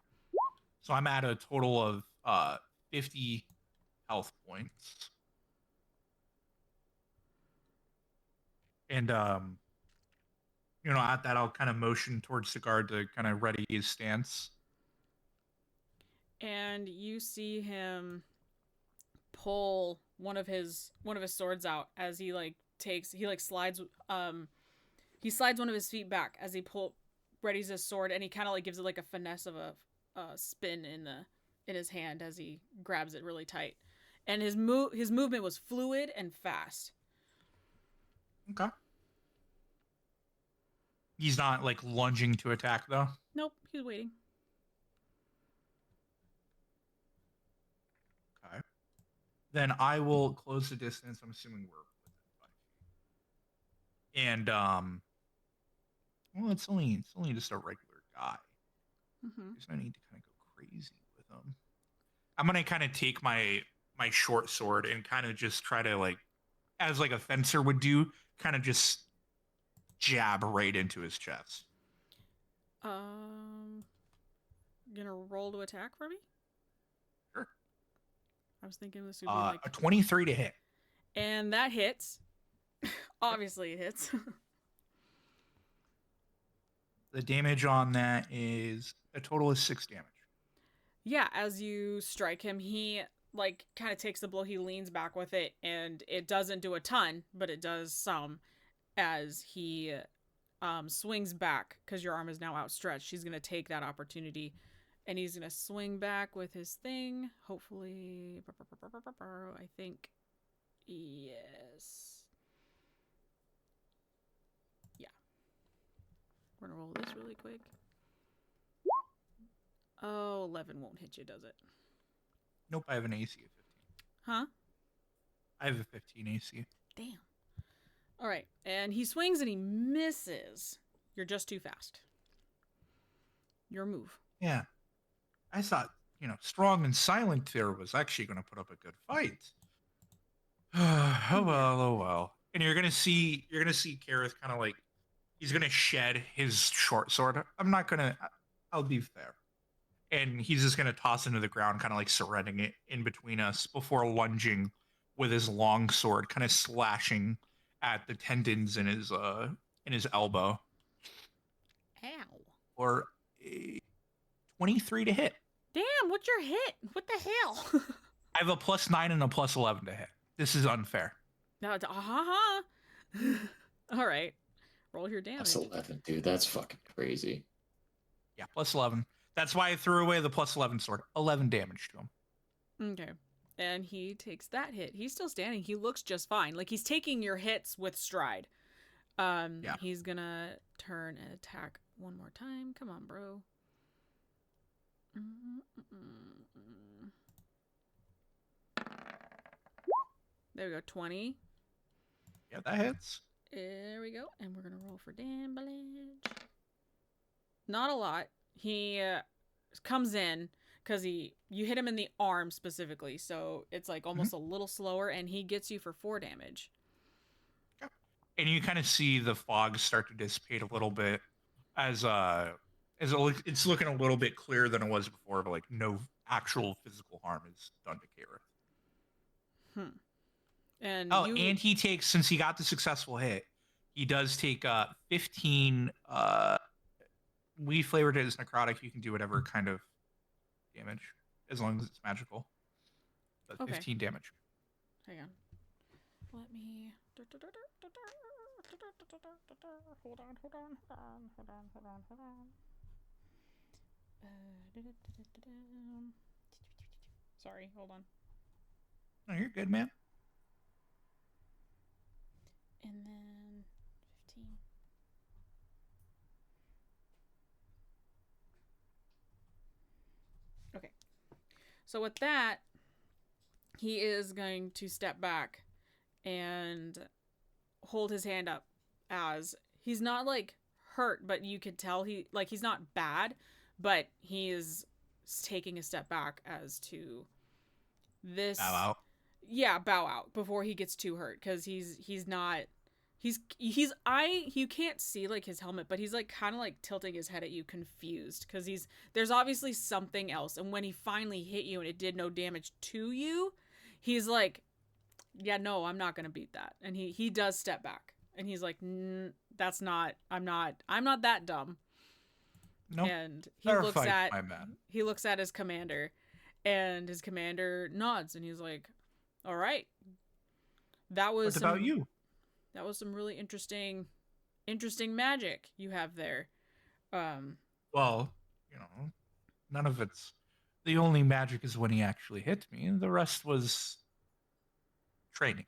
So I'm at a total of 50 health points. And at that I'll kind of motion towards the guard to kind of ready his stance. And you see him pull one of his swords out as he slides one of his feet back as he readies his sword, and he kind of like gives it like a finesse of a spin in his hand as he grabs it really tight. And his movement was fluid and fast. Okay. He's not like lunging to attack though. Nope, he's waiting. Okay. Then I will close the distance. I'm assuming we're within 5 feet. And well, it's only just a regular guy. Mm-hmm. There's no need to kind of go crazy with him. I'm gonna kind of take my short sword and kind of just try to, like, as like a fencer would do, kind of just jab right into his chest. Gonna roll to attack for me? Sure. I was thinking this would be like a 23 to hit. And that hits. Obviously it hits. The damage on that is a total of 6 damage. Yeah, as you strike him, he like kind of takes the blow, he leans back with it, and it doesn't do a ton, but it does some as he swings back because your arm is now outstretched. He's going to take that opportunity and he's going to swing back with his thing. Hopefully, I think, yes. Yeah. We're going to roll this really quick. Oh, 11 won't hit you, does it? Nope, I have an AC of 15. Huh? I have a 15 AC. Damn. All right, and he swings and he misses. You're just too fast. Your move. Yeah. I thought, strong and silent there was actually going to put up a good fight. Oh well. And you're gonna see Kareth kind of like, he's gonna shed his short sword. I'll be fair. And he's just gonna toss into the ground, kind of like surrendering it in between us before lunging with his long sword, kind of slashing at the tendons in his elbow. Ow. Or a 23 to hit. Damn, what's your hit? What the hell? I have a +9 and a +11 to hit. This is unfair. No, all right. Roll your damage. +11, dude. That's fucking crazy. Yeah, +11. That's why I threw away the +11 sword. 11 damage to him. Okay. And he takes that hit. He's still standing. He looks just fine. Like, he's taking your hits with stride. Yeah. He's gonna turn and attack one more time. Come on, bro. There we go, 20. Yeah, that hits. There we go. And we're gonna roll for damage. Not a lot. He comes in because you hit him in the arm specifically, so it's like almost a little slower, and he gets you for 4 damage. And you kind of see the fog start to dissipate a little bit as it's looking a little bit clearer than it was before, but like no actual physical harm is done to Kareth. And and he takes, since he got the successful hit, he does take 15. We flavored it as necrotic. You can do whatever kind of damage as long as it's magical. But 15 damage. Hang on. Let me. Hold on. Sorry, hold on. No, you're good, man. And then 15. Okay. So with that, he is going to step back and hold his hand up, as he's not like hurt, but you could tell he's not bad, but he is taking a step back as to this. Bow out. Yeah, bow out before he gets too hurt, because he's not. You can't see like his helmet, but he's like kind of like tilting his head at you, confused, because there's obviously something else. And when he finally hit you and it did no damage to you, he's like, yeah, no, I'm not gonna beat that. And he does step back, and he's like, that's not, I'm not that dumb. Nope. And he looks at his commander, and his commander nods, and he's like, all right, that was what about you? That was some really interesting magic you have there. Well, none of it's. The only magic is when he actually hit me. The rest was training.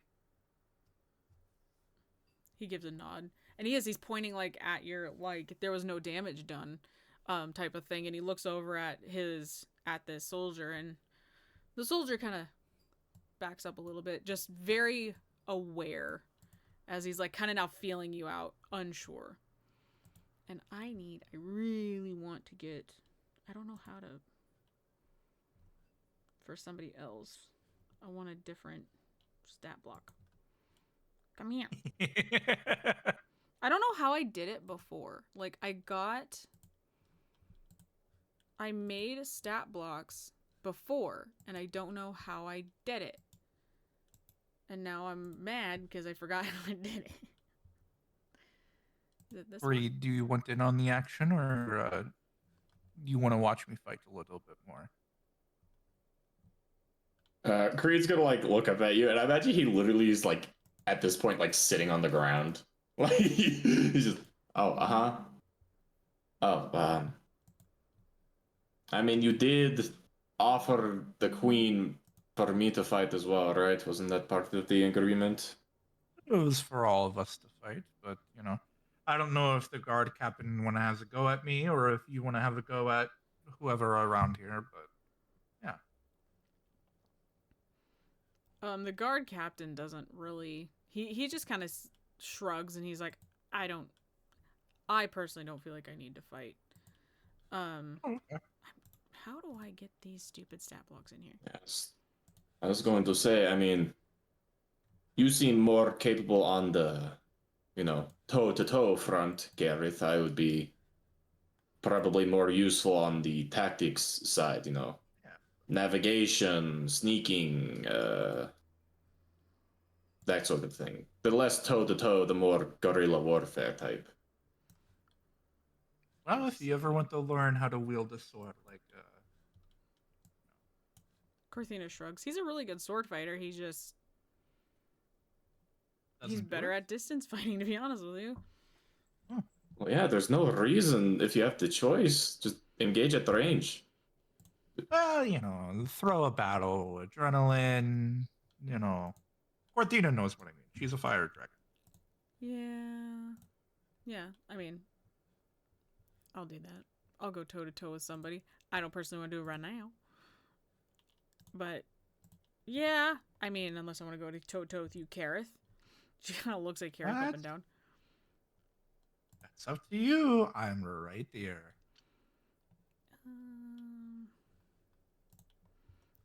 He gives a nod, and he's pointing like at your, like there was no damage done, type of thing. And he looks over at this soldier, and the soldier kind of backs up a little bit, just very aware, as he's like kind of now feeling you out, unsure. And I really want to get, I don't know how to, for somebody else, I want a different stat block. Come here. I don't know how I did it before. Like I made stat blocks before, and I don't know how I did it. And now I'm mad because I forgot how I did it. Is it this one? Do you want in on the action, or do you want to watch me fight a little bit more? Creed's gonna like look up at you, and I imagine he literally is like at this point like sitting on the ground. Like he's just, oh, I mean, you did offer the queen for me to fight as well, right? Wasn't that part of the agreement? It was for all of us to fight, but I don't know if the guard captain want to have a go at me, or if you want to have a go at whoever around here. But yeah. The guard captain doesn't really. He just kind of shrugs, and he's like, I personally don't feel like I need to fight. Okay. How do I get these stupid stat blocks in here? Yes. I was going to say, I mean, you seem more capable on the, toe-to-toe front, Gareth. I would be probably more useful on the tactics side, Yeah. Navigation, sneaking, that sort of thing. The less toe-to-toe, the more guerrilla warfare type. Well, if you ever want to learn how to wield a sword, like Corthina shrugs. He's a really good sword fighter. He's doesn't do better it? at distance fighting, to be honest with you. Well, yeah, there's no reason if you have the choice. Just engage at the range. Well, throw a battle, adrenaline, Cortina knows what I mean. She's a fire dragon. Yeah. Yeah, I mean, I'll do that. I'll go toe-to-toe with somebody. I don't personally want to do it right now. But, yeah. I mean, unless I want to go to toe-to-toe with you, Kareth. She kind of looks at Kareth up and down. That's up to you. I'm right there.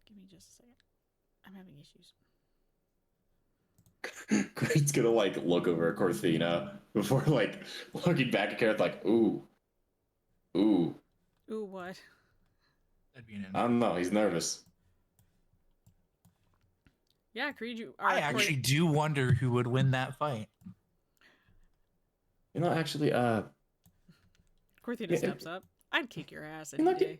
Give me just a second. I'm having issues. Creed's gonna like look over at Corthina before like looking back at Kareth like, ooh. Ooh, what? That'd be an I don't know, he's nervous. Yeah, Creed, I actually do wonder who would win that fight. Actually, Corthina steps up. I'd kick your ass any day.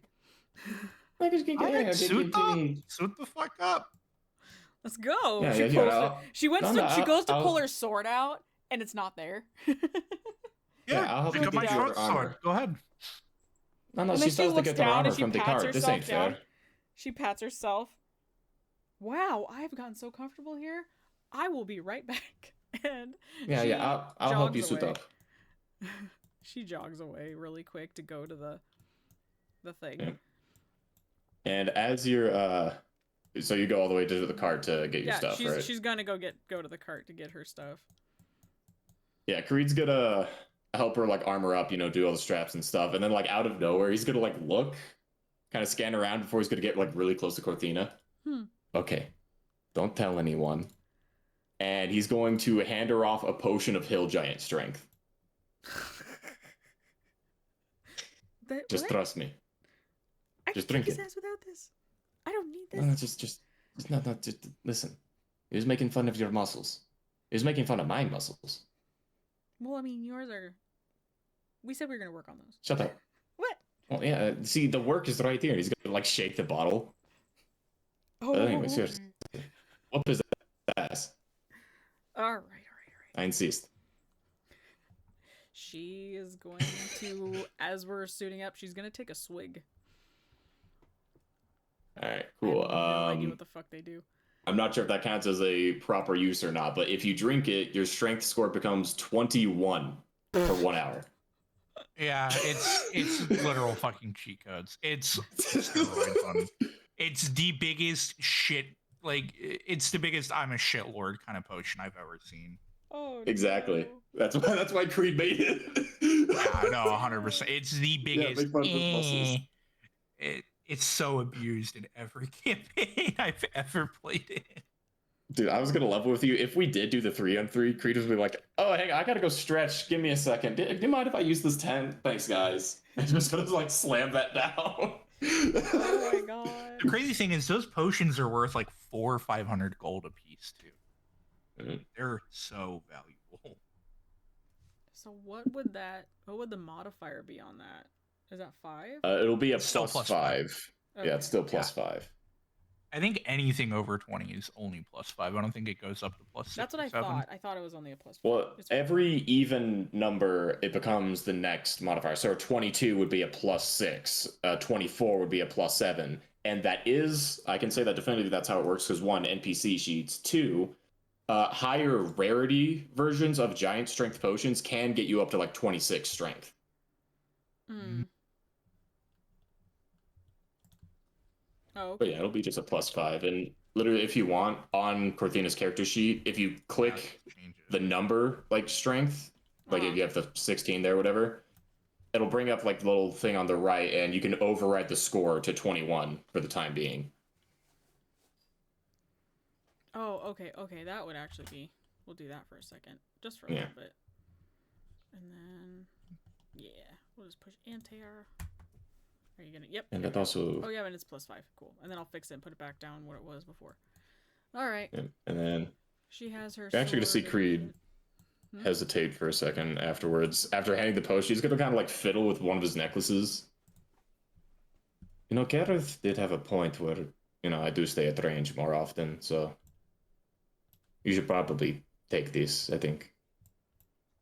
Suit the fuck up. Let's go. Yeah, she goes to pull her sword out, and it's not there. I'll help pick you up my get your short sword. Go ahead. No, she starts to get her armor from the cart. This ain't fair. She pats herself. Wow, I've gotten so comfortable here. I will be right back. And I'll help you suit up. She jogs away really quick to go to the thing. Yeah. And as you're so you go all the way to the cart to get your stuff, right? She's gonna go to the cart to get her stuff. Yeah, Creed's gonna help her like armor up, do all the straps and stuff, and then like out of nowhere, he's gonna like look, kind of scan around before he's gonna get like really close to Corthina. Okay, don't tell anyone. And he's going to hand her off a potion of hill giant strength. Just trust me. I just can drink kick it. his ass without this. I don't need this. No, just not just listen. He was making fun of your muscles. He was making fun of my muscles. Well, I mean, yours are. We said we were gonna work on those. Shut up. What? Well, yeah. See, the work is right here. He's gonna like shake the bottle. Oh. But anyway, seriously, whoop his ass. All right. I insist. She is going to, as we're suiting up, she's gonna take a swig. All right, cool. I have no idea what the fuck they do. I'm not sure if that counts as a proper use or not, but if you drink it, your strength score becomes 21 for 1 hour. Yeah, it's literal fucking cheat codes. It's steroids on. It's the biggest shit. Like, it's the biggest I'm a shit lord kind of potion I've ever seen. Oh, exactly. No. That's why Creed made it. Yeah, I know, 100%. It's the biggest. It's so abused in every campaign I've ever played in. Dude, I was gonna level with you. If we did do the 3-on-3, Creed would be like, "Oh, hey, I gotta go stretch. Give me a second. Do you mind if I use this 10? Thanks, guys." I'm just gonna like slam that down. Oh my god. The crazy thing is, those potions are worth like 400 or 500 gold a piece too. They're so valuable. So what would the modifier be on that? Is that 5? It'll be a Still plus 5. Okay. Yeah, it's still plus 5. I think anything over 20 is only plus 5. I don't think it goes up to plus 6. That's what I thought. I thought it was only a plus 5. Well, every even number, it becomes the next modifier. So 22 would be a plus 6. 24 would be a plus 7. And that is, I can say that definitively that's how it works, because 1, NPC sheets. 2, higher rarity versions of giant strength potions can get you up to like 26 strength. Oh, okay. But yeah, it'll be just a plus 5. And literally, if you want, on Corthina's character sheet, if you click the number, like strength, like if you have the 16 there, whatever, it'll bring up like the little thing on the right, and you can override the score to 21 for the time being. Oh, okay, that would actually be. We'll do that for a second, just for a little bit, and then we'll just push anti-air. Are you gonna? Yep. And that also. Oh yeah, and it's plus 5. Cool. And then I'll fix it and put it back down where it was before. All right. And then. She has her. You're actually gonna see Creed hesitate for a second afterwards. After handing the potion, he's gonna kind of like fiddle with one of his necklaces. You know, Gareth did have a point where, you know, I do stay at range more often, so you should probably take this, I think.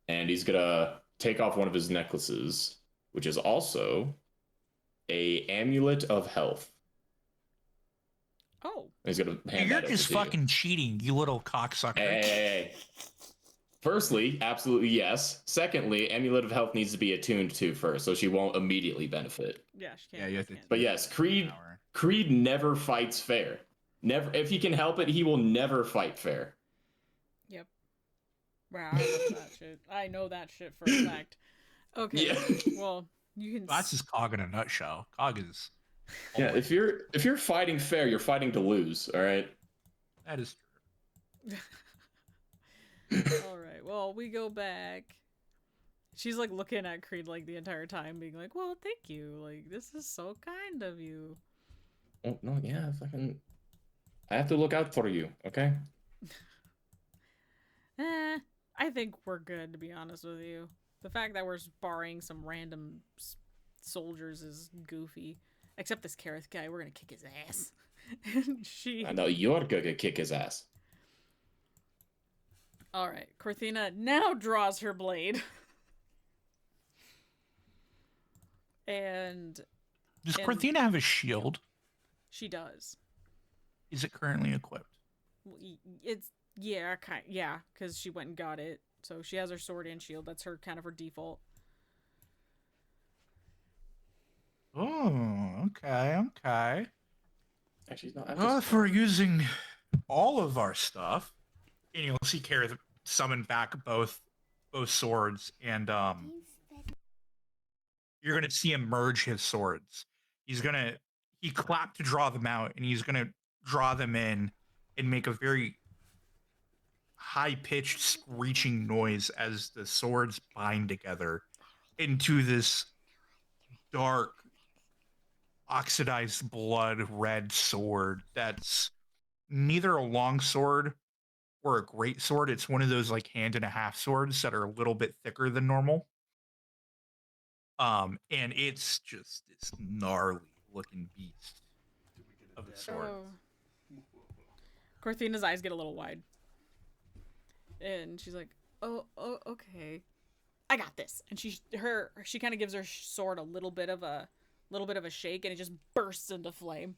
And he's gonna take off one of his necklaces, which is also a amulet of health. Oh. And he's gonna hand You're that just fucking cheating, you little cocksucker. Hey. Firstly, absolutely yes. Secondly, amulet of health needs to be attuned to first, so she won't immediately benefit. Yeah, she can't. Yeah, you have to. But yes, Creed never fights fair. Never, if he can help it, he will never fight fair. Yep. Wow, I love that shit. I know that shit for a fact. Okay. Yeah. Well, you can. That's just Cog in a nutshell. Cog is. Yeah, if you're fighting fair, you're fighting to lose. All right. That is true. All right. Well, we go back. She's like looking at Creed like the entire time, being like, "Well, thank you. Like, this is so kind of you." Oh no, yeah, fucking. I have to look out for you, okay? I think we're good, to be honest with you. The fact that we're sparring some random soldiers is goofy. Except this Kareth guy, we're gonna kick his ass. And she. I know you're gonna kick his ass. All right, Corthina now draws her blade. And does Corthina have a shield? She does. Is it currently equipped? It's because she went and got it. So she has her sword and shield. That's her kind of her default. Oh, okay. Actually, no. If we're using all of our stuff, and you'll see Kareth summon back both swords, and you're gonna see him merge his swords. He's gonna he clapped to draw them out, and he's going to draw them in and make a very high-pitched screeching noise as the swords bind together into this dark, oxidized blood red sword that's neither a long sword or a great sword. It's one of those like hand and a half swords that are a little bit thicker than normal. And it's just this gnarly looking beast of a sword. Oh. Corthina's eyes get a little wide. And she's like, oh, okay. I got this. And she kind of gives her sword a little bit of a shake, and it just bursts into flame.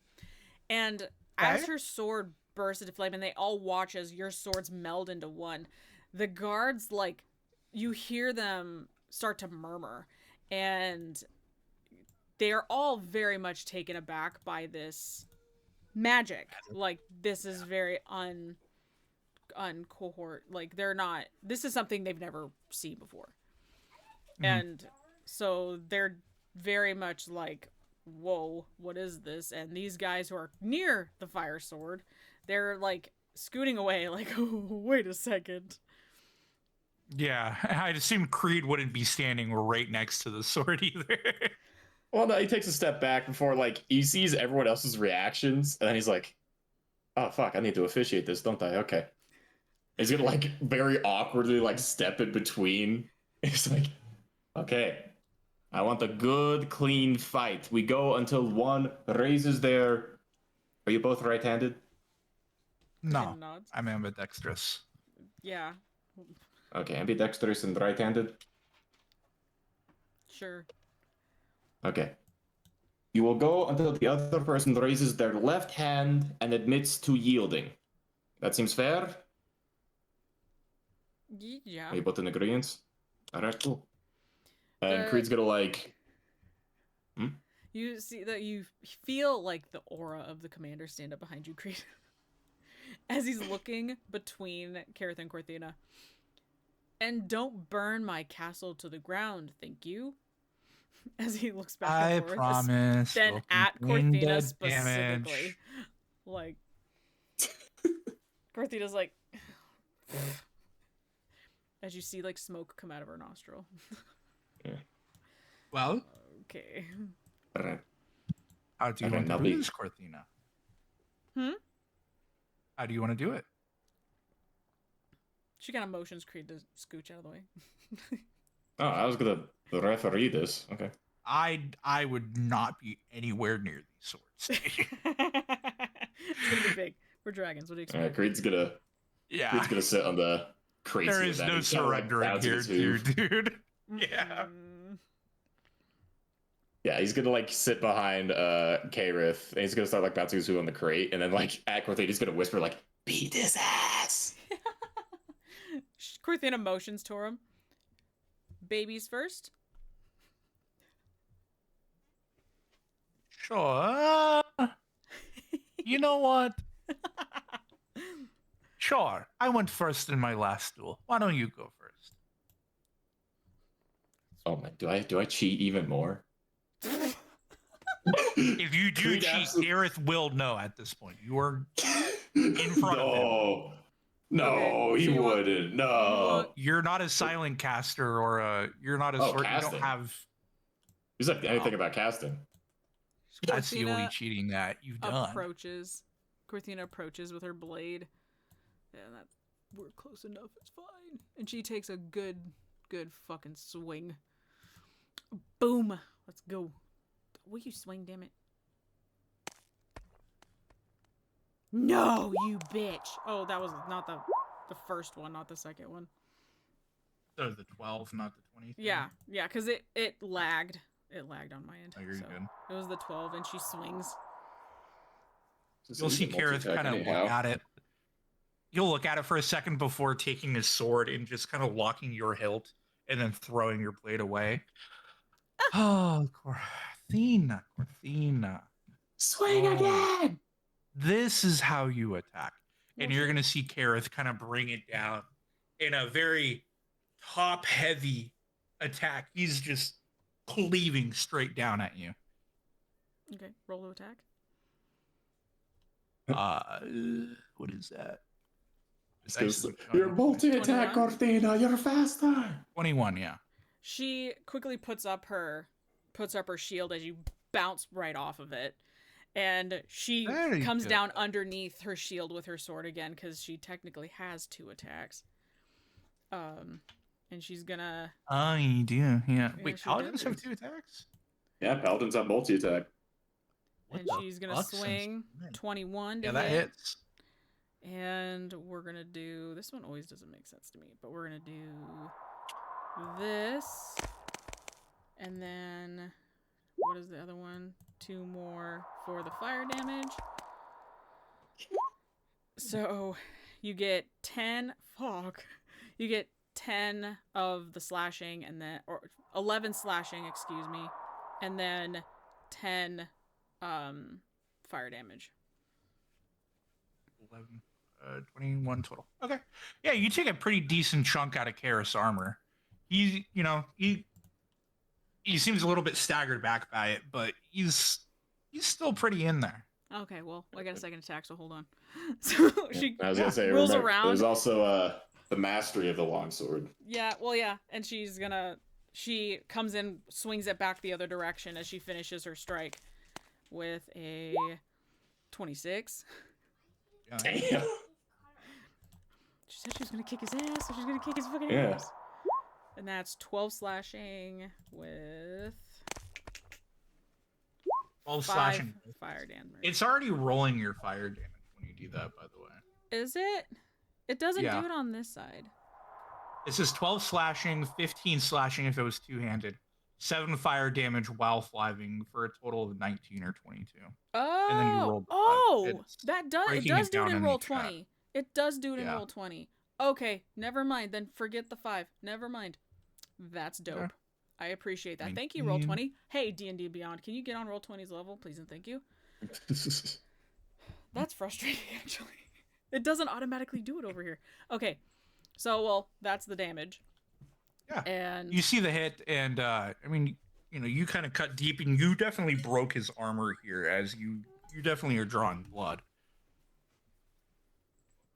And as her sword bursts into flame, and they all watch as your swords meld into one, the guards, like, you hear them start to murmur, and they are all very much taken aback by this magic. Like, this is very uncohort. Like, they're not, this is something they've never seen before. And so they're very much like, whoa, what is this? And these guys who are near the fire sword, they're like scooting away, like, oh, wait a second. Yeah, I'd assume Creed wouldn't be standing right next to the sword either. Well, no, he takes a step back before, like, he sees everyone else's reactions, and then he's like, oh, fuck, I need to officiate this, don't I? Okay. He's gonna, like, very awkwardly, like, step in between. He's like, okay, I want a good, clean fight. We go until one raises their... Are you both right-handed? No, I'm ambidextrous. Yeah. Okay, ambidextrous and right-handed? Sure. Okay. You will go until the other person raises their left hand and admits to yielding. That seems fair? Yeah. Are you both in agreement? Alright, cool. And Creed's gonna, like... You see that you feel like the aura of the commander stand up behind you, Creed. As he's looking between Kareth and Corthina. And don't burn my castle to the ground, thank you. As he looks back and forth. I promise. Then at Corthina specifically. Damage. Like, Corthina's like... as you see, like, smoke come out of her nostril. Yeah. Well? Okay. Alright. How do you want to do this, Corthina? How do you want to do it? She kind of motions Creed to scooch out of the way. Oh, I was gonna referee this. Okay. I would not be anywhere near these swords. It's gonna be big. We're dragons. What do you expect? Creed's gonna sit on the crazy. There is no surrendering here, dude. Yeah. Yeah, he's gonna like sit behind Kareth, and he's gonna start like bouncing his foot on the crate, and then like at Corthina, he's gonna whisper like, "Beat his ass." Corthina motions to him. Babies first. Sure. You know what? Sure. I went first in my last duel. Why don't you go first? Oh man, do I cheat even more? If you do cheat, Gareth will know at this point. You are in front of him. No, okay, he wouldn't. No. You're not a silent caster or you're not a sword. Casting. You don't have. Who's that anything about casting? That's the only cheating that you've done. Corthina approaches with her blade. Yeah, we're close enough. It's fine. And she takes a good fucking swing. Boom. Let's go. Will you swing, damn it? No, you bitch. Oh, that was not the first one, not the second one. So the 12, not the 20. Yeah, because it lagged. It lagged on my end. Oh, you're good. It was the 12, and she swings. You'll see Kareth kind of look at it. You'll look at it for a second before taking his sword and just kind of locking your hilt and then throwing your blade away. Oh, Corthina. Swing again! This is how you attack. And you're going to see Kareth kind of bring it down in a very top-heavy attack. He's just cleaving straight down at you. Okay, roll to attack. What is that? You're multi-attack, 21? Cortina. You're faster. 21, yeah. She quickly puts up her shield as you bounce right off of it. And she Very comes good. down underneath her shield with her sword again, because she technically has 2 attacks. And she's gonna... Oh, you do, yeah. Wait, she paladins have does. 2 attacks? Yeah, paladins have multi-attack. And she's gonna swing 21 to Yeah, that hit. hits. And we're gonna do... This one always doesn't make sense to me, but we're gonna do this. And then... What is the other one? 2 more for the fire damage. So you get 10... Fuck. You get 10 of the slashing, and then... Or 11 slashing, excuse me. And then 10 fire damage. 11, 21 total. Okay. Yeah, you take a pretty decent chunk out of Karis' armor. He seems a little bit staggered back by it, but he's still pretty in there. Okay, well, I got a second attack, so hold on. So she I was gonna say, rolls remember, around. there's also the mastery of the longsword. Yeah, well, yeah, and she comes in, swings it back the other direction as she finishes her strike with a 26. Damn. She said she was gonna kick his ass, so she's gonna kick his fucking ass. And that's 12 slashing with 12 5 slashing. fire damage. It's already rolling your fire damage when you do that, by the way. Is it? It doesn't Yeah. do it on this side. It says 12 slashing, 15 slashing if it was two-handed, 7 fire damage while flying for a total of 19 or 22. Oh, And then you rolled that does breaking it does it do it down in in roll the chat. 20. It does do it in Yeah. roll 20. Okay, never mind. Then forget the 5. Never mind. That's dope. Okay. I appreciate that. 19. Thank you, roll 20. Hey, D&D Beyond, can you get on roll 20's level, please and thank you? That's frustrating, actually. It doesn't automatically do it over here. Okay, so well, that's the damage. Yeah. And You see the hit, and I mean, you kind of cut deep, and you definitely broke his armor here, as you definitely are drawing blood.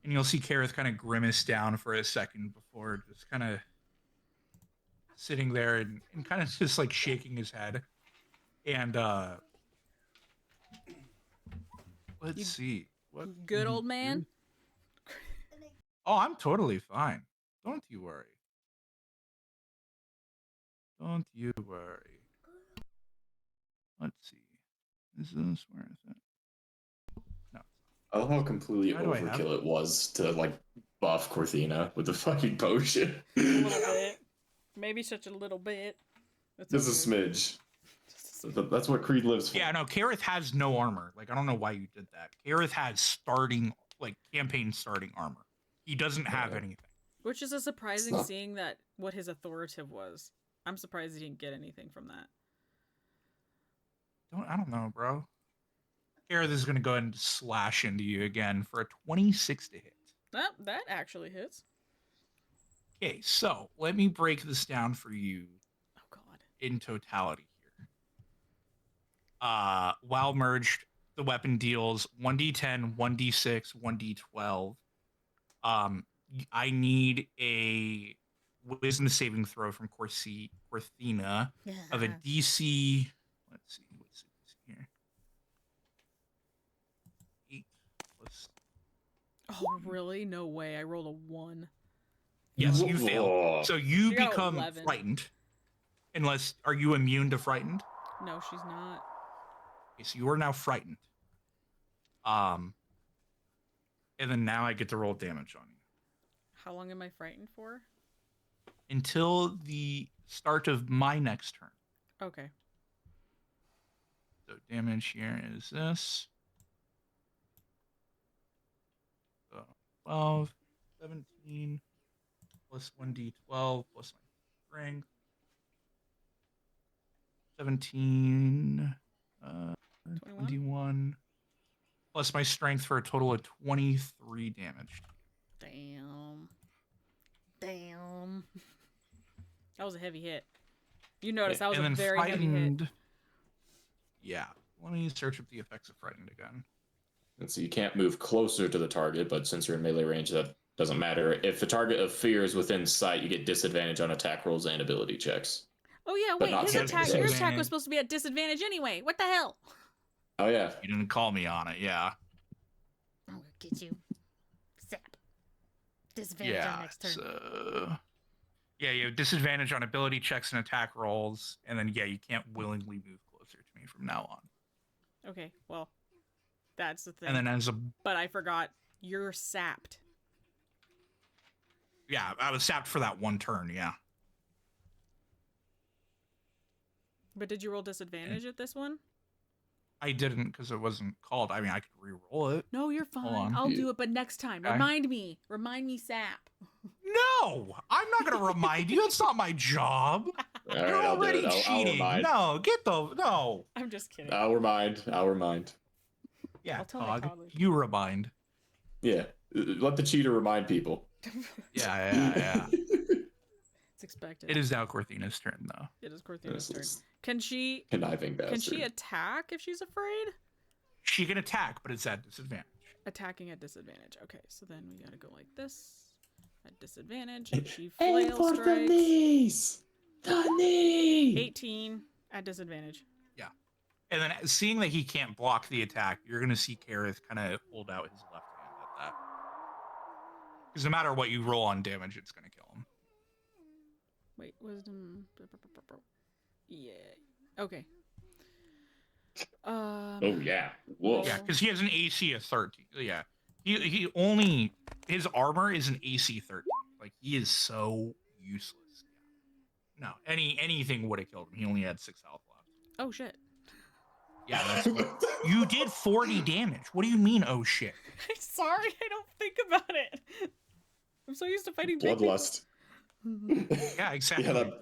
And you'll see Kareth kind of grimace down for a second before just kind of sitting there and kind of just like shaking his head. And let's see. What good old man. Oh, I'm totally fine. Don't you worry. Don't you worry. Let's see. Is this where is it? No. I love how completely Why do I have overkill it was to like buff Corthina with the fucking potion. A little bit. Maybe such a little bit. That's Just a okay. smidge. That's what Creed lives for. Yeah, no, Kareth has no armor. Like, I don't know why you did that. Kareth has campaign starting armor. He doesn't have anything. Which is a surprising, seeing that what his authoritative was. I'm surprised he didn't get anything from that. I don't know, bro. Kareth is going to go ahead and slash into you again for a 26 to hit. That actually hits. Okay, so let me break this down for you. Oh, God. In totality here. While merged, the weapon deals 1d10, 1d6, 1d12. I need a wisdom saving throw from Corthina of a DC. Let's see, what's it here? 8 plus. Oh, really? No way. I rolled a 1. Yes, you fail. So you She got become 11. frightened. Are you immune to frightened? No, she's not. Okay, so you are now frightened. And then now I get to roll damage on you. How long am I frightened for? Until the start of my next turn. Okay. So damage here is this. So 12, 17, plus 1d12, plus my strength. 17, 21, plus my strength for a total of 23 damage. Damn. That was a heavy hit. You notice that was a very heavy hit. Yeah. Let me search up the effects of frightened again. And so you can't move closer to the target, but since you're in melee range, that doesn't matter. If the target of fear is within sight, you get disadvantage on attack rolls and ability checks. Oh yeah, But wait, not his saving attack, your throws. attack was supposed to be at disadvantage anyway. What the hell? Oh yeah. You didn't call me on it, yeah. I'm gonna get you. Zap. Disadvantage on next turn. So... Yeah, you have disadvantage on ability checks and attack rolls, and then, yeah, you can't willingly move closer to me from now on. Okay, well, that's the thing. And then as a... But I forgot, you're sapped. Yeah, I was sapped for that one turn, yeah. But did you roll disadvantage at this one? I didn't, because it wasn't called. I mean, I could re-roll it. No, you're fine. I'll do it, but next time. Okay. Remind me. Remind me, sap. No! I'm not going to remind you. That's not my job. All You're right, I'll do already it. I'll cheating. remind. No, get the... No. I'm just kidding. I'll remind. I'll remind. Yeah, I'll tell my Tog, colleague. you remind. Yeah. Let the cheater remind people. Yeah. It's expected. It is now Corthina's turn, though. It is Corthina's This turn. is Can she conniving bastard. can she attack if she's afraid? She can attack, but it's at disadvantage. Attacking at disadvantage. Okay, so then we gotta go like this. At disadvantage. And she flail strikes. knees! The knee! 18 at disadvantage. And then seeing that he can't block the attack, you're going to see Kareth kind of hold out his left hand at that. Because no matter what you roll on damage, it's going to kill him. Wait, wisdom. Yeah. Okay. Oh yeah. Whoa. Yeah, because he has an AC of 13. Yeah. He only... His armor is an AC 13. Like, he is so useless. No, anything would have killed him. He only had 6 health left. Oh shit. Yeah, that's what... You did 40 damage. What do you mean, oh shit? I'm sorry, I don't think about it. I'm so used to fighting big people. Bloodlust. Yeah, exactly. Yeah, that...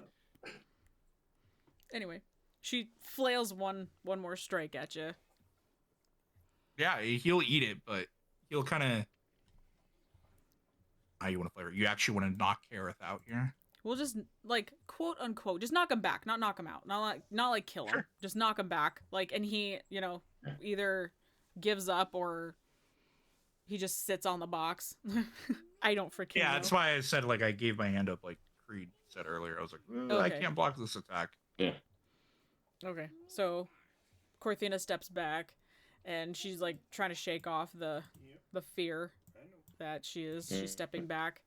Anyway, she flails one more strike at you. Yeah, he'll eat it, but he'll kind of... How you want to flavor it? You actually want to knock Kareth out here? We'll just, like, quote unquote, just knock him back, not knock him out, not like kill him, just knock him back, like, and he, you know, either gives up or he just sits on the box. I don't freaking know. Yeah, that's why I said, like, I gave my hand up, like Creed said earlier. I was like, I Okay. can't block this attack. Yeah. Okay, so Corthina steps back, and she's like trying to shake off the fear that she's stepping back.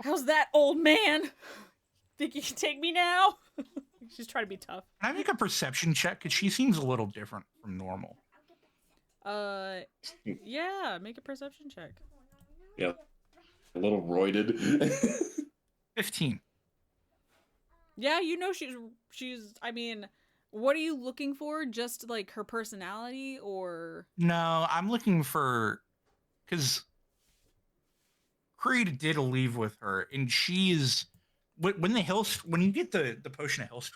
How's that, old man? Think you can take me now? She's trying to be tough. Can I make a perception check? Because she seems a little different from normal. Yeah, make a perception check. Yeah. A little roided. 15. Yeah, you know she's. I mean, what are you looking for? Just like her personality, or No, I'm looking for... Because Creed did leave with her, and she's... When you get the potion of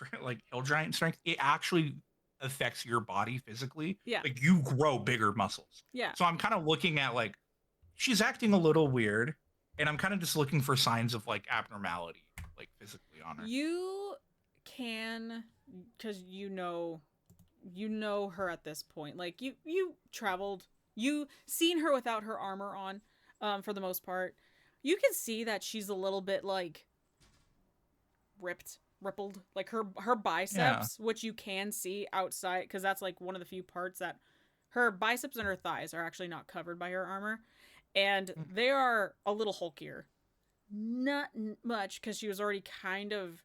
hill giant strength, it actually affects your body physically. Yeah. Like, you grow bigger muscles. yeah. So I'm kind of looking at, like, she's acting a little weird, and I'm kind of just looking for signs of, like, abnormality, like, physically on her. You can, because you know her at this point. Like, you traveled, you seen her without her armor on, for the most part. You can see that she's a little bit, like, rippled, like her biceps, which you can see outside, because that's like one of the few parts that her biceps and her thighs are actually not covered by her armor, and they are a little hulkier. Not much, because she was already kind of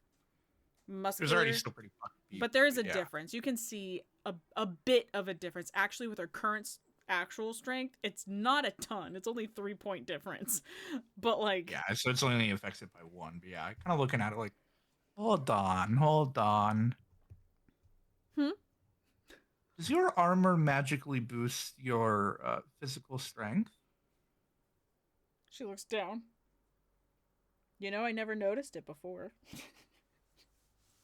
muscular. It was already still pretty fucking beat, but there is a yeah. difference. You can see a bit of a difference actually with her current actual strength. It's not a ton. It's only 3-point difference, but like, Yeah, so it's only affected by 1. But yeah, kind of looking at it like, hold on. Does your armor magically boost your physical strength? she looks down. You know, I never noticed it before.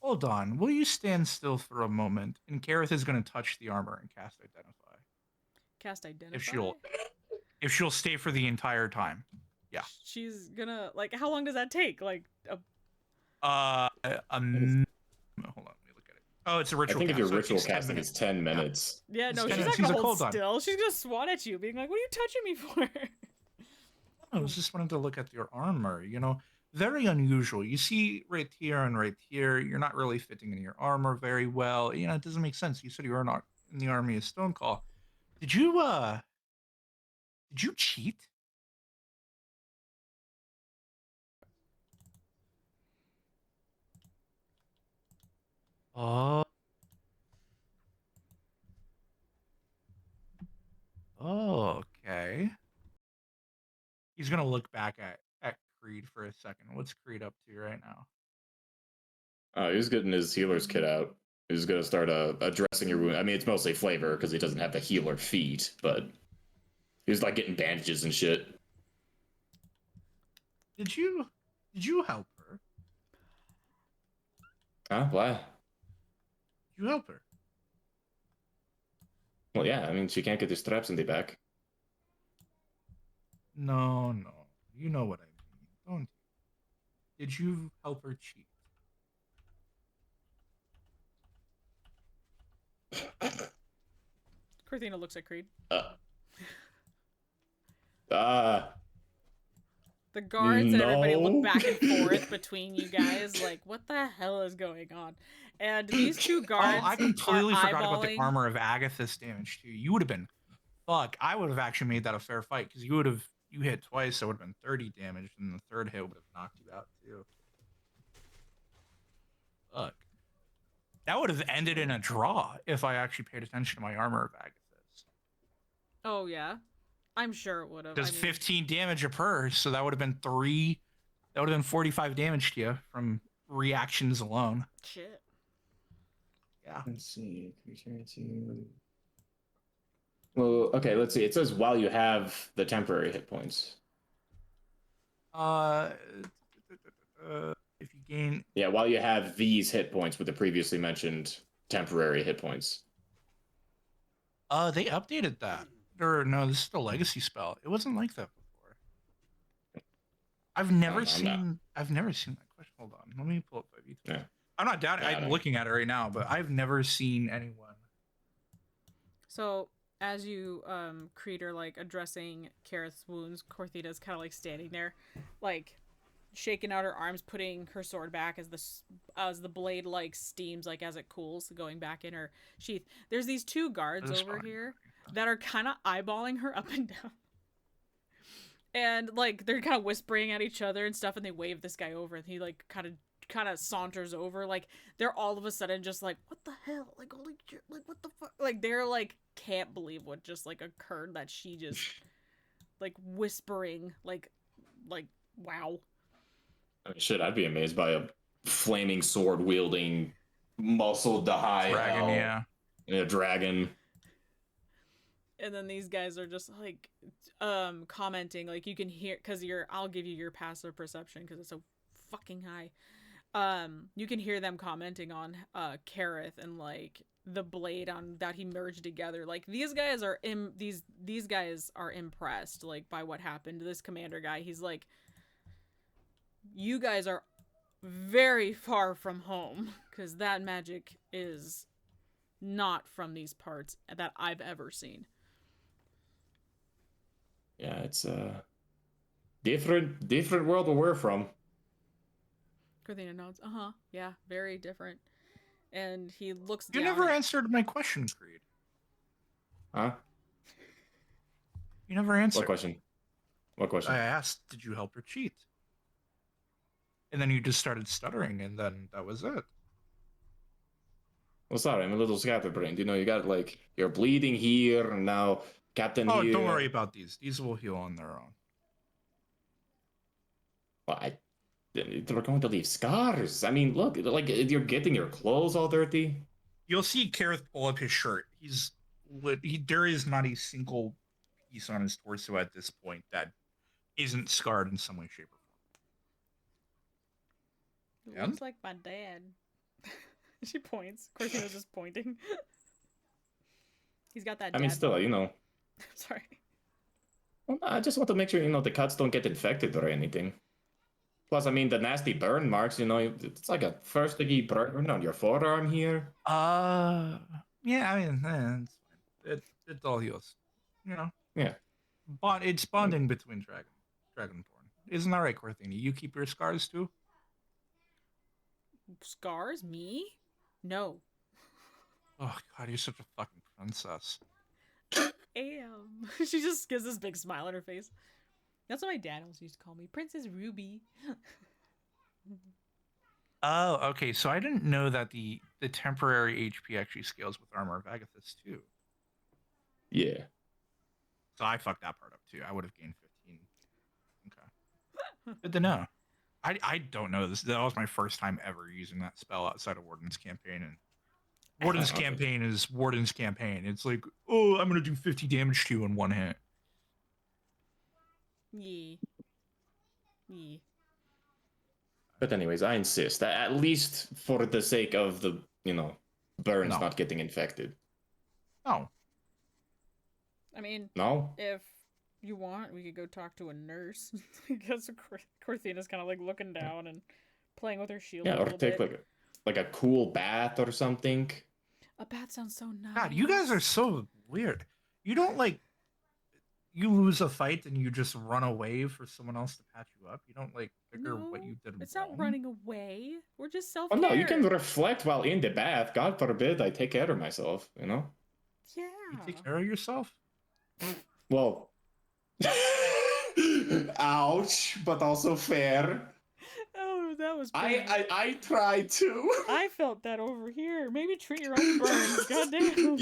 Hold on. Will you stand still for a moment? And Kareth is going to touch the armor and cast Identify. Cast identify. If she'll stay for the entire time. Yeah. She's gonna, like, how long does that take? Like Hold on, let me look at it. Oh, it's a I ritual think if your cast, so it ritual takes 10 casting is minutes. 10 minutes. Yeah, no, It's she's 10 not minutes. gonna He's a hold cooldown. still. She's gonna swat at you, being like, "What are you touching me for?" I was just wanting to look at your armor. Very unusual. You see right here and right here, you're not really fitting in your armor very well. It doesn't make sense. You said you were not in the army of Stonecall. Did you cheat? Oh. Oh, okay. He's gonna look back at Creed for a second. What's Creed up to right now? Oh, he's getting his healer's kit out. He's gonna start addressing your wound. I mean, it's mostly flavor because he doesn't have the healer feat, but he's like getting bandages and shit. Did you help her? Huh? Why? Did you help her? Well, yeah. I mean, she can't get the straps in the back. No. You know what I mean, don't you? Did you help her cheat? Corthina looks at Creed. The guards and everybody look No. back and forth between you guys, like, what the hell is going on? And these two guards I completely are forgot about the eyeballing. armor of Agathis damage too. You would have been, fuck. I would have actually made that a fair fight because you hit twice, so it would have been 30 damage, and the third hit would have knocked you out too. Fuck. That would have ended in a draw if I actually paid attention to my armor of Agathis. Oh yeah, I'm sure it would have. Does 15 damage a per, so that would have been 3. That would have been 45 damage to you from reactions alone. Shit. Yeah. Let's see. Well, okay, let's see. It says while you have the temporary hit points. If you gain. Yeah, while you have these hit points with the previously mentioned temporary hit points. They updated that. Or no, this is the legacy spell. It wasn't like that before. I've never seen that question. Hold on. Let me pull up 5e. Yeah. I'm not doubting. I'm looking at it right now, but I've never seen anyone. So as you Creed are like addressing Kareth's wounds, Corthina's kind of like standing there, like shaking out her arms, putting her sword back as the blade like steams, like as it cools, going back in her sheath. There's these two guards over here that are kind of eyeballing her up and down. And like they're kind of whispering at each other and stuff, and they wave this guy over, and he like kind of saunters over. Like they're all of a sudden just like, what the hell? Like holy shit, like what the fuck? Like they're like can't believe what just like occurred, that she just like whispering like wow. I mean, shit, I'd be amazed by a flaming sword wielding muscled to high dragon, hell. Yeah. A dragon. And then these guys are just like commenting, like you can hear, because I'll give you your passive perception because it's so fucking high. You can hear them commenting on Kareth and like the blade on that he merged together. Like these guys are these guys are impressed like by what happened to this commander guy. He's like, you guys are very far from home because that magic is not from these parts that I've ever seen. Yeah, it's a different world where we're from. Corthina nods. Yeah, very different. And he looks You down. never answered my question, Creed. Huh? You never answered. What question? I asked, did you help her cheat? And then you just started stuttering, and then that was it. Well, sorry, I'm a little scatterbrained. You got like, you're bleeding here, and now Captain here. Don't worry about these. These will heal on their own. Well, they're going to leave scars. I mean, look, like you're getting your clothes all dirty. You'll see Kareth pull up his shirt. There is not a single piece on his torso at this point that isn't scarred in some way, shape, or form. It looks like my dad. She points. Corthina's just pointing. He's got that. I mean, still, Sorry. Well, I just want to make sure the cuts don't get infected or anything. Plus, I mean, the nasty burn marks, you know, it's like a first degree burn on your forearm here. Yeah, I mean, it's fine. It all heals. You know, Yeah. it's bonding between dragonborn. Isn't that right, Corthini? You keep your scars too? Scars? Me? No. Oh God, you're such a fucking princess. Am. She just gives this big smile on her face. That's what my dad always used to call me, Princess Ruby. Oh, okay. So I didn't know that the temporary HP actually scales with Armor of Agathis too. Yeah. So I fucked that part up too. I would have gained 15. Okay. Good to know. I don't know this. That was my first time ever using that spell outside of Warden's campaign, and Warden's Okay. campaign is Warden's campaign. It's like, oh, I'm gonna do 50 damage to you in one hit. Yeah. Yeah. But anyways, I insist, at least for the sake of the, you know, burns No. not getting infected. No. I mean, No? if you want, we could go talk to a nurse. I guess Corthina's kind of like looking down and playing with her shield Yeah, a or little take bit. like a cool bath or something. A bat sounds so nice. God, you guys are so weird. You don't like. You lose a fight and you just run away for someone else to patch you up. You don't like figure No, what you did it's wrong. not running away. We're just Oh self-care. no, you can reflect while in the bath. God forbid I take care of myself, you know? Yeah. You take care of yourself. Well, ouch, but also fair. Oh, that was pretty... I try to. I felt that over here. Maybe treat your own burns. Goddamn.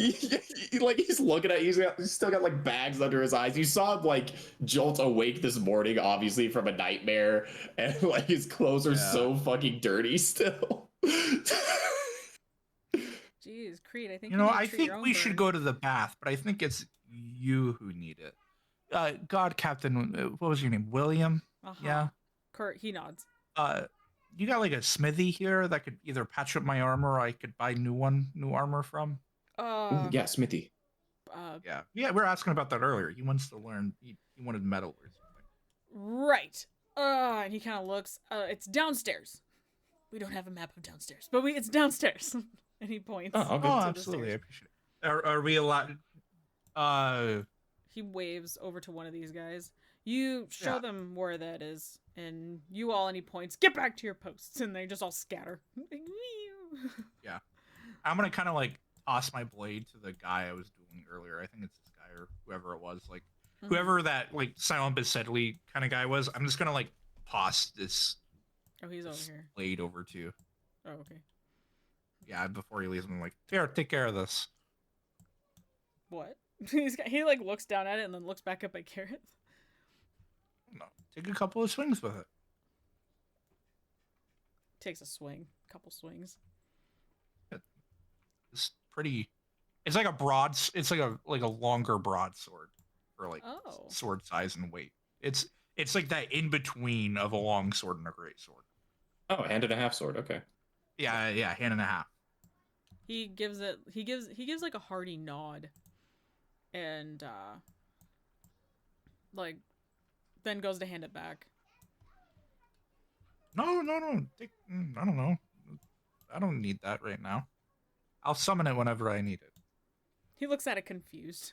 Like he's looking at you. He's still got like bags under his eyes. You saw him like jolt awake this morning, obviously from a nightmare, and like his clothes are so fucking dirty still. Jeez, Creed, I think You know, need to I treat think your own we should burns. go to the bath, but I think it's you who need it. God, Captain, what was your name? William? Yeah. Kurt, he nods. You got like a smithy here that could either patch up my armor or I could buy new armor from? Ooh, yeah, Smithy. Yeah, we were asking about that earlier. He wants to learn, he wanted metal or something. Right. And he kind of looks. It's downstairs. We don't have a map of downstairs, but it's downstairs. And he points. Oh, okay. Oh, absolutely. I appreciate it. Are we allowed? He waves over to one of these guys. You show them where that is, and you all, and he points, get back to your posts, and they just all scatter. Yeah. I'm gonna kind of like toss my blade to the guy I was dueling earlier. I think it's this guy or whoever it was. Like, whoever that like Silent but Steadily kind of guy was. I'm just gonna like toss this. Oh, he's over here. Blade over to. Oh, okay. Yeah, before he leaves, I'm like, here, take care of this. What? He like looks down at it and then looks back up at Gareth. No, take a couple of swings with it. Takes a swing, couple swings. It's pretty. It's like a broad. It's like a longer broadsword, for like sword size and weight. It's like that in between of a long sword and a great sword. Oh, hand and a half sword. Okay. Yeah, hand and a half. He gives like a hearty nod, and like then goes to hand it back. No. I don't know. I don't need that right now. I'll summon it whenever I need it. He looks at it confused.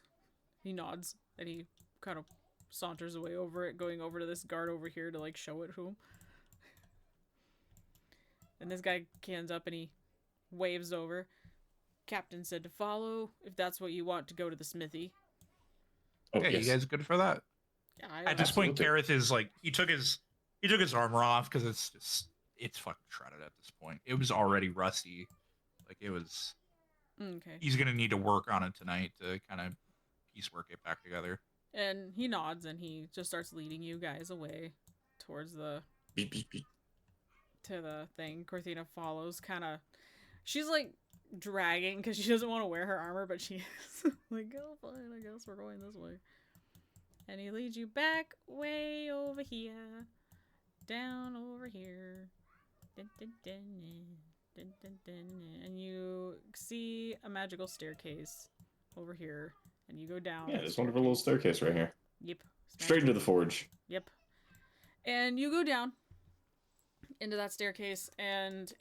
He nods and he kind of saunters away over it, going over to this guard over here to like show it to him. And this guy cans up and he waves over. Captain said to follow if that's what you want to go to the smithy. Oh, yeah, yes. You guys good for that? Yeah, at this point, Gareth is like he took his armor off because it's fucking shredded at this point. It was already rusty, like it was. Okay. He's gonna need to work on it tonight to kind of piecework it back together. And he nods and he just starts leading you guys away towards the to the thing. Corthina follows, kind of. She's like dragging because she doesn't want to wear her armor, but she is like, oh fine, I guess we're going this way. And he leads you back way over here, down over here, dun, dun, dun, dun, dun, dun, and you see a magical staircase over here, and you go down. Yeah, this wonderful little staircase right here. Yep. Straight into the forge. Yep. And you go down, into that staircase, and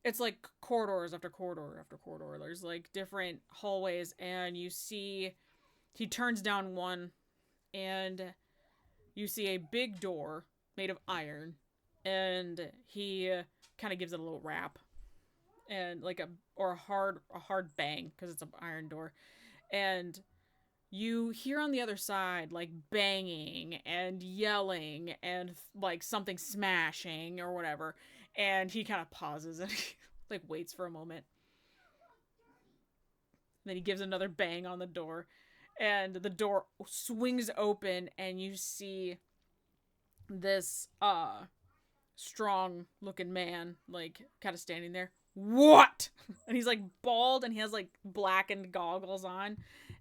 it's like corridors after corridor after corridor. There's like different hallways, and you see he turns down one, and you see a big door made of iron, and he kind of gives it a little rap, and like a hard bang because it's an iron door, and you hear on the other side like banging and yelling and like something smashing or whatever, and he kind of pauses and like waits for a moment. Then he gives another bang on the door, and the door swings open, and you see this strong looking man like kind of standing there. What? And he's like bald, and he has like blackened goggles on,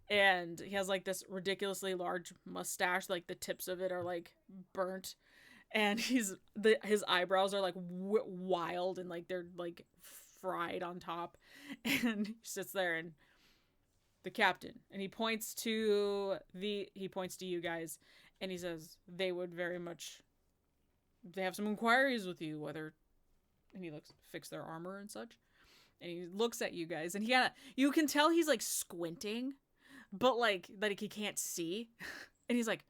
and he has like this ridiculously large mustache, like the tips of it are like burnt, and his eyebrows are like wild and like they're like fried on top, and he sits there, and the captain, and he points to you guys, and he says they have some inquiries with you, whether, and he looks fix their armor and such, and he looks at you guys, and you can tell he's like squinting, but like he can't see, and he's like,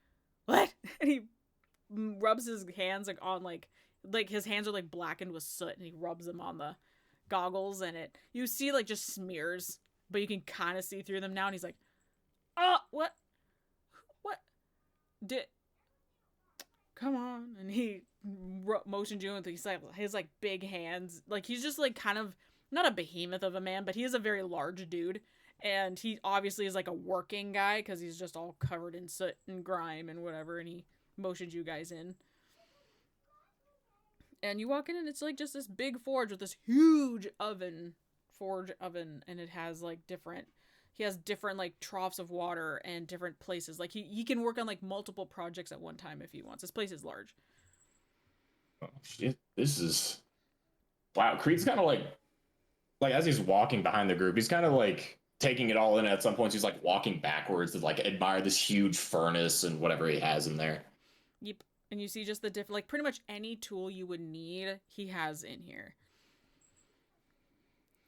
what? And he rubs his hands like on like his hands are like blackened with soot, and he rubs them on the goggles, and you see like just smears, but you can kind of see through them now, and he's like, oh, what did, come on, and he motioned you with his like big hands, like he's just like kind of not a behemoth of a man, but he is a very large dude, and he obviously is like a working guy because he's just all covered in soot and grime and whatever, and he motioned you guys in, and you walk in, and it's like just this big forge with this huge forge oven, and it has like different like troughs of water and different places, like he can work on like multiple projects at one time if he wants. This place is large. Oh shit, this is, wow. Creed's kind of like as he's walking behind the group, he's kind of like taking it all in. At some points he's like walking backwards to like admire this huge furnace and whatever he has in there. Yep. And you see just the different, like pretty much any tool you would need he has in here.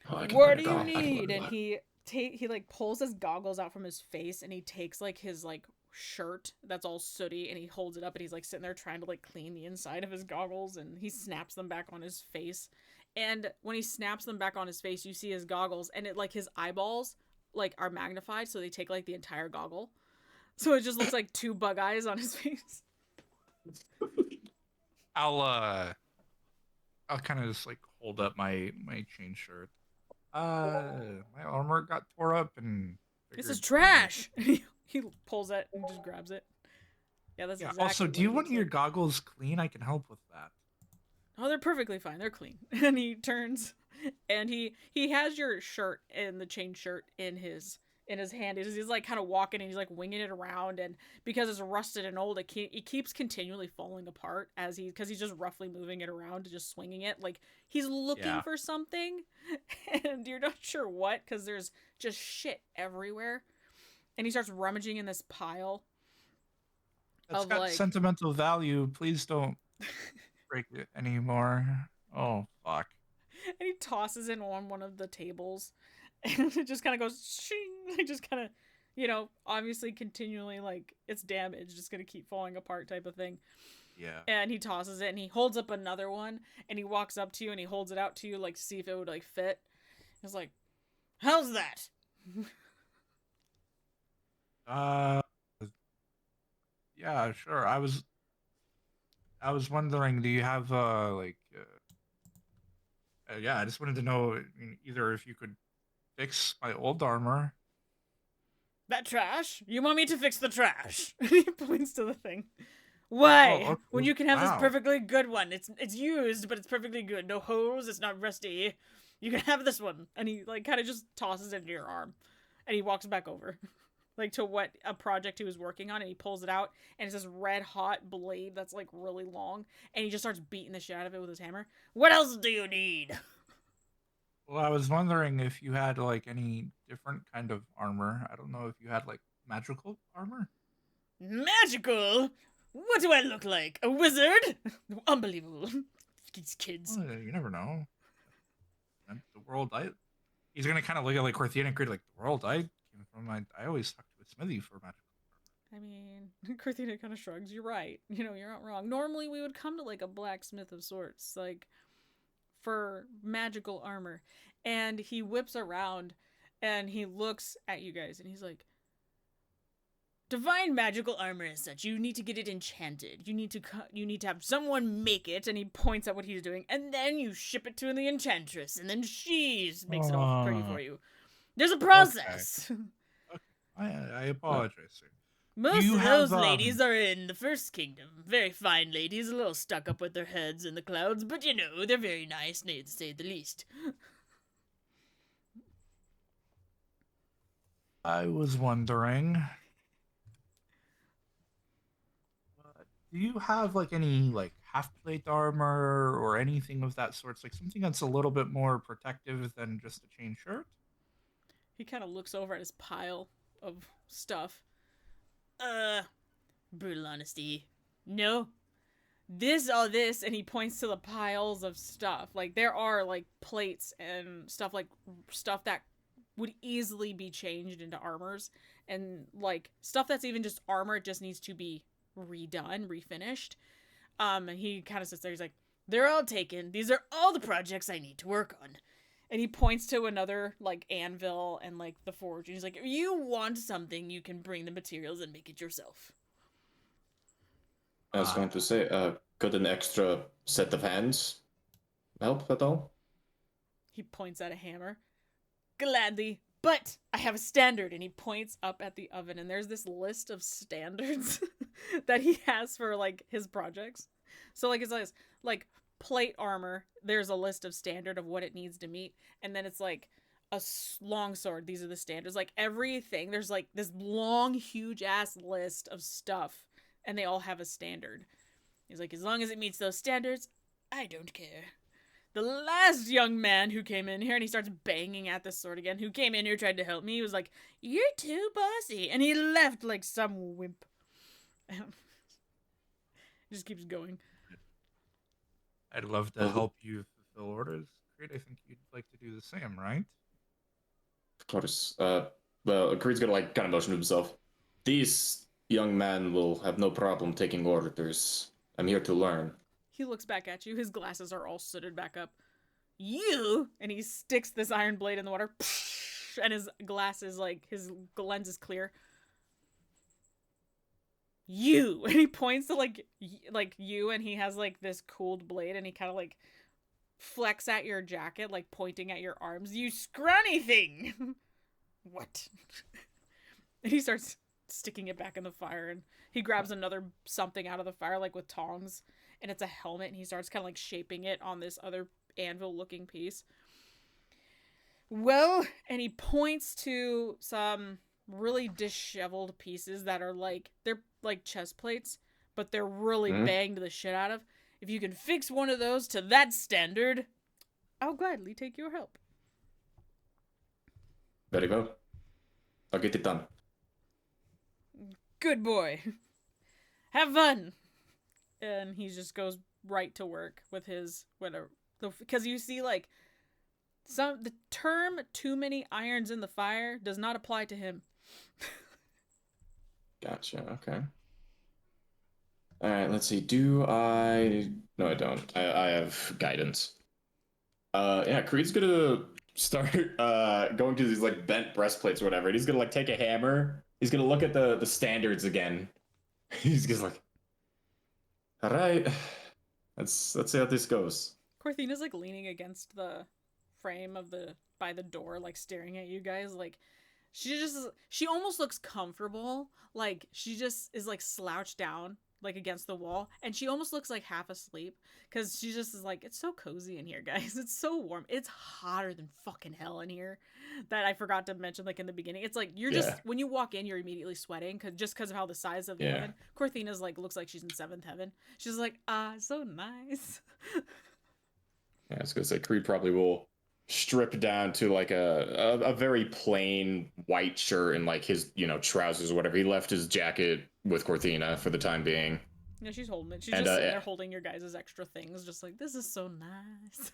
What do you need? And he like pulls his goggles out from his face, and he takes like his like shirt that's all sooty, and he holds it up, and he's like sitting there trying to like clean the inside of his goggles, and he snaps them back on his face. And when he snaps them back on his face, you see his goggles, and it like his eyeballs like are magnified, so they take like the entire goggle, so it just looks like two bug eyes on his face. I'll kind of just like hold up my chain shirt. My armor got tore up, and this is trash. He pulls it and just grabs it. Yeah, that's exactly. Also, do you want your goggles clean? I can help with that. Oh, they're perfectly fine. They're clean. And he turns, and he has your shirt and the chain shirt in his hand. He's like kind of walking, and he's like winging it around, and because it's rusted and old, it keeps continually falling apart because he's just roughly moving it around, just swinging it like he's looking for something, and you're not sure what, because there's just shit everywhere, and he starts rummaging in this pile. It's got like sentimental value. Please don't break it anymore. Oh fuck! And he tosses it on one of the tables. And it just kind of goes shing, like just kind of, obviously continually like it's damaged, just gonna keep falling apart type of thing. Yeah. And he tosses it, and he holds up another one, and he walks up to you, and he holds it out to you like to see if it would like fit. He's like, "How's that?" Yeah, sure. I was wondering, do you have yeah, I just wanted to know either if you could fix my old armor. That trash? You want me to fix the trash? He points to the thing. Why? Oh, okay. When you can have this perfectly good one. It's used, but it's perfectly good. No holes, it's not rusty. You can have this one. And he like kind of just tosses it into your arm. And he walks back over. Like to a project he was working on, and he pulls it out, and it's this red hot blade that's like really long, and he just starts beating the shit out of it with his hammer. What else do you need? Well, I was wondering if you had like any different kind of armor. I don't know if you had like magical armor. Magical? What do I look like? A wizard? Unbelievable. These kids. Well, you never know. And the world died. He's gonna kind of look at like Corthina and Creed, like the world I came from. I always talk to a smithy for magic. I mean, Corthina kind of shrugs. You're right. You know, you're not wrong. Normally, we would come to like a blacksmith of sorts, like for magical armor. And he whips around and he looks at you guys and he's like, divine magical armor is such. You need to get it enchanted. You need to have someone make it. And he points at what he's doing. And then you ship it to the enchantress. And then she makes it all pretty for you. There's a process. Okay. I apologize, sir. Most of those ladies are in the First Kingdom. Very fine ladies, a little stuck up with their heads in the clouds, but you know, they're very nice, to say the least. I was wondering, do you have like any like half plate armor or anything of that sort? Like something that's a little bit more protective than just a chain shirt? He kind of looks over at his pile of stuff. Brutal honesty. No. This, and he points to the piles of stuff. Like, there are, like, plates and stuff that would easily be changed into armors. And, like, stuff that's even just armor, it just needs to be redone, refinished. And he kind of sits there, he's like, they're all taken. These are all the projects I need to work on. And he points to another, like, anvil and, like, the forge. And he's like, if you want something, you can bring the materials and make it yourself. I was going to say, could an extra set of hands help at all? He points at a hammer. Gladly. But I have a standard. And he points up at the oven. And there's this list of standards that he has for, like, his projects. So, like, it's like plate armor, there's a list of standard of what it needs to meet, and then it's like a long sword, these are the standards. Like everything, there's like this long huge ass list of stuff, and they all have a standard. He's like, as long as it meets those standards, I don't care. The last young man who came in here, and he starts banging at this sword again, who came in here, tried to help me, he was like, you're too bossy, and he left like some wimp. Just keeps going. I'd love to help you fulfill orders. Creed, I think you'd like to do the same, right? Of course. Well, Creed's gonna like kind of motion to himself. These young men will have no problem taking orders. I'm here to learn. He looks back at you. His glasses are all sooted back up. You! And he sticks this iron blade in the water. And his glasses, like, his lens is clear. You! And he points to, like you, and he has, like, this cooled blade, and he kind of, like, flex at your jacket, like, pointing at your arms. You scrawny thing! What? And he starts sticking it back in the fire, and he grabs another something out of the fire, like, with tongs, and it's a helmet, and he starts kind of, like, shaping it on this other anvil-looking piece. Well, and he points to some really disheveled pieces that are, like, they're like chest plates, but they're really banged the shit out of. If you can fix one of those to that standard, I'll gladly take your help. Very well. I'll get it done. Good boy. Have fun. And he just goes right to work with his whatever. Because you see, like, the term "too many irons in the fire" does not apply to him. Gotcha, okay. Alright, let's see. Do I... No, I don't. I have guidance. Yeah, Creed's gonna start going to these, like, bent breastplates or whatever. And he's gonna, like, take a hammer. He's gonna look at the standards again. He's just like... Alright. Let's see how this goes. Corthina's, like, leaning against the frame of by the door, like, staring at you guys, like... She almost looks comfortable. Like, she just is, like, slouched down, like, against the wall. And she almost looks, like, half asleep. Because she just is like, it's so cozy in here, guys. It's so warm. It's hotter than fucking hell in here. That I forgot to mention, like, in the beginning. It's like, you're just... When you walk in, you're immediately sweating. Just because of how the size of the oven. Corthina's, like, looks like she's in seventh heaven. She's like, so nice. Yeah, I was gonna say, Creed probably will strip down to like a very plain white shirt and like his, you know, trousers or whatever. He left his jacket with Corthina for the time being. Yeah, she's holding it. She's And, just sitting there holding your guys' extra things, just like, this is so nice.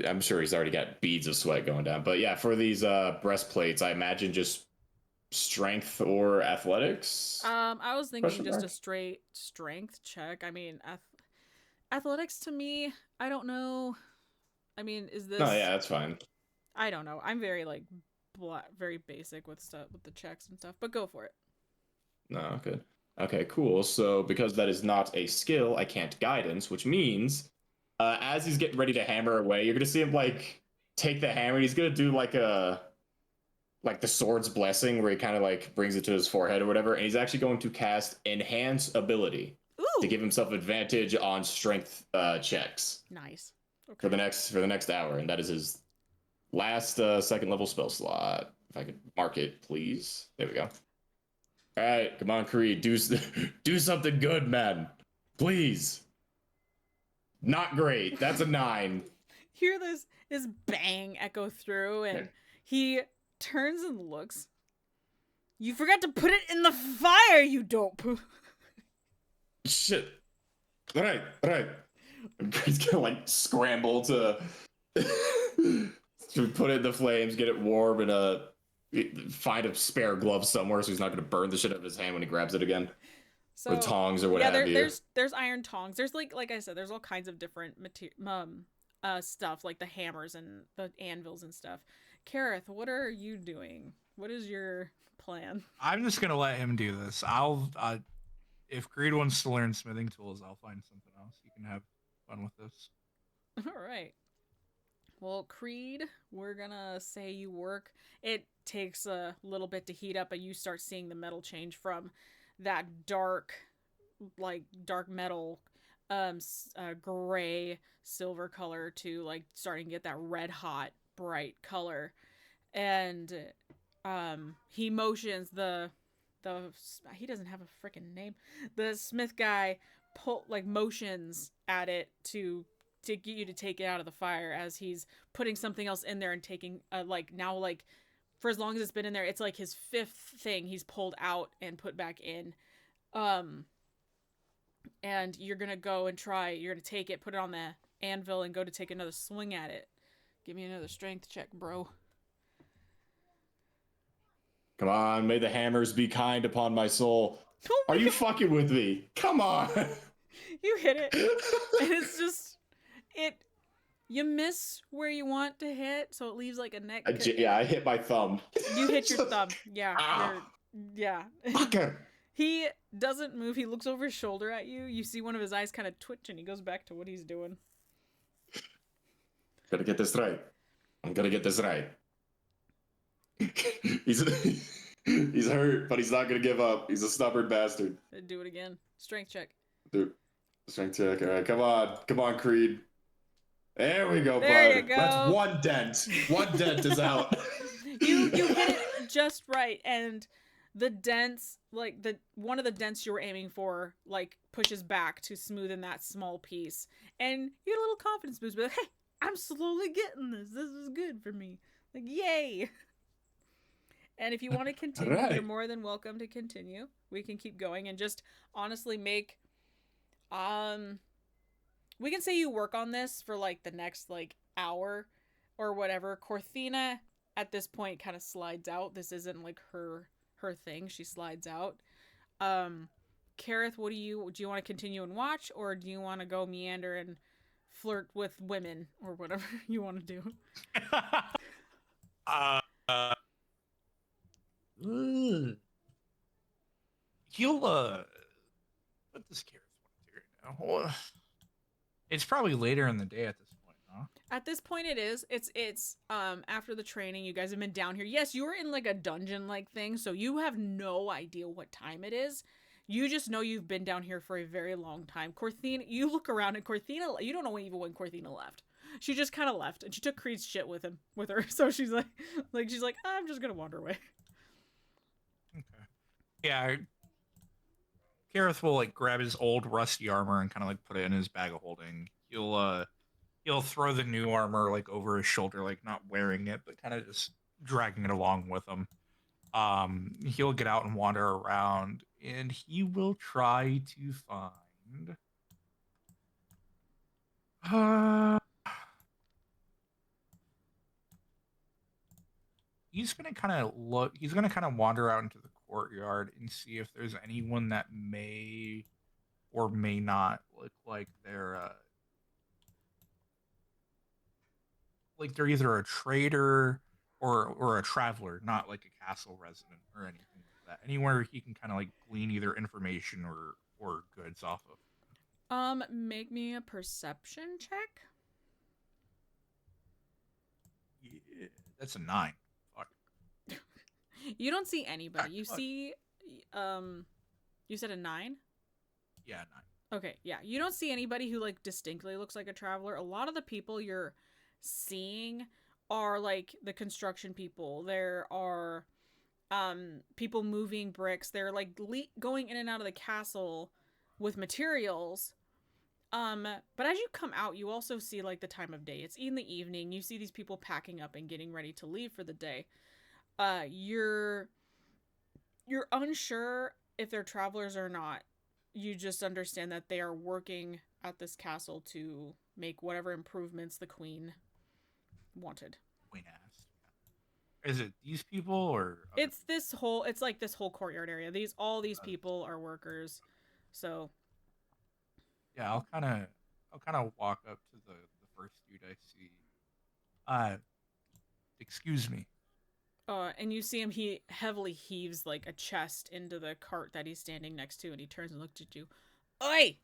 I'm sure he's already got beads of sweat going down. But yeah, for these breastplates, I imagine just strength or athletics. I was thinking just a straight strength check. I mean, athletics to me, I don't know. I mean, is this? No, yeah, that's fine. I don't know. I'm very like very basic with stuff with the checks and stuff, but go for it. No, good. Okay, cool. So because that is not a skill, I can't guidance, which means as he's getting ready to hammer away, you're gonna see him like take the hammer. And he's gonna do like the sword's blessing, where he kind of like brings it to his forehead or whatever, and he's actually going to cast enhance ability to give himself advantage on strength checks. Nice. Okay. For the next hour, and that is his last second level spell slot. If I could mark it, please. There we go. All right, come on, Creed, do something good, man. Please. Not great. That's a 9. Hear this bang echo through, and he turns and looks. You forgot to put it in the fire, you dope. Shit. All right. He's gonna like scramble to put it in the flames, get it warm, and find a spare glove somewhere so he's not gonna burn the shit out of his hand when he grabs it again. So, or tongs or what have you. There's iron tongs. There's like I said, there's all kinds of different stuff, like the hammers and the anvils and stuff. Kareth, what are you doing? What is your plan? I'm just gonna let him do this. If Creed wants to learn smithing tools, I'll find something else. You can have fun with this. All right. Well, Creed, we're gonna say you work. It takes a little bit to heat up, but you start seeing the metal change from that dark metal, gray silver color to like starting to get that red hot bright color, and he motions the he doesn't have a freaking name. The smith guy motions at it to get you to take it out of the fire as he's putting something else in there and taking for as long as it's been in there, it's like his 5th thing he's pulled out and put back in. And you're gonna go and you're gonna take it, put it on the anvil, and go to take another swing at it. Give me another strength check, bro. Come on, may the hammers be kind upon my soul. Are you fucking with me? Come on. You hit it. And it's just you miss where you want to hit, so it leaves like a neck. I hit my thumb. You hit your thumb. Yeah. Yeah. Fucker. He doesn't move. He looks over his shoulder at you. You see one of his eyes kind of twitch, and he goes back to what he's doing. Gotta get this right. I'm gonna get this right. He's hurt, but he's not gonna give up. He's a stubborn bastard. Do it again. Strength check. Dude, strength check. All right, come on, Creed. There we go, there bud. You go. That's one dent. One dent is out. You hit it just right, and the dents, one of the dents you were aiming for, pushes back to smoothen that small piece, and you get a little confidence boost. But like, hey, I'm slowly getting this. This is good for me. Like, yay! And if you want to continue, right, you're more than welcome to continue. We can keep going and just honestly make, we can say you work on this for the next hour or whatever. Corthina at this point kind of slides out. This isn't her thing. She slides out. Kareth, do you want to continue and watch, or do you want to go meander and flirt with women or whatever you want to do? He'll what does Kareth want to do right now? Well, it's probably later in the day at this point, huh? At this point it is. It's after the training, you guys have been down here. Yes, you were in a dungeon thing, so you have no idea what time it is. You just know you've been down here for a very long time. Corthina, you look around, and Corthina, you don't know even when Corthina left. She just kind of left, and she took Creed's shit with her. So she's like, I'm just gonna wander away. Okay. Yeah. Kareth will grab his old rusty armor and kind of put it in his bag of holding. He'll throw the new armor over his shoulder, not wearing it, but kind of just dragging it along with him. He'll get out and wander around, and he will try to find Uh, he's gonna kind of look. He's gonna kind of wander out into the courtyard and see if there's anyone that may or may not look like they're either a trader or a traveler, not like a castle resident or anything like that. Anywhere he can kind of like glean either information or goods off of. Make me a perception check. Yeah, that's a 9. Fuck. You don't see anybody. You see, you said a 9? Yeah, 9. Okay, yeah. You don't see anybody who like distinctly looks like a traveler. A lot of the people you're seeing are like the construction people. There are people moving bricks. They're like going in and out of the castle with materials. But as you come out, you also see like the time of day. It's in the evening. You see these people packing up and getting ready to leave for the day. You're unsure if they're travelers or not. You just understand that they are working at this castle to make whatever improvements the queen wanted. Queen asked. Is it these people or it's like this whole courtyard area. All these people are workers. So yeah, I'll kind of walk up to the first dude I see. Excuse me. And you see him, he heavily heaves like a chest into the cart that he's standing next to, and he turns and looks at you. Oi!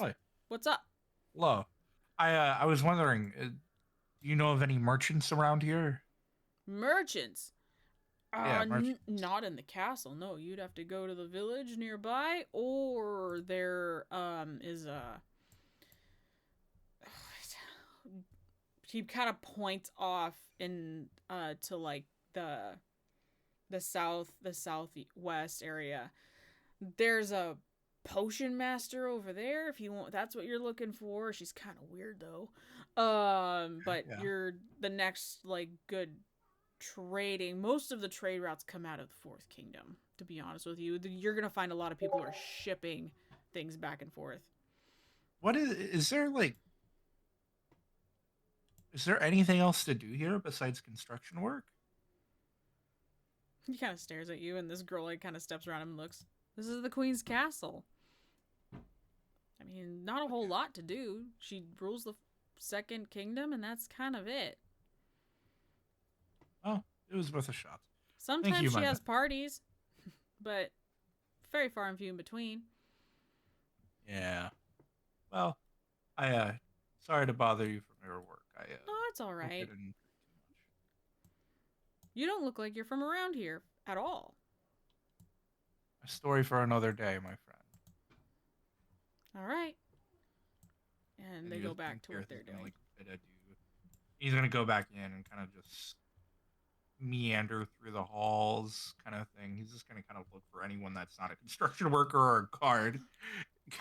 Oi. What's up? Hello. I was wondering, do you know of any merchants around here? Merchants? Yeah, merchants. Not in the castle, no. You'd have to go to the village nearby, or there is a... He kind of points off in to like the southwest area. There's a potion master over there if you want. That's what you're looking for. She's kind of weird though. But yeah. You're the next like good trading. Most of the trade routes come out of the Fourth Kingdom. To be honest with you, you're gonna find a lot of people who are shipping things back and forth. What is there like? Is there anything else to do here besides construction work? He kind of stares at you, and this girl like kind of steps around him and looks. This is the Queen's castle. I mean, not a whole lot to do. She rules the Second Kingdom, and that's kind of it. Oh, it was worth a shot. Sometimes she has parties, but very far and few in between. Yeah. Well, sorry to bother you from your work. No, it's all right. You don't look like you're from around here at all. A story for another day, my friend. All right. And they go back to what they're doing. He's gonna go back in and kind of just meander through the halls, kind of thing. He's just gonna kind of look for anyone that's not a construction worker or a guard,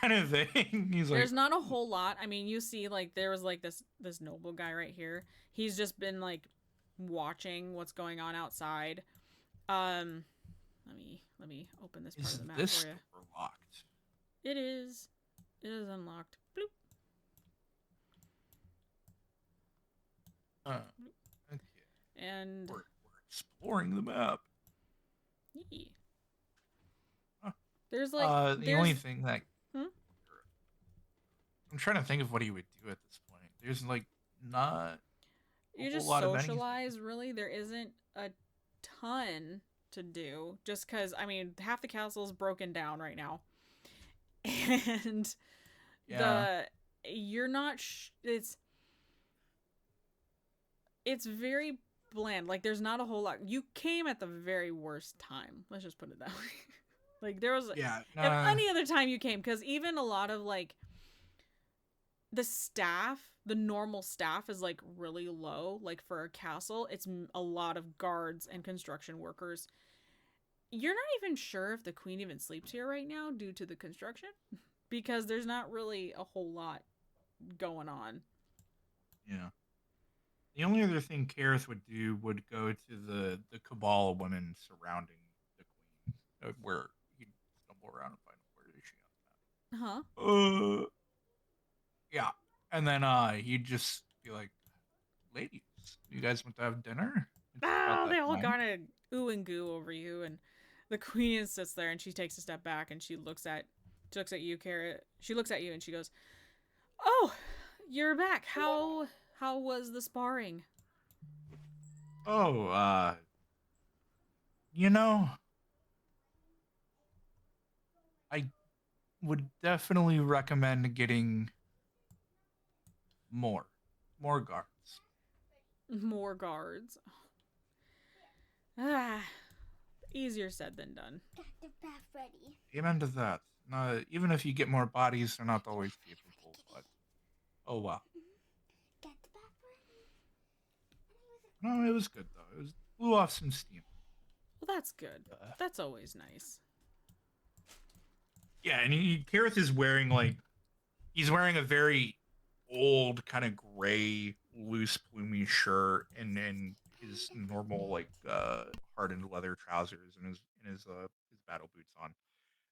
kind of thing. He's like, there's not a whole lot. I mean, you see, like there was like this noble guy right here. He's just been like watching what's going on outside. Let me open this part of the map for you. Locked? It is. It is unlocked. Bloop. Okay. And we're exploring the map. Yeah. Huh. There's like the only thing that I'm trying to think of what he would do at this point. There's like not. You just socialize, really. There isn't a ton to do, just because I mean half the castle is broken down right now, and you're not. It's very bland. Like there's not a whole lot. You came at the very worst time. Let's just put it that way. Like there was if any other time you came, because even a lot of like the staff, the normal staff is like really low. Like for a castle, it's a lot of guards and construction workers. You're not even sure if the queen even sleeps here right now due to the construction, because there's not really a whole lot going on. Yeah. The only other thing Kareth would do would go to the cabal of women surrounding the queen, where he'd stumble around and find where is she on Huh? Yeah. And then he'd just be like, ladies, you guys want to have dinner? It's about Oh, that they all time. kind of ooh and goo over you, and the queen sits there and she takes a step back and she looks at you, Carrot. She looks at you and she goes, "Oh, you're back. How was the sparring?" Oh, you know, I would definitely recommend getting more, more guards. More guards. Ah, easier said than done. Got the bath ready. Amen to that. No, even if you get more bodies, they're not always capable. But oh well. Got the bath ready. No, it was good though. It was blew off some steam. Well, that's good. That's always nice. Yeah, and Kareth is wearing he's wearing a very old kind of gray loose plumey shirt and then his normal hardened leather trousers and his battle boots on.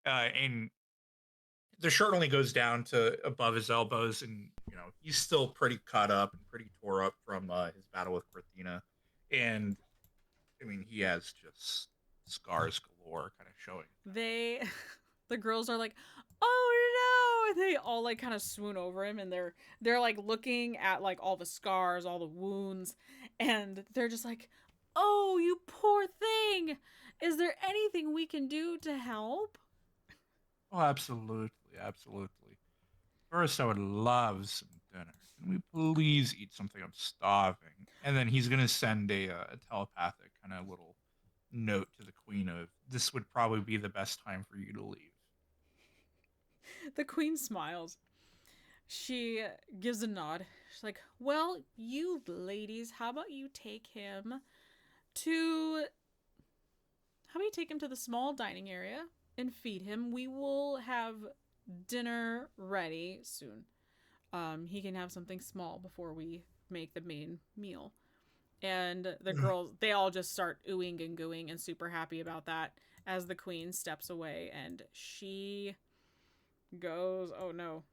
And the shirt only goes down to above his elbows, and he's still pretty cut up and pretty tore up from his battle with Corthina. And I mean, he has just scars galore, kind of showing. The girls are like, "Oh no!" And they all like kind of swoon over him, and they're like looking at like all the scars, all the wounds, and they're just like, "Oh, you poor thing! Is there anything we can do to help?" Oh, absolutely, absolutely. First, I would love some dinner. Can we please eat something? I'm starving. And then he's gonna send a telepathic kind of little note to the queen of this would probably be the best time for you to leave. The queen smiles. She gives a nod. She's like, "Well, you ladies, how about you take him to the small dining area and feed him? We will have dinner ready soon. He can have something small before we make the main meal." And the girls, they all just start oohing and gooing and super happy about that as the queen steps away and she goes, "Oh no.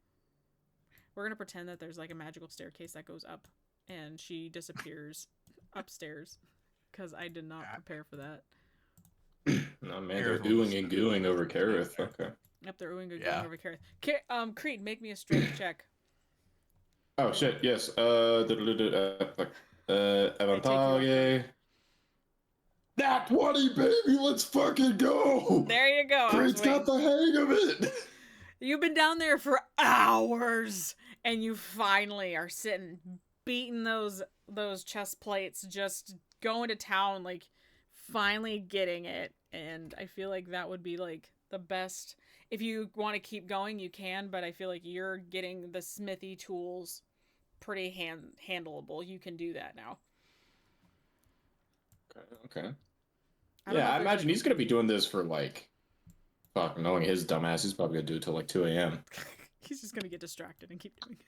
We're going to pretend that there's like a magical staircase that goes up," and she disappears upstairs because I did not prepare for that. No, man, they're oohing and gooing over Kareth. Okay. Yep, they're oohing and gooing over Kareth. Creed, make me a strength check. Oh shit! Yes. Avantage. Nat 20, baby. Let's fucking go. There you go. Creed's got the hang of it. You've been down there for hours, and you finally are sitting, beating those chest plates, just going to town, like finally getting it. And I feel like that would be like the best. If you want to keep going, you can, but I feel like you're getting the smithy tools pretty handleable. You can do that now. Okay. Yeah, I imagine he's gonna be doing this for like, fuck, knowing his dumbass, he's probably gonna do it till like 2 a.m. He's just gonna get distracted and keep doing it.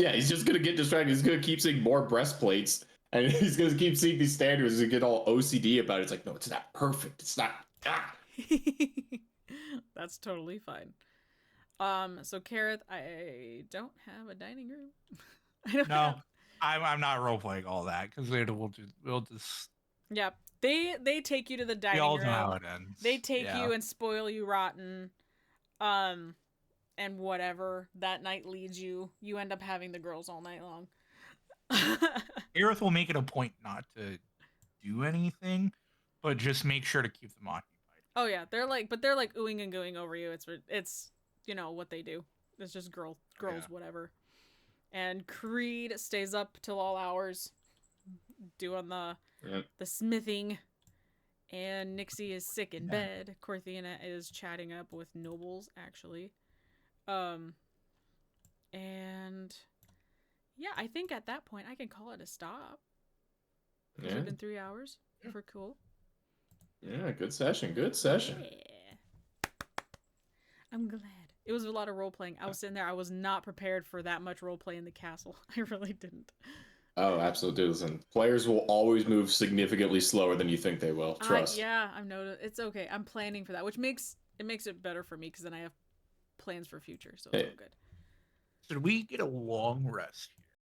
Yeah, he's just gonna get distracted. He's gonna keep seeing more breastplates, and he's gonna keep seeing these standards and get all OCD about it. It's like, no, it's not perfect. It's not. Ah. That's totally fine. So Kareth, I don't have a dining room. I'm not role playing all that because we'll just. Yeah, they take you to the dining room. We all room. know how it ends. They take you and spoil you rotten, and whatever that night leads you, you end up having the girls all night long. Aerith will make it a point not to do anything, but just make sure to keep them occupied. Oh yeah, they're like oohing and gooing over you. It's what they do. It's just girls, whatever. And Creed stays up till all hours, doing the smithing. And Nixie is sick in bed. Corthina is chatting up with nobles, actually. And yeah, I think at that point I can call it a stop. It's been 3 hours. We're cool. Yeah, good session. Good session. Yeah. I'm glad. It was a lot of role playing. I was sitting there. I was not prepared for that much role play in the castle. I really didn't. Oh, absolutely. Listen, players will always move significantly slower than you think they will. Trust. Yeah, I've noticed. It's okay. I'm planning for that, which makes it better for me because then I have plans for future, so it's all good. Should we get a long rest